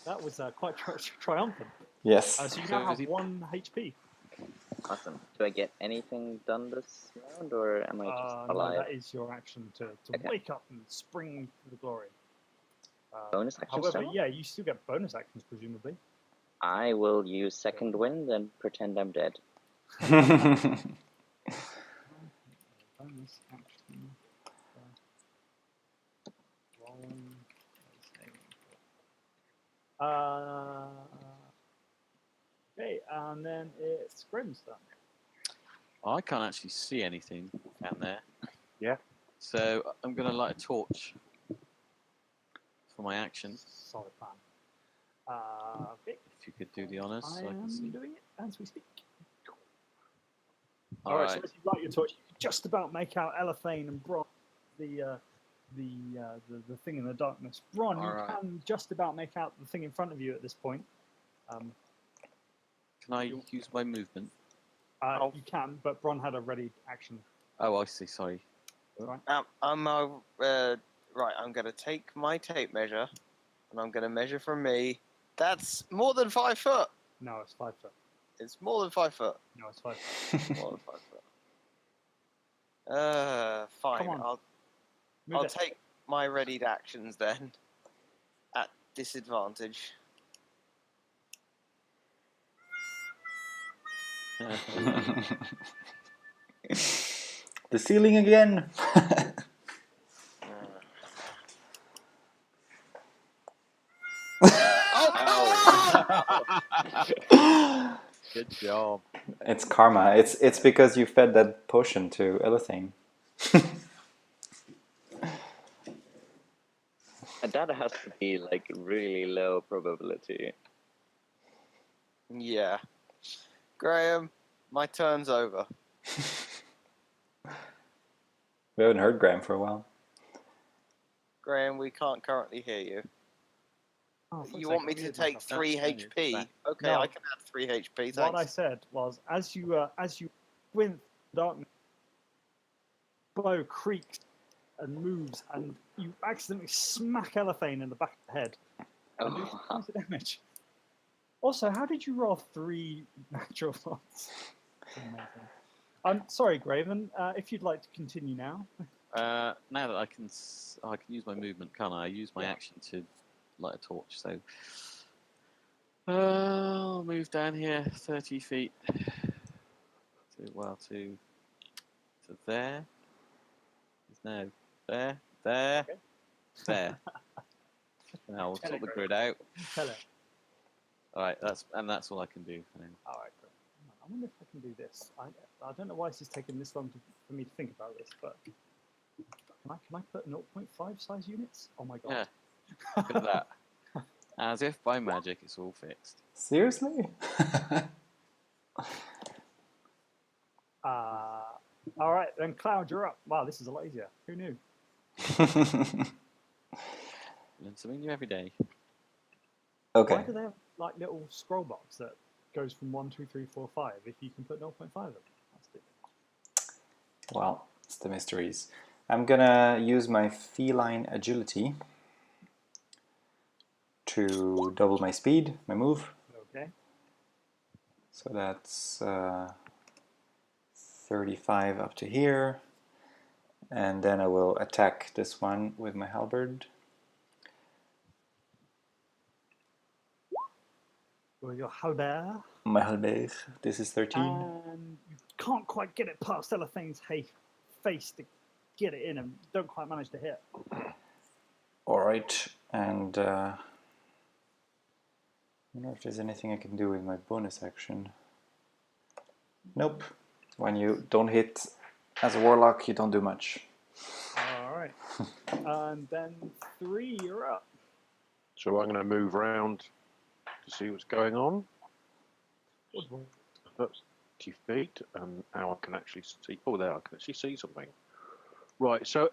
That was quite triumphant. Yes. So you So now is have he- 1 HP. Awesome. Do I get anything done this round, or am I just No, alive? that is your action to Okay. wake up and spring to the glory. Bonus action However, still? yeah, you still get bonus actions, presumably. I will use second wind and pretend I'm dead. Bonus action. Rolling. Okay, and then it's Grim's turn. I can't actually see anything down there. Yeah. So I'm going to light a torch for my action. Solid plan. Okay, If you could do the honours, I so I can am see. doing it as we speak. All All right, right. so as you light your torch, you can just about make out Elephane and Bron, the thing in the darkness. Bron, you All right. can just about make out the thing in front of you at this point. Can I use my movement? You can, but Bron had a ready action. Oh, I see. Sorry. Right? Right, I'm going to take my tape measure, and I'm going to measure from me. That's more than 5 foot. No, it's 5 foot. It's more than 5 foot. No, it's 5 foot. More than 5 foot. Fine. Come on. Move I'll it. take my readied actions then. At disadvantage. The ceiling again. Good job. It's karma. It's because you fed that potion to Elithane. That has to be like really low probability. Yeah. Graham, my turn's over. We haven't heard Graham for a while. Graham, we can't currently hear you. Oh, for You fuck's want sake, me I to muted take myself. 3 No, it's HP? back. Okay, No. I can have 3 HP. Thanks. What I said was, as you went darkness, bow creaks and moves, and you accidentally smack Elephane in the back of the head. And do 3 points of damage. Also, how did you roll 3 natural ones? Amazing. I'm sorry, Graven. If you'd like to continue now. Now that I can use my movement, can't I? I use my action to light a torch. So I'll move down here 30 feet to there. No, there. Okay. There. Now we'll sort the grid out. Tell it. All right, that's all I can do for now. All right, great. I wonder if I can do this. I don't know why this is taking this long for me to think about this, but can I put 0.5 size units? Oh my god. Yeah, look at that. As if by magic, it's all fixed. Seriously? All right, then Cloud, you're up. Wow, this is a lot easier. Who knew? Learn something new every day. Okay. Why do they have like little scroll box that goes from 1, 2, 3, 4, 5 if you can put 0.5 of them? That's stupid. Well, it's the mysteries. I'm gonna use my feline agility to double my speed, my move. Okay. So that's 35 up to here. And then I will attack this one with my halberd. With your halberd. My halberd, this is 13. And you can't quite get it past Elephane's face to get it in and don't quite manage to hit. Alright, and I wonder if there's anything I can do with my bonus action. Nope. When you don't hit as a warlock, you don't do much. Alright. And then 3, you're up. So I'm going to move around to see what's going on. That's 20 feet, and now I can actually see. Oh, there, I can actually see something. Right, so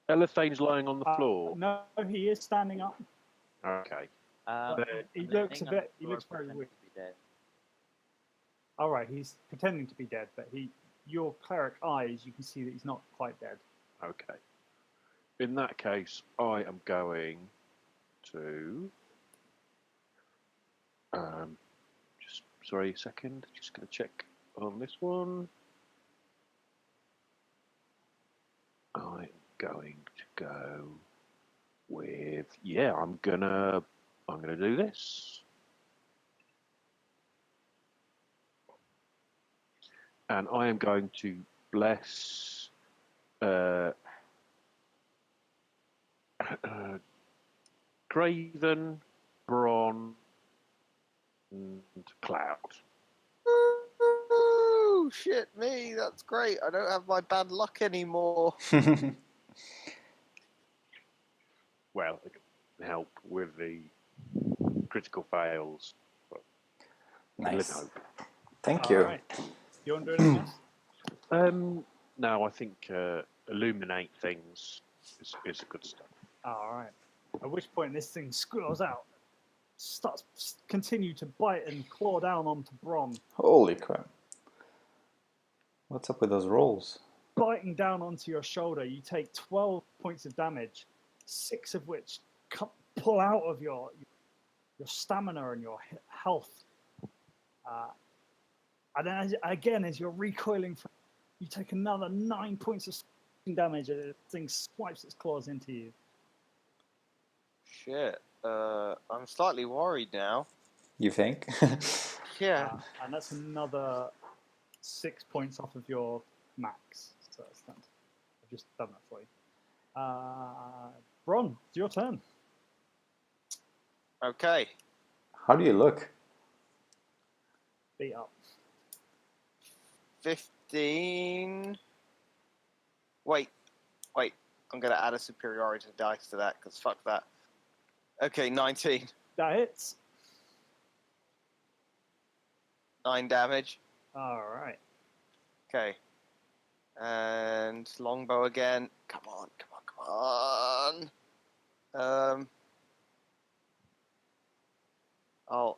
Elethane's lying on the floor. No, he is standing up. Okay. He looks a bit. He looks very weak. All right, he's pretending to be dead, but your cleric eyes, you can see that he's not quite dead. Okay. In that case, I am going to. Just sorry, a second. Just going to check on this one. I'm going to go with I'm gonna do this, and I am going to bless Graven, Bron, and Cloud. Ooh, shit me, that's great. I don't have my bad luck anymore. Well, it can help with the critical fails. But Nice. hope. Thank you. All right. You want to do anything else? No, I think illuminate things is a good start. All right. At which point this thing squirrels out, continue to bite and claw down onto Bron, Holy crap. What's up with those rolls? biting down onto your shoulder. You take 12 points of damage, 6 of which pull out of your stamina and your health. And then as you're recoiling, you take another 9 points of damage as the thing swipes its claws into you. Shit. I'm slightly worried now. You think? Yeah. And that's another 6 points off of your max. So that's that. I've just done that for you. Bron, it's your turn. Okay. How do you look? Beat up. 15. Wait. I'm going to add a superiority dice to that, because fuck that. Okay, 19. That hits. 9 damage. All right. Okay. And longbow again. Come on, come on, come on. I'll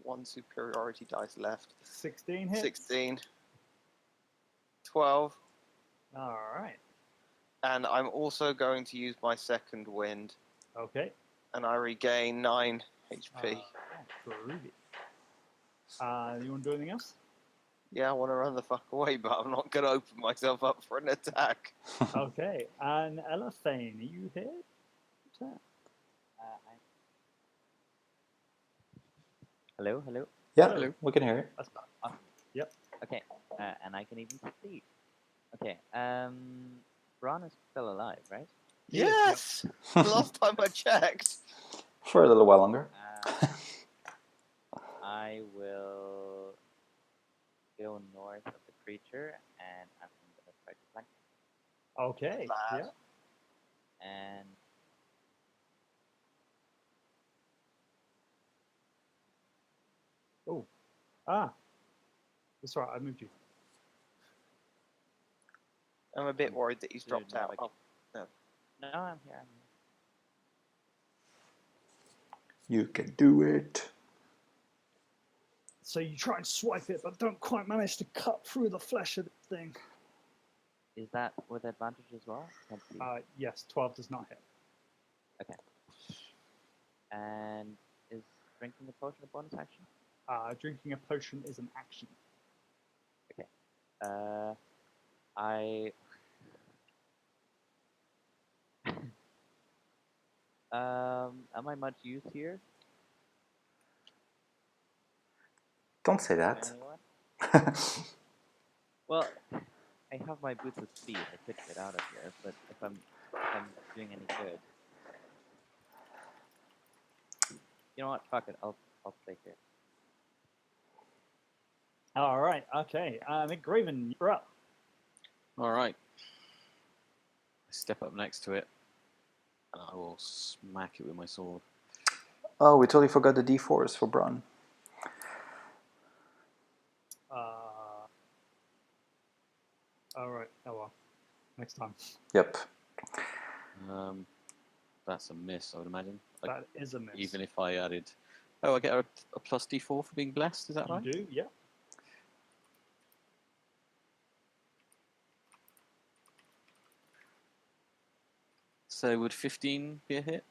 one superiority dice left. 16 hits. 16. 12. All right. And I'm also going to use my second wind. Okay. And I regain 9 HP. Groovy. You want to do anything else? Yeah, I want to run the fuck away, but I'm not going to open myself up for an attack. Okay. And Ella Fane, are you here? Hello, hello. Yeah, Hello. we can hear you. That's not. Yep. Okay, and I can even see. Okay, Bron is still alive, right? Yes! The last time I checked. For a little while longer. I will go north of the creature, and I'm going to try to flank him. Okay. Lad. And Oh. That's right. I moved you. I'm a bit worried that he's Dude, dropped out. no, Oh, no. no, I'm here. You can do it. So you try and swipe it, but don't quite manage to cut through the flesh of the thing. Is that with advantage as well? Can't see. Yes, 12 does not hit. Okay. And is drinking the potion a bonus action? Drinking a potion is an action. I am I much use here? Don't say to that. anyone? Well, I have my boots of speed. I could get out of here, but if I'm doing any good, you know what? Fuck it. I'll stay here. All right. Okay. McGraven, you're up. All right. I step up next to it, and I will smack it with my sword. Oh, we totally forgot the D4s for Bron. All right. Oh well. Next time. Yep. That's a miss, I would imagine. That is a miss. Even if I added... Oh, I get a plus D4 for being blessed, is that right? You do, yeah. So would 15 be a hit?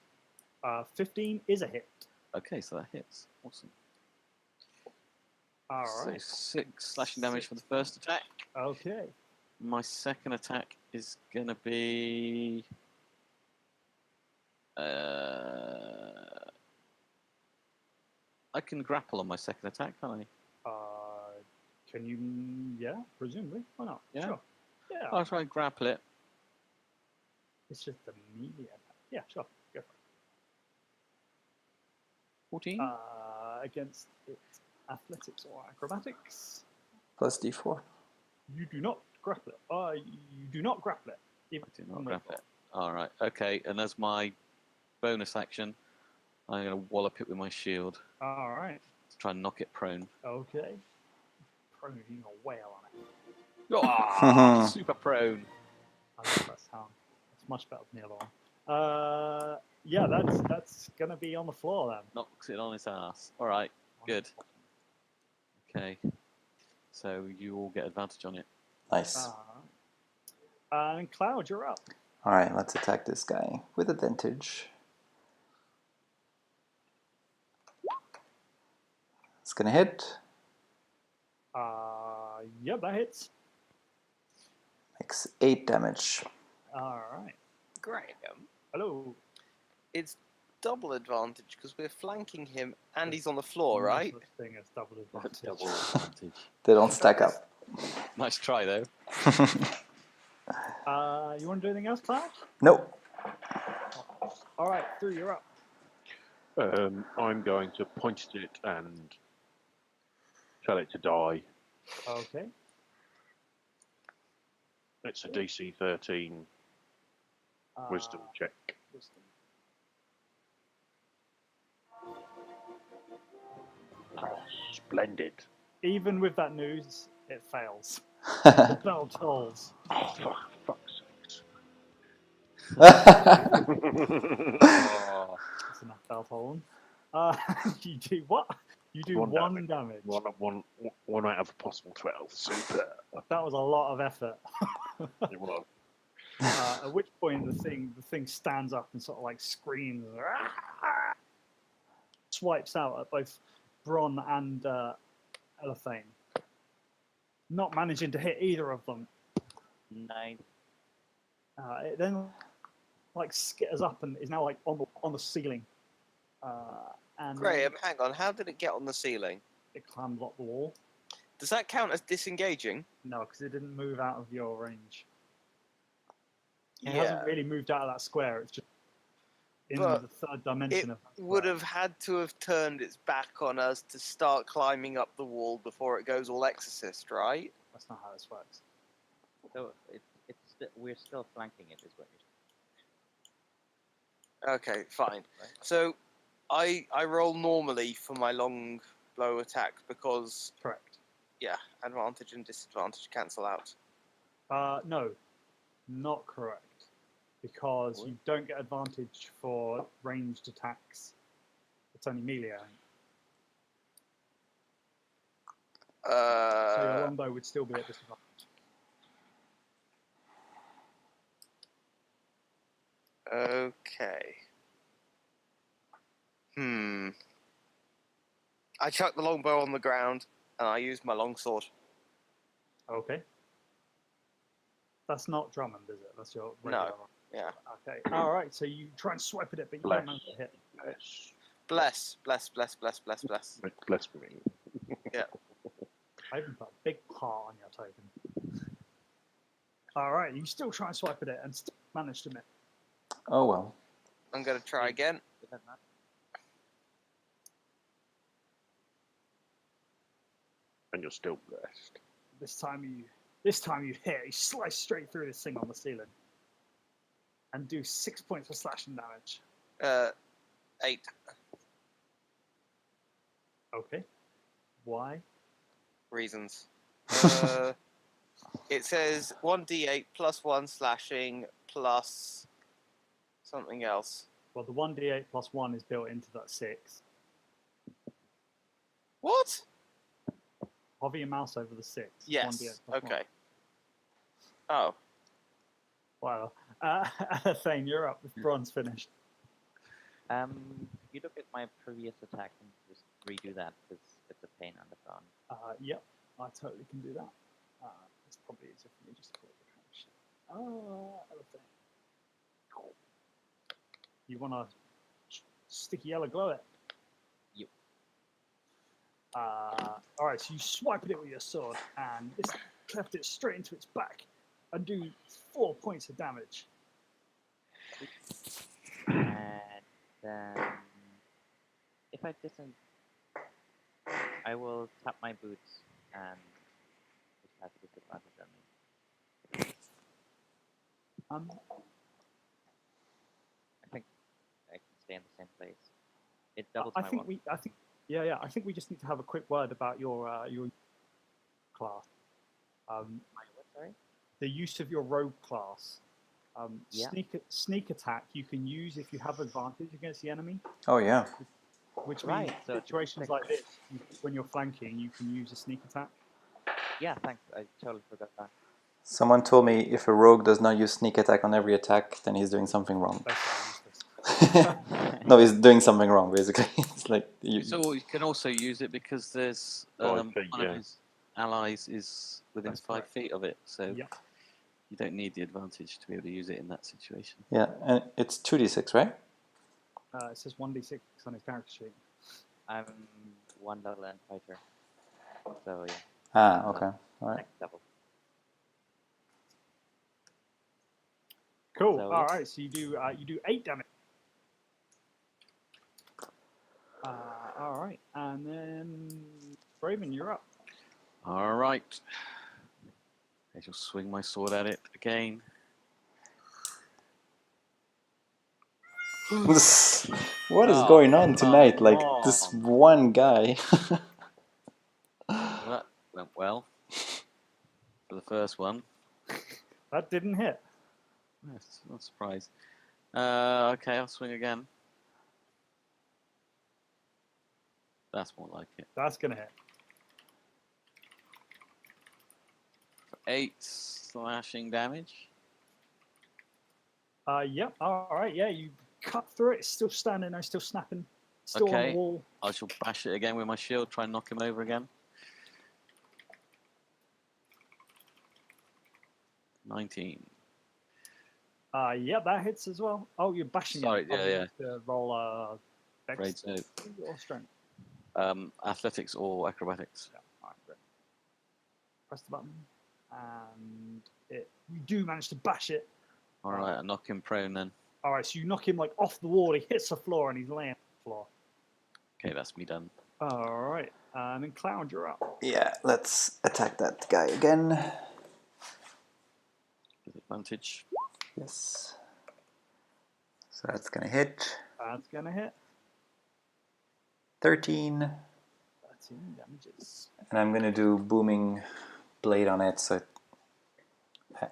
15 is a hit. Okay, so that hits. Awesome. All So right. 6 slashing damage for the first attack. Okay. My second attack is going to be... I can grapple on my second attack, can't I? Can you? Yeah, presumably. Why not? Yeah. Sure. Yeah. I'll try and grapple it. It's just the melee attack. Yeah, sure. Go for 14? it. Against its athletics or acrobatics. Plus D4. You do not grapple it. You do not grapple it. I do not grapple it. Alright, okay. And as my bonus action, I'm going to wallop it with my shield All right. to try and knock it prone. Okay. Probably using a whale on it. Oh, super prone. I love that sound. It's much better than the other one. Yeah, that's gonna be on the floor then. Knocks it on its ass. Alright, good. Okay. So you all get advantage on it. Nice. And Cloud, you're up. Alright, let's attack this guy with advantage. It's gonna hit. Yeah, that hits. Makes 8 damage. All right. Graham, Hello. it's double advantage because we're flanking him and he's on the floor, right? No such thing as double advantage. Double advantage. They don't stack up. Nice try, though. You want to do anything else, Cloud? Nope. All right, Drew, you're up. I'm going to point at it and tell it to die. Okay. It's a DC 13 wisdom check. Wisdom. Splendid. Even with that news, it fails. The bell tolls. Oh, fuck's sakes. Oh, That's enough bell tolling. You do what? You do One one damage. One out of a possible 12. Super. That was a lot of effort. It was. At which point the thing stands up and sort of like screams, swipes out at both Bron and Elethane, not managing to hit either of them. 9. It then like skitters up and is now like on the ceiling. And Graham, hang on. How did it get on the ceiling? it climbs up the wall. Does that count as disengaging? No, because it didn't move out of your range. It Yeah. hasn't really moved out of that square. It's just in But the third dimension It of that would square. have had to have turned its back on us to start climbing up the wall before it goes all exorcist, right? That's not how this works. So we're still flanking it, is what you're Okay, fine. Right. So I roll normally for my long blow attack because, Correct. yeah, advantage and disadvantage cancel out. No, not correct. Because you don't get advantage for ranged attacks. It's only melee. I think. So your longbow would still be at disadvantage. Okay. I chuck the longbow on the ground and I use my longsword. Okay. That's not Drummond, is it? That's your regular one. Yeah. Okay. All right. So you try and swipe at it, but you don't manage to hit. Bless. Bless. Bless me. I even put a big heart on your token. All right. You still try and swipe at it and still manage to miss. Oh well. I'm going to try again. Is that not? And you're still blessed. This time you hit. You slice straight through this thing on the ceiling, and do 6 points of slashing damage. 8. Okay. Why? Reasons. It says 1d8 plus 1 slashing plus something else. Well, the 1d8 plus 1 is built into that 6. What? Hover your mouse over the 6. Yes. 1d8 plus Okay. Oh. 1. Wow. Fane, you're up. If Bron's finished. You look at my previous attack and just redo that because it's a pain on the phone. Yep, I totally can do that. It's probably easier for me just to put the kind of shit. Elephant. You want to sticky yellow glow it? Yep. Alright, so you swipe at it with your sword, and this cleft it straight into its back, and do 4 points of damage. And if I didn't, I will tap my boots and it has a disadvantage on me. I think I can stay in the same place. It doubles my one. I think we just need to have a quick word about your class. My what, sorry? The use of your rogue class. Yeah. Sneak attack you can use if you have advantage against the enemy. Oh yeah. Which Right, means so it's situations like this, when you're flanking, you can use a sneak attack. Yeah, thanks. I totally forgot that. Someone told me if a rogue does not use sneak attack on every attack, then he's doing something wrong. No, he's doing something wrong, basically. It's like So you can also use it because there's one of his allies is within That's 5 correct. feet of it, so Yep. you don't need the advantage to be able to use it in that situation. yeah, and it's 2d6, right? It says 1d6 on his character sheet. I'm 1 level and fighter. So yeah. Ah, okay. All right. Next level. Cool. So, All right. So you do 8 damage. All right, and then Raven, you're up. All right. I shall swing my sword at it again. What is Oh, going on tonight? Like come this on. one guy. Well, went well for the first one. That didn't hit. Yes, not surprised. Okay, I'll swing again. That's more like it. That's gonna hit. For 8 slashing damage. Yep. All right. Yeah, you cut through it. It's still standing there, still snapping, still on Okay. the wall. I shall bash it again with my shield, try and knock him over again. 19. Yep, that hits as well. Oh, you're bashing Sorry, it. yeah. Roll Afraid dex so. or strength. Athletics or acrobatics. Yeah. All right, great. Press the button, and you do manage to bash it. All right, I knock him prone then. All right, so you knock him like off the wall. He hits the floor, and he's laying on the floor. Okay, that's me done. All right, and then Cloud, you're up. Yeah, let's attack that guy again. Disadvantage. Yes. So that's gonna hit. That's gonna hit. 13. 13 damages. And I'm gonna do booming blade on it, so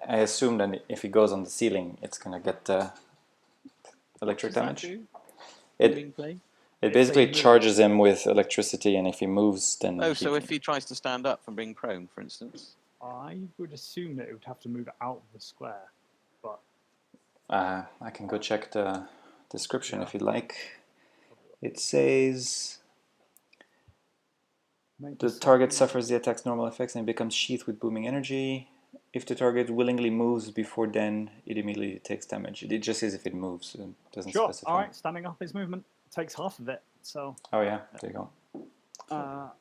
I assume that if he goes on the ceiling, it's gonna get electric damage. It basically charges him with electricity, and if he moves, then Oh, so if he tries to stand up from being prone, for instance? I would assume that it would have to move out of the square, but I can go check the description if you like. It says the target suffers the attack's normal effects and becomes sheathed with booming energy. If the target willingly moves before then, it immediately takes damage. It just says if it moves, it doesn't specify. All right, standing up is movement. Takes half of it, so... Oh yeah, there you go.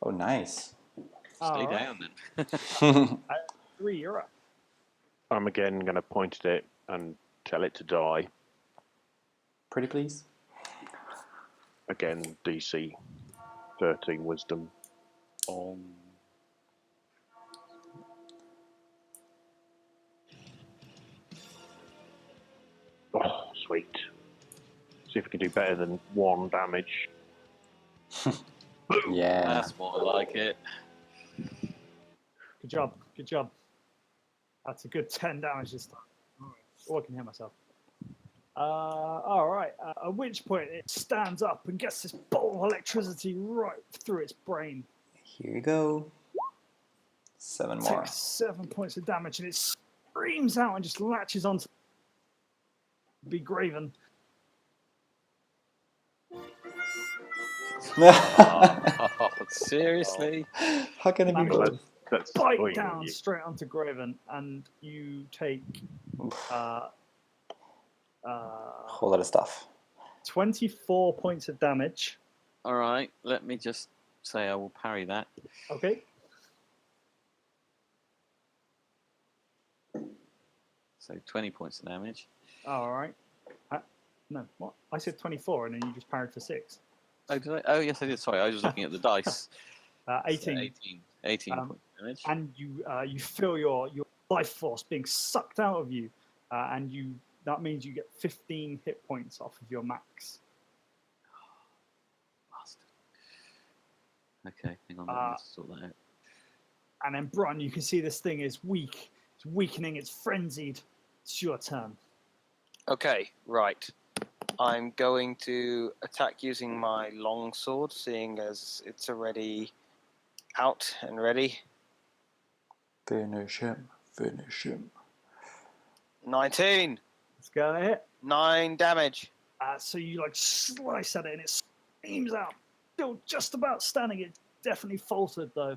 Oh, nice. Stay down then. 3, you're up. I'm again going to point at it and tell it to die. Pretty please. Again, DC 13 Wisdom. Oh, sweet. See if we can do better than 1 damage. Yeah. That's more like it. Good job, good job. That's a good 10 damage this time. Oh, I can hear myself. All right, at which point it stands up and gets this bolt of electricity right through its brain. Here you go. 7 more. Takes 7 points of damage, and it screams out and just latches onto Be Graven. Seriously? How can it be both? That's Bite down straight onto Graven, and you take Whole lot of stuff. 24 points of damage. All right, let me just say I will parry that. Okay. So 20 points of damage. All right. No, what? I said 24, and then you just parried for 6. Oh, did I? Oh, yes, I did. Sorry, I was just looking at the dice. 18. So 18 points of damage. And you feel your life force being sucked out of you, and that means you get 15 hit points off of your max. Bastard. Okay, hang on, let me just sort that out. And then, Bron, you can see this thing is weak. It's weakening. It's frenzied. It's your turn. Okay, right. I'm going to attack using my long sword, seeing as it's already out and ready. Finish him. Finish him. 19. Let's go ahead. 9 damage. So you slice at it, and it screams out. Still just about standing. It definitely faltered though.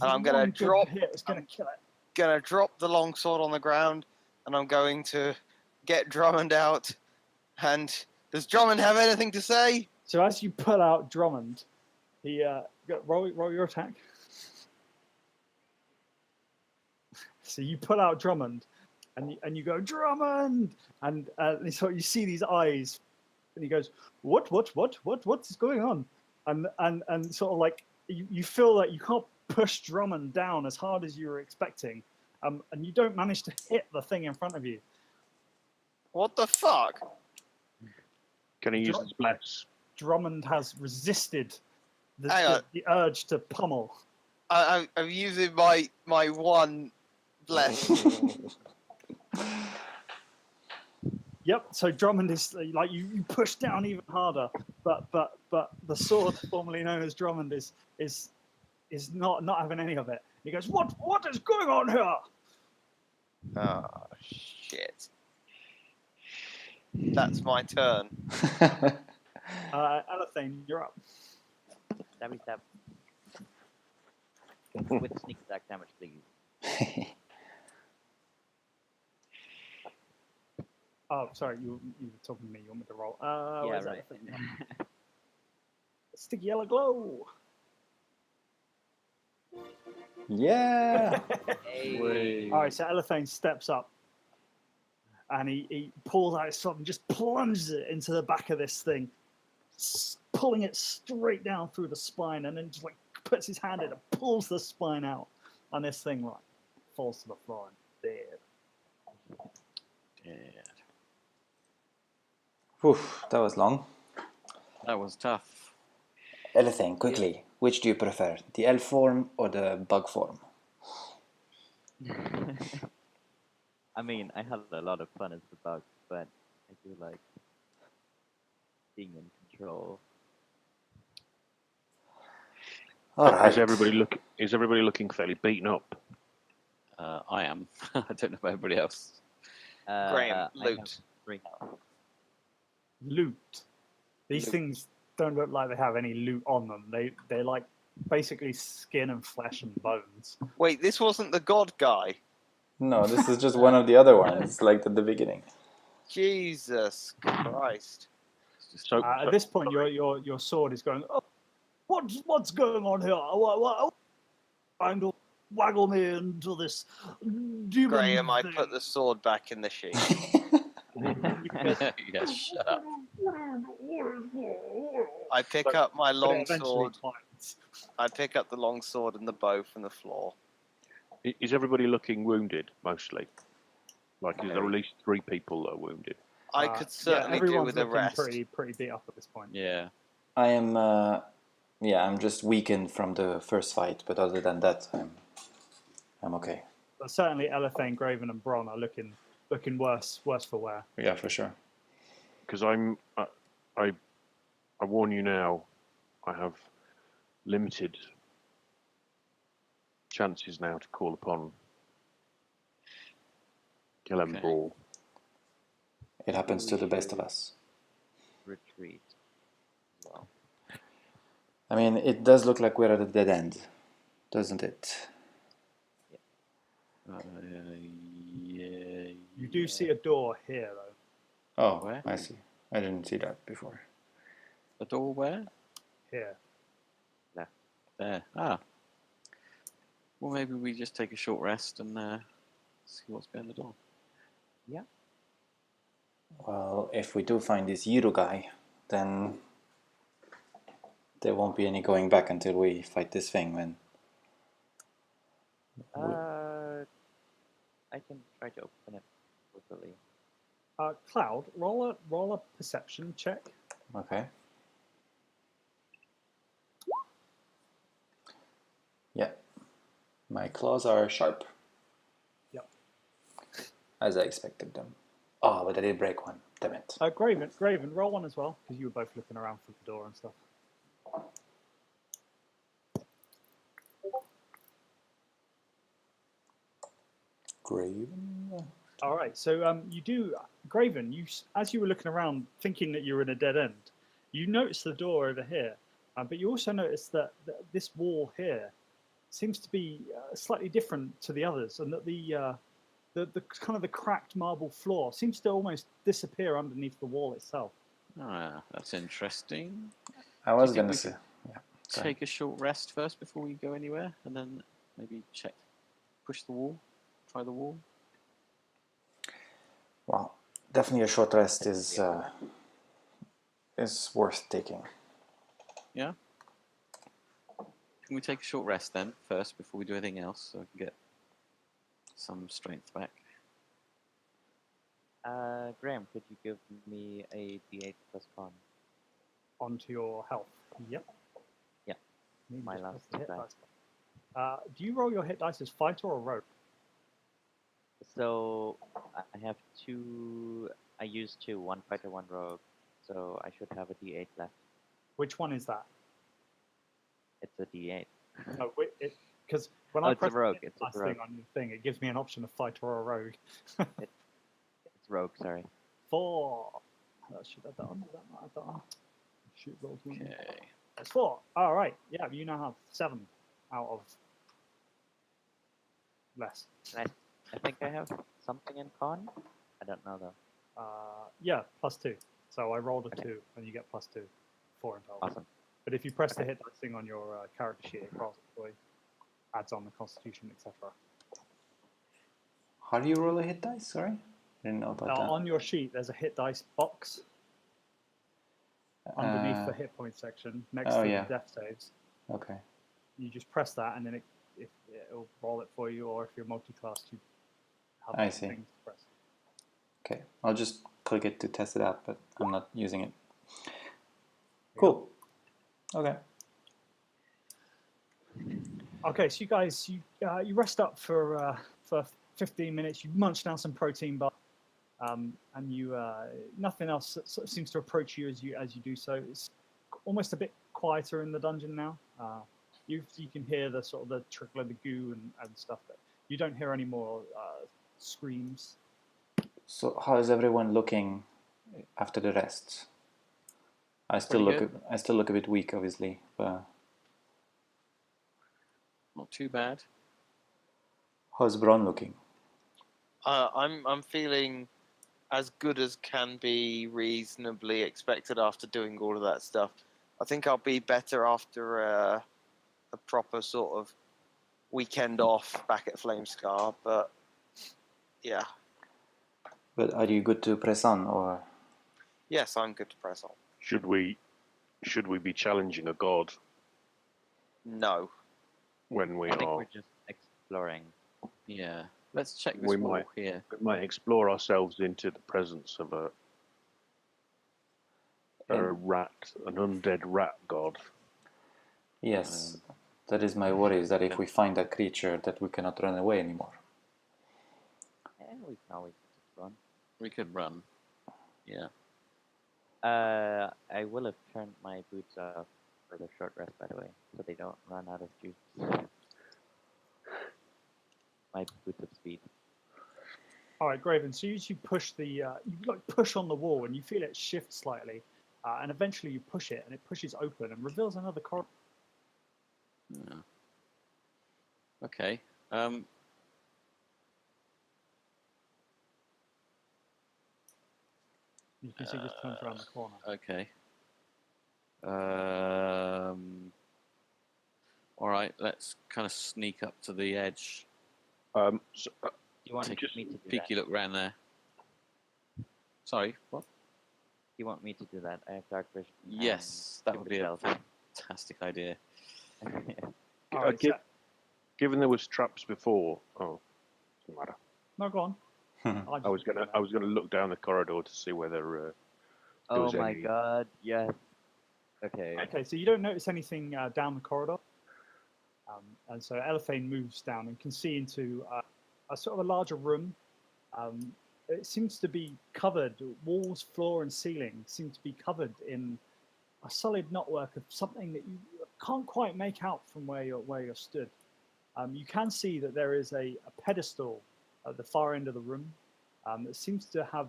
And I'm gonna drop. It's gonna kill it. Gonna drop the long sword on the ground, and I'm going to get Drummond out. And does Drummond have anything to say? So as you pull out Drummond, he roll your attack. So you pull out Drummond, and you go Drummond, and so you see these eyes, and he goes, what is going on? And sort of like you feel that you can't push Drummond down as hard as you were expecting, and you don't manage to hit the thing in front of you. What the fuck? Can he use his bless? Drummond has resisted the urge to pummel. I'm using my one bless. Yep. So Drummond is like you push down even harder, but the sword formerly known as Drummond is not having any of it. He goes, what is going on here? Oh shit! That's my turn. Alathane, you're up. Stabby stab. With sneak attack damage, please. Oh, sorry, you were talking to me. You want me to roll? Yeah, where's right. Alathane? Sticky yellow glow. Yeah. Hey. All right, so Alathane steps up, and he pulls out his sword and just plunges it into the back of this thing, pulling it straight down through the spine, and then just like puts his hand in and pulls the spine out, and this thing like falls to the floor and dead. Dead. Oof, that was long. That was tough. Anything, quickly. Which do you prefer, the elf form or the bug form? I mean, I had a lot of fun as the bug, but I do like being in control. All right. Is everybody looking fairly beaten up? I am. I don't know about everybody else. Graham, I have loot. 3 health. Loot. These Loot. things don't look like they have any loot on them. They're like basically skin and flesh and bones. Wait, this wasn't the god guy. No, this is just one of the other ones, like at the beginning. Jesus Christ! So, At this point, your sword is going. Oh, what's going on here? What trying to waggle me into this demon Graham, I thing? put the sword back in the sheath. Yeah, shut up. I pick up my But it long eventually sword. climbs. I pick up the long sword and the bow from the floor. is everybody looking wounded mostly? Like, is there at least 3 people that are wounded? I could certainly do everyone's with a looking rest. pretty beat up at this point. Yeah. I am, I'm just weakened from the first fight, but other than that, I'm okay. But certainly, Elethane, Graven, and Bron are looking worse for wear. Yeah, for sure. Because I warn you now, I have limited chances now to call upon kill and Okay. brawl. It happens to the best of us. Retreat. Well, I mean, it does look like we're at a dead end, doesn't it? Yeah. You do see a door here, though. Oh, Where? I see. I didn't see that before. The door where? Here. There. Ah. Well, maybe we just take a short rest and see what's behind the door. Well, if we do find this Yiru guy, then there won't be any going back until we fight this thing, then. I can try to open it quickly. Cloud, roll a perception check. Okay. Yeah. My claws are sharp. Yep. As I expected them. Oh, but I did break one. Damn it. Graven, roll one as well, because you were both looking around for the door and stuff. Graven. All right, so you do, Graven. As you were looking around, thinking that you were in a dead end, you noticed the door over here, but you also noticed that this wall here seems to be slightly different to the others, and that the kind of the cracked marble floor seems to almost disappear underneath the wall itself. Ah, that's interesting. I was Do you gonna think we say. Yeah. Go Take a short rest first before we go anywhere, and then maybe push the wall, try the wall. Well, definitely a short rest is worth taking. Yeah. Can we take a short rest then first before we do anything else, so I can get some strength back? Graham, could you give me a D8 plus 1? Onto your health. Yep. Yeah. Maybe My just last press the hit attack. dice Do you roll your hit dice as fighter or rogue? So I have two. I used two, one fighter, one rogue. So I should have a D8 left. Which one is that? It's a D8. No, because when Oh, I it's a press the rogue. hit It's a dice rogue. thing on your thing, it gives me an option of fighter or rogue. It's rogue. Sorry. 4. I should add that on. Did that not add that on? Shoot, roll 20. Okay. That's 4. All right. Yeah, you now have 7 out of less. And I think I have something in con. I don't know though. Yeah, +2. So I rolled a Okay. 2, and you get +2. 4 in total. Awesome. But if you press the hit dice thing on your character sheet, it rolls it for you, adds on the constitution, etc. How do you roll a hit dice? Sorry, I didn't know about Now, that. on your sheet, there's a hit dice box underneath the hit point section next to yeah. the death saves. Okay. You just press that, and then it'll roll it for you, or if you're multi-class, you have I the see. things to press. Okay, I'll just click it to test it out, but I'm not using it. Cool. Okay. Okay, so you guys, you rest up for 15 minutes. You munch down some protein bar, and you nothing else sort of seems to approach you as you do so. It's almost a bit quieter in the dungeon now. You can hear the sort of the trickle of the goo and stuff, but you don't hear any more screams. So how is everyone looking after the rest? I still Pretty look a bit weak, obviously, but Not too bad. how's Bron looking? I'm feeling as good as can be reasonably expected after doing all of that stuff. I think I'll be better after a proper sort of weekend off back at Flamescar, but yeah. But are you good to press on, or Yes, I'm good to press on. Should we be challenging a god No. when we I think are? we're just exploring. Yeah. Let's check this We wall might. here. We might explore ourselves into the presence of a rat, an undead rat god. yes? That is my worry, is that if we find that creature, that we cannot run away anymore. We can always just run. We could run. Yeah. I will have turned my boots off for the short rest, by the way, so they don't run out of juice. My boots of speed. All right, Graven. So you push you push on the wall, and you feel it shift slightly, and eventually you push it, and it pushes open and reveals another corridor. Yeah. Okay. You can see it just turns around the corner. Okay. All right. Let's kind of sneak up to the edge. Do you want Take me to do peeky that? look round there. Sorry. What? Do you want me to do that? I have dark vision. Yes, that would be a fantastic idea. All right, so, Given there was traps before, doesn't matter. no, go on. I was gonna look down the corridor to see whether there Oh was my any. god, yes. Okay. Okay, so you don't notice anything down the corridor, and so Elephane moves down and can see into a sort of a larger room. It seems to be covered, walls, floor, and ceiling seem to be covered in a solid knotwork of something that you can't quite make out from where you're stood. You can see that there is a pedestal at the far end of the room that seems to have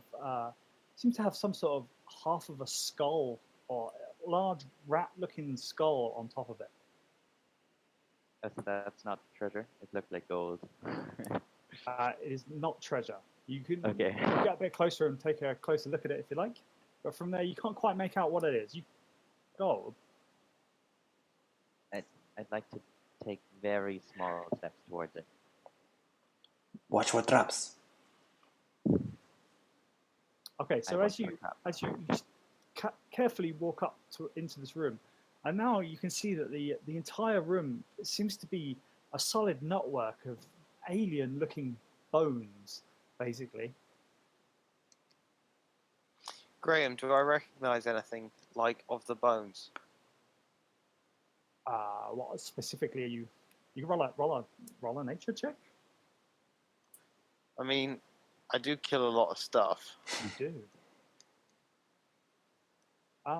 some sort of half of a skull or a large rat-looking skull on top of it. That's not treasure. It looked like gold. It is not treasure. You can Okay. get a bit closer and take a closer look at it if you like, but from there you can't quite make out what it is. Gold. I'd like to take very small steps towards it. Watch for traps. Okay, so I as you just carefully walk up into this room, and now you can see that the entire room seems to be a solid network of alien-looking bones, basically. Graham, do I recognise anything like of the bones? What specifically are you You can roll a nature check. I mean, I do kill a lot of stuff. You do.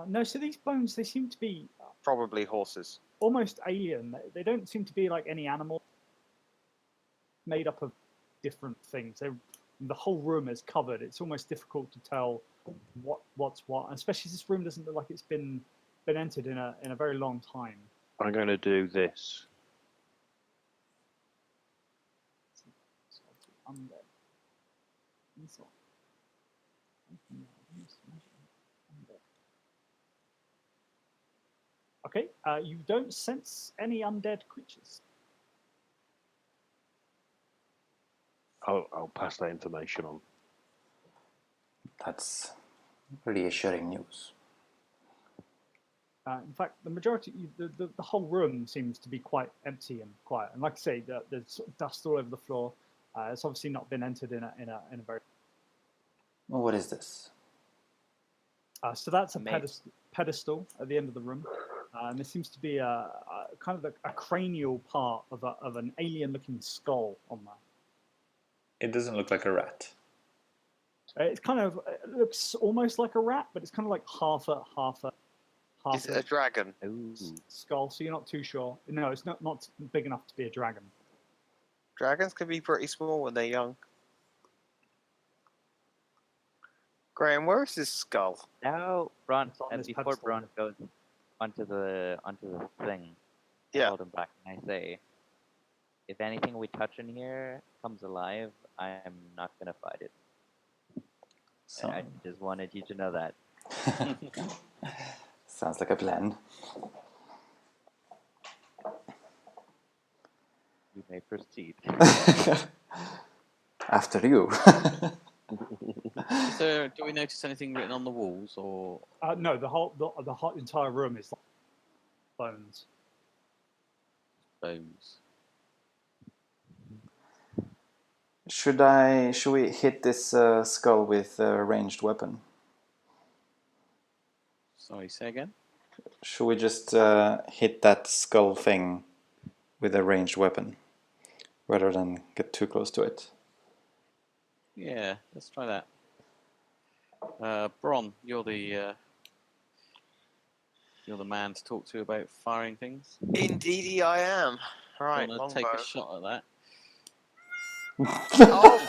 No, so these bones, they seem to be Probably horses. almost alien. They don't seem to be like any animal made up of different things. The whole room is covered. It's almost difficult to tell what's what, and especially this room doesn't look like it's been entered in a very long time. I'm going to do this. Undead. Okay, you don't sense any undead creatures. I'll pass that information on. That's reassuring news. In fact, the majority, the whole room seems to be quite empty and quiet. And like I say, there's sort of dust all over the floor. It's obviously not been entered in a very. Well, what is this? So that's a pedestal at the end of the room, and there seems to be a kind of a cranial part of an alien-looking skull on that. It doesn't look like a rat. It looks almost like a rat, but it's kind of like half Is it a dragon? Ooh. skull. So you're not too sure. No, it's not big enough to be a dragon. Dragons can be pretty small when they're young. Graham, where is this skull? Now, Bron, It's on and this before pedestal. Bron goes onto the thing, I Yeah. hold him back and I say, if anything we touch in here comes alive, I am not gonna fight it. So, I just wanted you to know that. sounds like a plan. You may proceed. After you. Do we notice anything written on the walls, or No, the whole entire room is bones. bones? Should we hit this skull with a ranged weapon? Sorry, say again. Should we just hit that skull thing with a ranged weapon rather than get too close to it? Yeah, let's try that. Bron, you're the man to talk to about firing things. Indeedy I am. Right, Want to take a shot at that? Oh,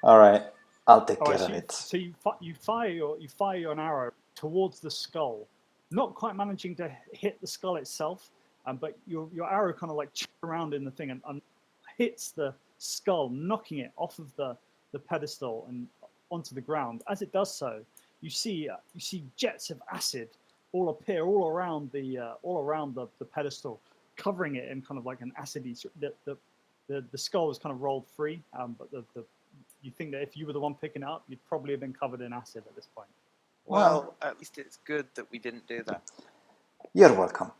All right, I'll take All care right, of it. so you fire an arrow towards the skull, not quite managing to hit the skull itself, but your arrow kind of like chips around in the thing and hits the skull, knocking it off of the pedestal and onto the ground. As it does so, you see jets of acid all appear all around the pedestal, covering it in kind of like an acidy. The skull is kind of rolled free, but you think that if you were the one picking it up, you'd probably have been covered in acid at this point. well, at least it's good that we didn't do that. You're welcome.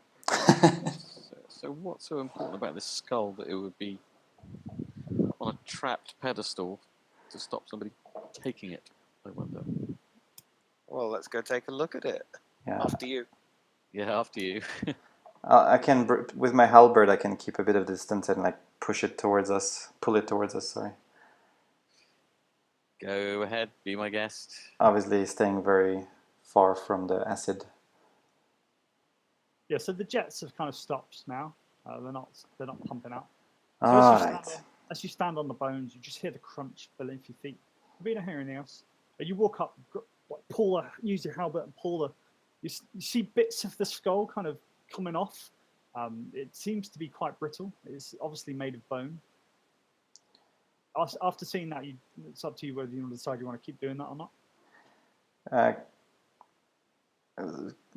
So what's so important about this skull that it would be on a trapped pedestal to stop somebody taking it? I wonder. Well, let's go take a look at it. Yeah, After you. Yeah, after you. I can with my halberd. I can keep a bit of distance and like pull it towards us. Sorry. Go ahead, be my guest. Obviously, staying very far from the acid. Yeah, so the jets have kind of stopped now. They're not pumping out. So All as right. you stand on the bones, you just hear the crunch beneath your feet. You don't hear anything else. You walk up, use your halberd and pull the. You see bits of the skull kind of coming off. It seems to be quite brittle. It's obviously made of bone. After seeing that, it's up to you whether you want to decide you want to keep doing that or not.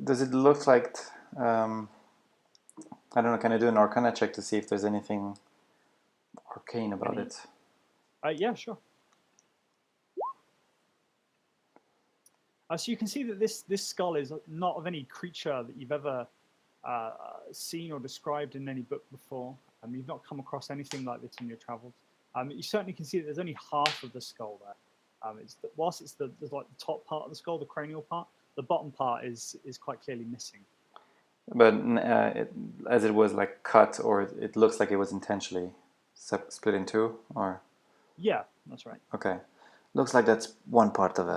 Does it look like? I don't know. Can I do an Arcana check to see if there's anything arcane about it? Yeah, sure. So you can see that this skull is not of any creature that you've ever seen or described in any book before. You've not come across anything like this in your travels. You certainly can see that there's only half of the skull there. Whilst it's the top part of the skull, the cranial part, the bottom part is quite clearly missing. But as it was like cut, or it looks like it was intentionally split in two, or Yeah, that's right. okay, looks like that's one part of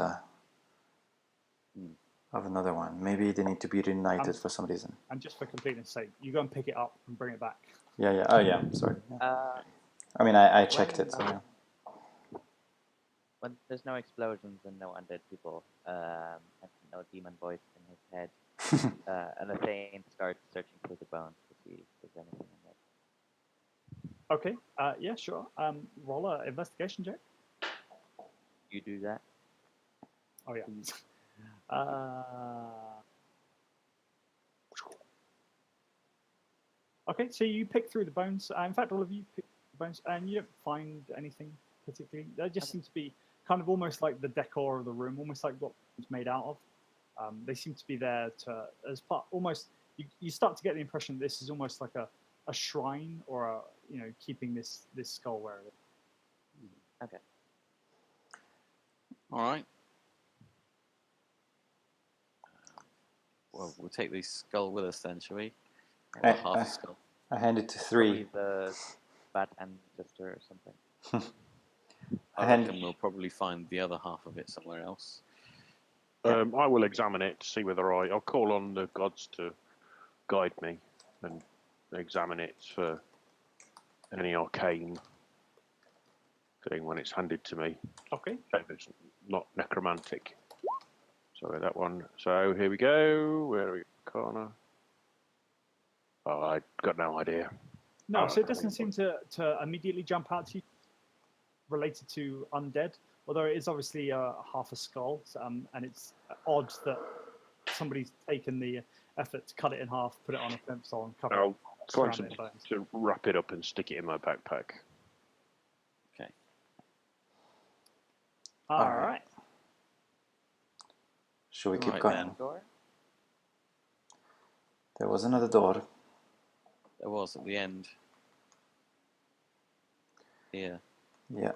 Hmm. another one. Maybe they need to be reunited for some reason. And just for completeness' sake, you go and pick it up and bring it back. Yeah, yeah. Oh, yeah. Sorry. I mean, I checked it. So yeah. When there's no explosions and no undead people, and no demon voice in his head, and the Fane starts searching through the bones to see if there's anything in there. Okay. Yeah, sure. Roll a investigation check. You do that? Oh yeah. Okay, so you pick through the bones. In fact, all of you pick the bones, and you don't find anything particularly. They just seem to be kind of almost like the decor of the room, almost like what it's made out of. They seem to be there to as part. Almost, you start to get the impression that this is almost like a shrine or a keeping this skull where it is. Okay. All right. Well, we'll take the skull with us then, shall we? Or half a skull. I hand it to Probably 3. the bat ancestor or something. I reckon we'll probably find the other half of it somewhere else. I will examine it to see whether I'll call on the gods to guide me and examine it for any arcane thing when it's handed to me. Okay. If it's not necromantic. Sorry, that one. So here we go. Where are we? Corner. Oh, I got no idea. No, so it doesn't seem to immediately jump out to you related to undead, although it is obviously half a skull, and it's odd that somebody's taken the effort to cut it in half, put it on a pencil, and cover I'll it. find surround something it in bones. to wrap it up and stick it in my backpack. Okay. All right. Should we keep Right going? then. Door? There was another door. There was at the end. Here. Yeah.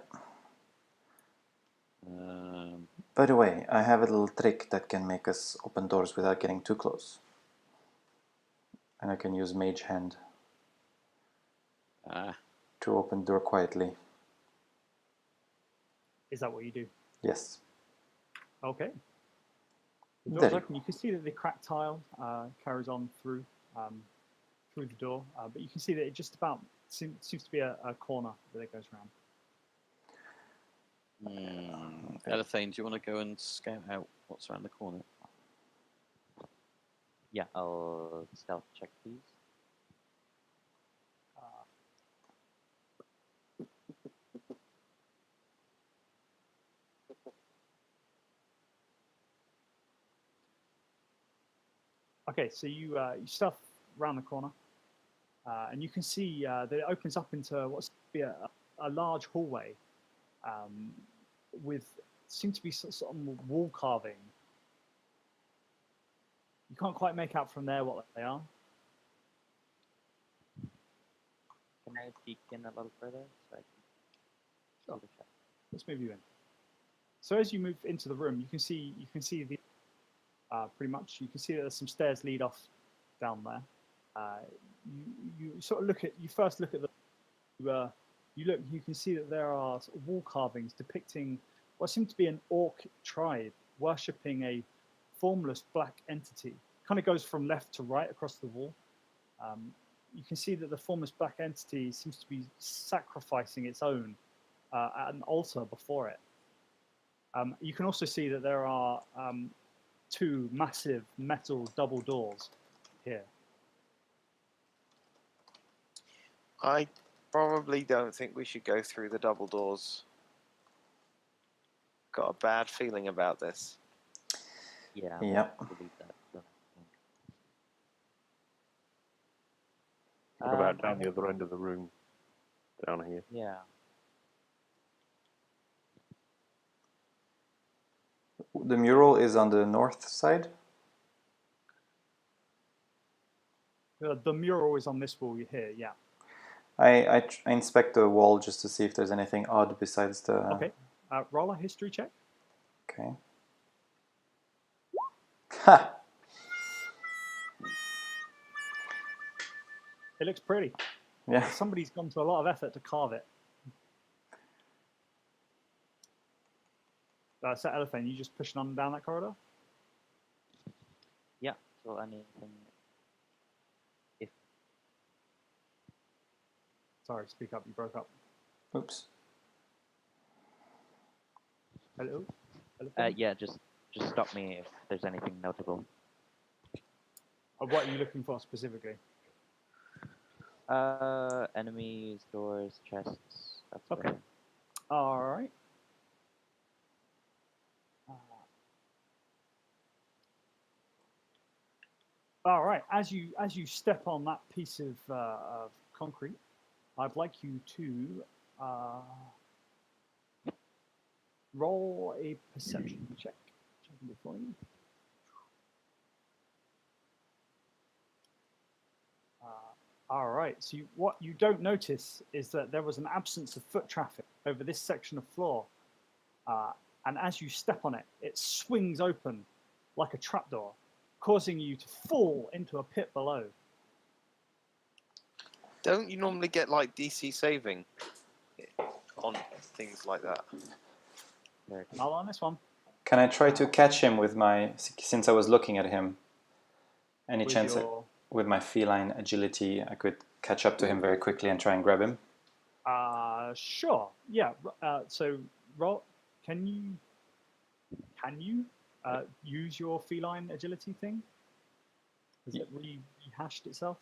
Um, By the way, I have a little trick that can make us open doors without getting too close. And I can use Mage Hand to open the door quietly. Is that what you do? Yes. Okay. The There door's you open. You can see that the cracked tile carries on through the door, but you can see that it just about seems to be a corner that it goes around. Elathane, do you want to go and scout out what's around the corner? Yeah, I'll stealth check these. Okay, so you stuff around the corner, and you can see that it opens up into what's to be a large hallway with seems to be sort of wall carving. You can't quite make out from there what they are. Can I peek in a little further so I can Sure. see the shop? Let's move you in. So as you move into the room, you can see the pretty much you can see that there's some stairs lead off down there. You sort of first look at the you can see that there are sort of wall carvings depicting what seems to be an orc tribe worshipping a formless black entity. Kind of goes from left to right across the wall. You can see that the formless black entity seems to be sacrificing its own at an altar before it. You can also see that there are 2 massive metal double doors here. I probably don't think we should go through the double doors. Got a bad feeling about this. Yeah, Yep. I believe that. So, What about down the other end of the room? Down here. yeah. The mural is on the north side? The mural is on this wall here, yeah. I inspect the wall just to see if there's anything odd besides the... Okay. Roll a history check. Okay. Ha! It looks pretty. Yeah. Somebody's gone to a lot of effort to carve it. So, Elephant, you just pushing on down that corridor? Yeah. So anything. If Sorry, speak up. You broke up. Oops. Hello? Elephant? yeah, just stop me if there's anything notable. What are you looking for specifically? Enemies, doors, chests. That sort Okay. of thing. All right. All right. As you step on that piece of concrete, I'd like you to roll a perception check. Checking it for you. All right. So what you don't notice is that there was an absence of foot traffic over this section of floor, and as you step on it, it swings open like a trapdoor, causing you to fall into a pit below. Don't you normally get like DC saving on things like that? Not on this one. Can I try to catch him with my, since I was looking at him, any With chance your- with my feline agility I could catch up to him very quickly and try and grab him? Sure. Yeah. So, roll. Can you use your feline agility thing? Has it rehashed itself?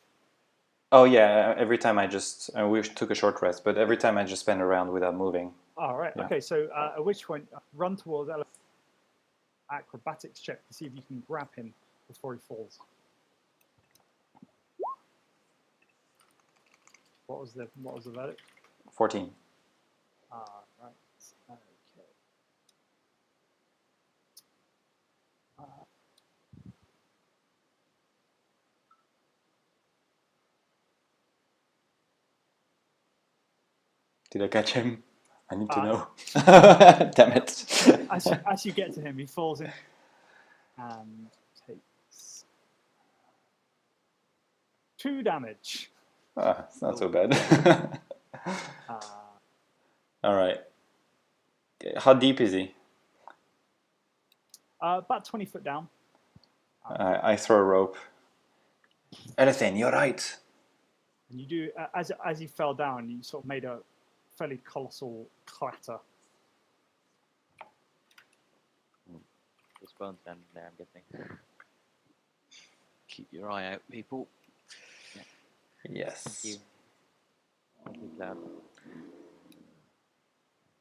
Oh yeah, every time I just, we took a short rest, but every time I just spin around without moving. All right. Yeah. Okay. So, at which point, run towards acrobatics check to see if you can grab him before he falls. What was the verdict? 14. Right. Okay. Did I catch him? I need to Uh, know. Damn it. As you get to him, he falls in and takes 2 damage. It's not so bad. All right. How deep is he? About 20 foot down. I throw a rope. Elephant, you're right. And you do, as he fell down, you sort of made a fairly colossal clatter. There's bones down there, I'm guessing. Keep your eye out, people. Yes. Thank you. Thank you, Cloud.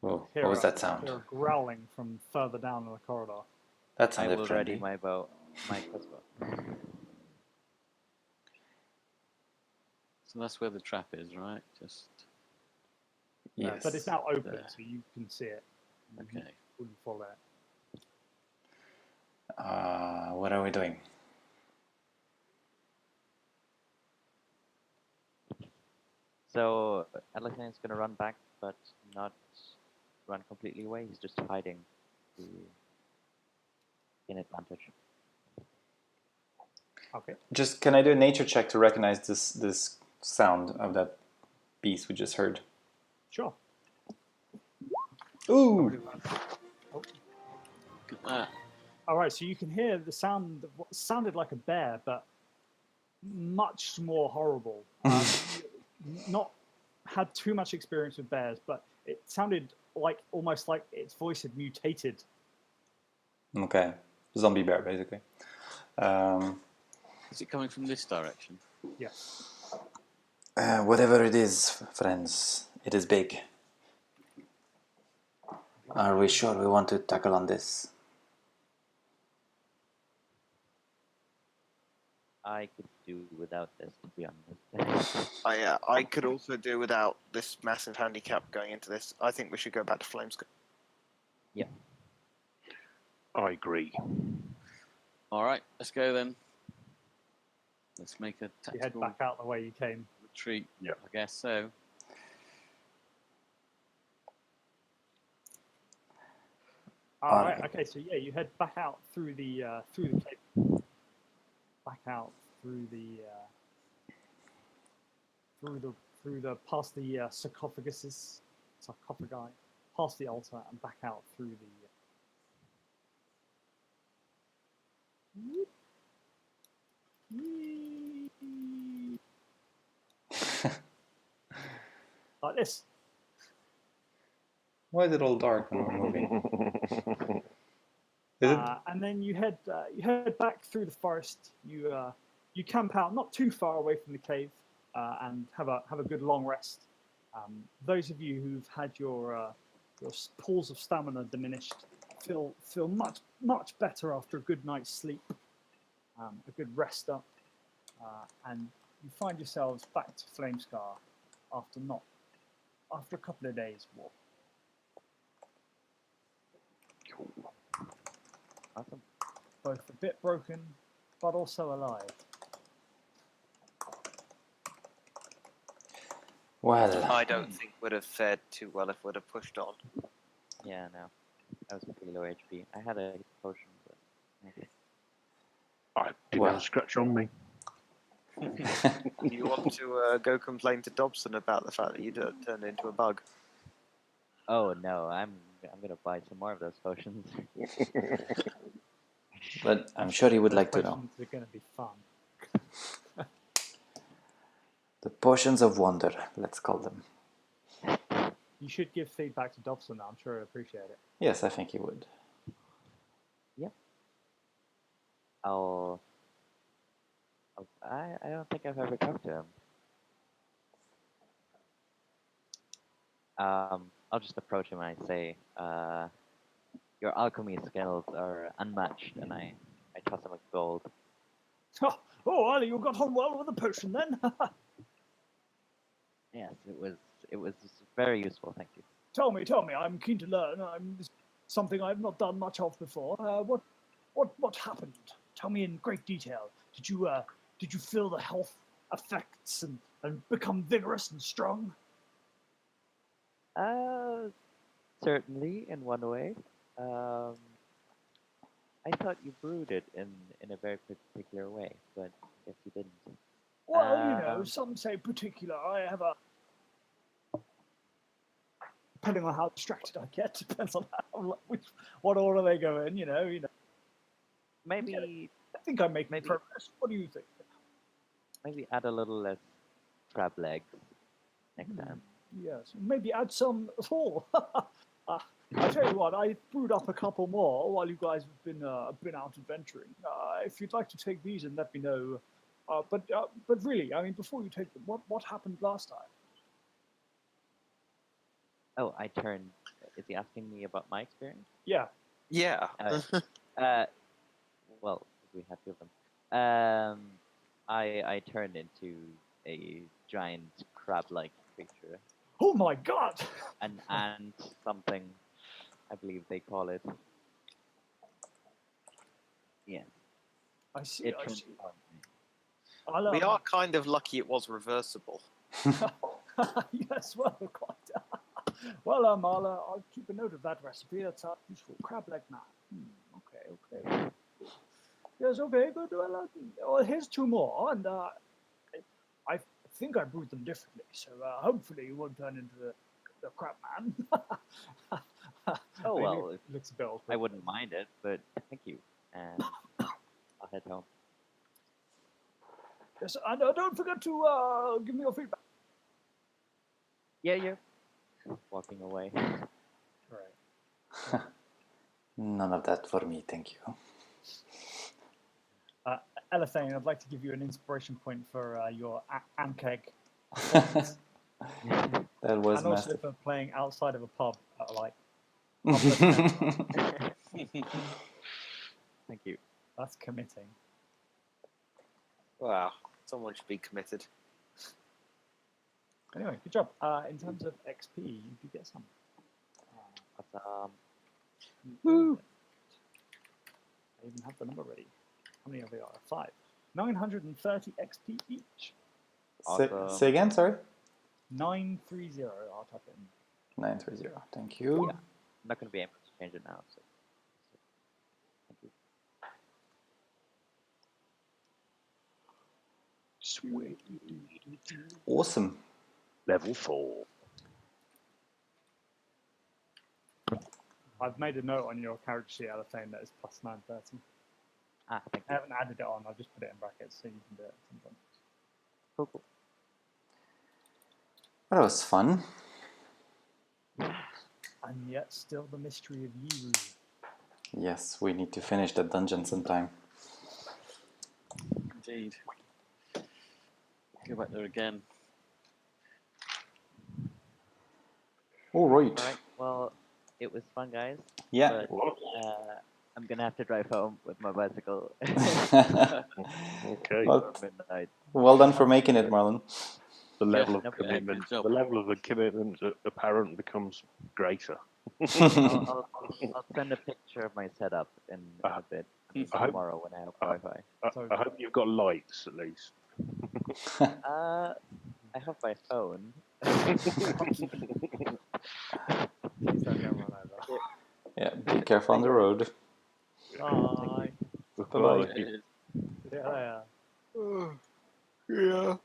Whoa, what was that sound? Hear a growling from further down in the corridor. That I sounded will friendly. ready my bow, my crossbow. So that's where the trap is, right? Just Yes. But it's now open, There. so you can see it. okay. Wouldn't fall there. What are we doing? So Alexander is gonna run back, but not run completely away. He's just hiding to gain advantage. Okay. Just can I do a nature check to recognize this sound of that beast we just heard? Sure. Ooh. Look at that. All right, so you can hear the sound of what sounded like a bear, but much more horrible. Not had too much experience with bears, but it sounded like almost like its voice had mutated. Okay. Zombie bear, basically. Is it coming from this direction? Yes. Whatever it is, friends, it is big. Are we sure we want to tackle on this? I could do without this, to be honest. I could also do without this massive handicap going into this. I think we should go back to Flames. Yeah. I agree. All right, let's go then. Let's make a You head tactical back out the way you came. retreat. Yeah. I guess so. All right. Okay. So yeah, you head back out through the cave. Back out through the through the past the sarcophagi, past the altar, and back out through the. Like this. Why is it all dark when we're moving? Is it? And then you head back through the forest. You camp out not too far away from the cave and have a good long rest. Those of you who've had your pools of stamina diminished feel much better after a good night's sleep, a good rest up, and you find yourselves back to Flamescar after a couple of days' walk. Awesome. Both a bit broken, but also alive. Well, I don't think would have fared too well if would have pushed on. Yeah, no. I was pretty low HP. I had a potion, but maybe. I didn't have a scratch on me. Do you want to go complain to Dobson about the fact that you turned into a bug? Oh no, I'm gonna buy some more of those potions. but I'm sure he would like to know. Potions are going to be fun. The potions of wonder, let's call them. You should give feedback to Dobson. I'm sure he'll appreciate it. Yes, I think he would. I don't think I've ever talked to him. I'll just approach him and I say, your alchemy skills are unmatched, and I toss him a gold. Oh, Ali, you got on well with the potion then. Yes, it was very useful, thank you. Tell me, I'm keen to learn. It's something I've not done much of before. What happened? Tell me in great detail. Did you feel the health effects and become vigorous and strong? Certainly, in one way. I thought you brewed it in a very particular way, but I guess you didn't. Well, some say particular. I have a... Depending on how distracted I get, depends on what order they go in, you know. Maybe... I think I'm making progress. What do you think? Maybe add a little less crab legs next time. Yes, maybe add some at all. I tell you what, I brewed up a couple more while you guys have been out adventuring. If you'd like to take these, and let me know. But really, I mean, before you take them, what happened last time? Oh, I turned. Is he asking me about my experience? Yeah. Yeah. Well, we had two of them. I turned into a giant crab-like creature. Oh my god! An ant, something, I believe they call it. Yeah. I see. It I see. transformed me. We are kind of lucky it was reversible. Yes, well, quite. Well, I'll keep a note of that recipe. That's useful. Crab leg man. Okay. Yes, okay, good. Well, here's two more, and I think I brewed them differently, so hopefully you won't turn into the crab man. Oh well, looks a bit awkward. I wouldn't mind it, but thank you, and I'll head home. Yes, and don't forget to give me your feedback. Yeah. Walking away. Right. None of that for me, thank you. Elethane, I'd like to give you an inspiration point for your Ankeg. That was and also massive. for playing outside of a pub, Thank you. That's committing. Wow. Someone should be committed. Anyway, good job. In terms of XP, you do get some. Woo! I even have the number ready. How many of you are? 5. 930 XP each. Awesome. Say again, sorry? 930. I'll type it in. 930, thank you. Yeah. I'm not going to be able to change it now, so thank you. Sweet. Awesome. Level 4. I've made a note on your character sheet, Fane, that is plus 930. Ah, thank I you. haven't added it on. I'll just put it in brackets so you can do it at some point. Cool, cool. That was fun. And yet, still the mystery of Yiru. Yes, we need to finish that dungeon sometime. Indeed. Go back there again. All right. Alright, well, it was fun, guys. Yeah. But I'm going to have to drive home with my bicycle. Okay. Well, Midnight. well done for making it, Marlon. The level Yeah, of no, commitment, good job. the level of the commitment apparent becomes greater. I'll send a picture of my setup in a bit. I hope- Tomorrow when I have Wi-Fi. I hope you've got lights at least. I have my phone. Please don't get run over. Yeah, be careful on the road. Bye. Bye-bye. Yeah. Yeah.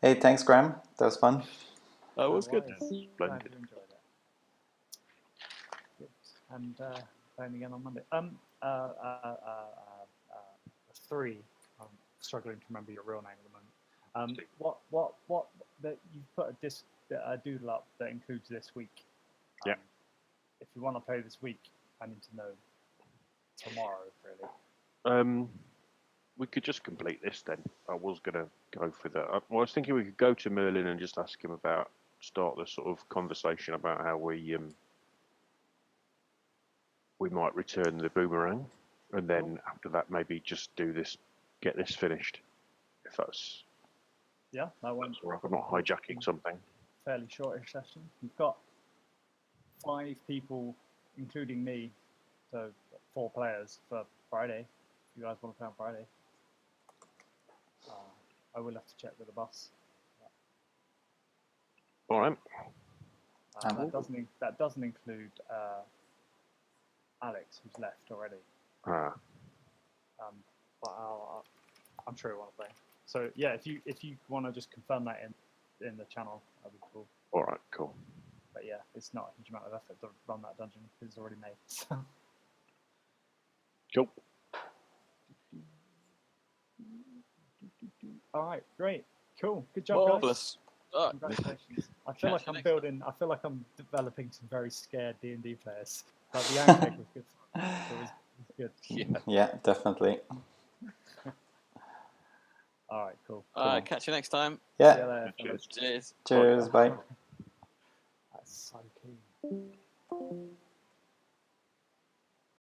Hey, thanks, Graham. That was fun. That was good. Glad you Splendid. enjoyed it. Good. And playing again on Monday. 3. I'm struggling to remember your real name at the moment. What that you've put a doodle up that includes this week. Yeah. If you want to play this week, I need to know tomorrow, really. We could just complete this then. I was going to go for that. I was thinking we could go to Merlin and just ask him start the sort of conversation about how we might return the boomerang, and then after that maybe just get this finished. If that's Yeah, that one. all right. I'm not hijacking something. Fairly shortish session. You've got 5 people, including me, so 4 players for Friday. If you guys want to play on Friday, I will have to check with the boss. All right. That doesn't include Alex, who's left already. Ah. But I'm sure he want to play. So yeah, if you want to just confirm that in the channel, that'd be cool. All right. Cool. But yeah, it's not a huge amount of effort to run that dungeon because it's already made. So. Cool. All right, great, cool, good job, Marvelous. guys. Congratulations. I feel like I'm developing some very scared D&D players. But the Anglic was good. It was good. Yeah. Yeah, definitely. All right, cool. Catch you next time. See you Yeah. later. Cheers. Cheers. Cheers. Bye. That's so key.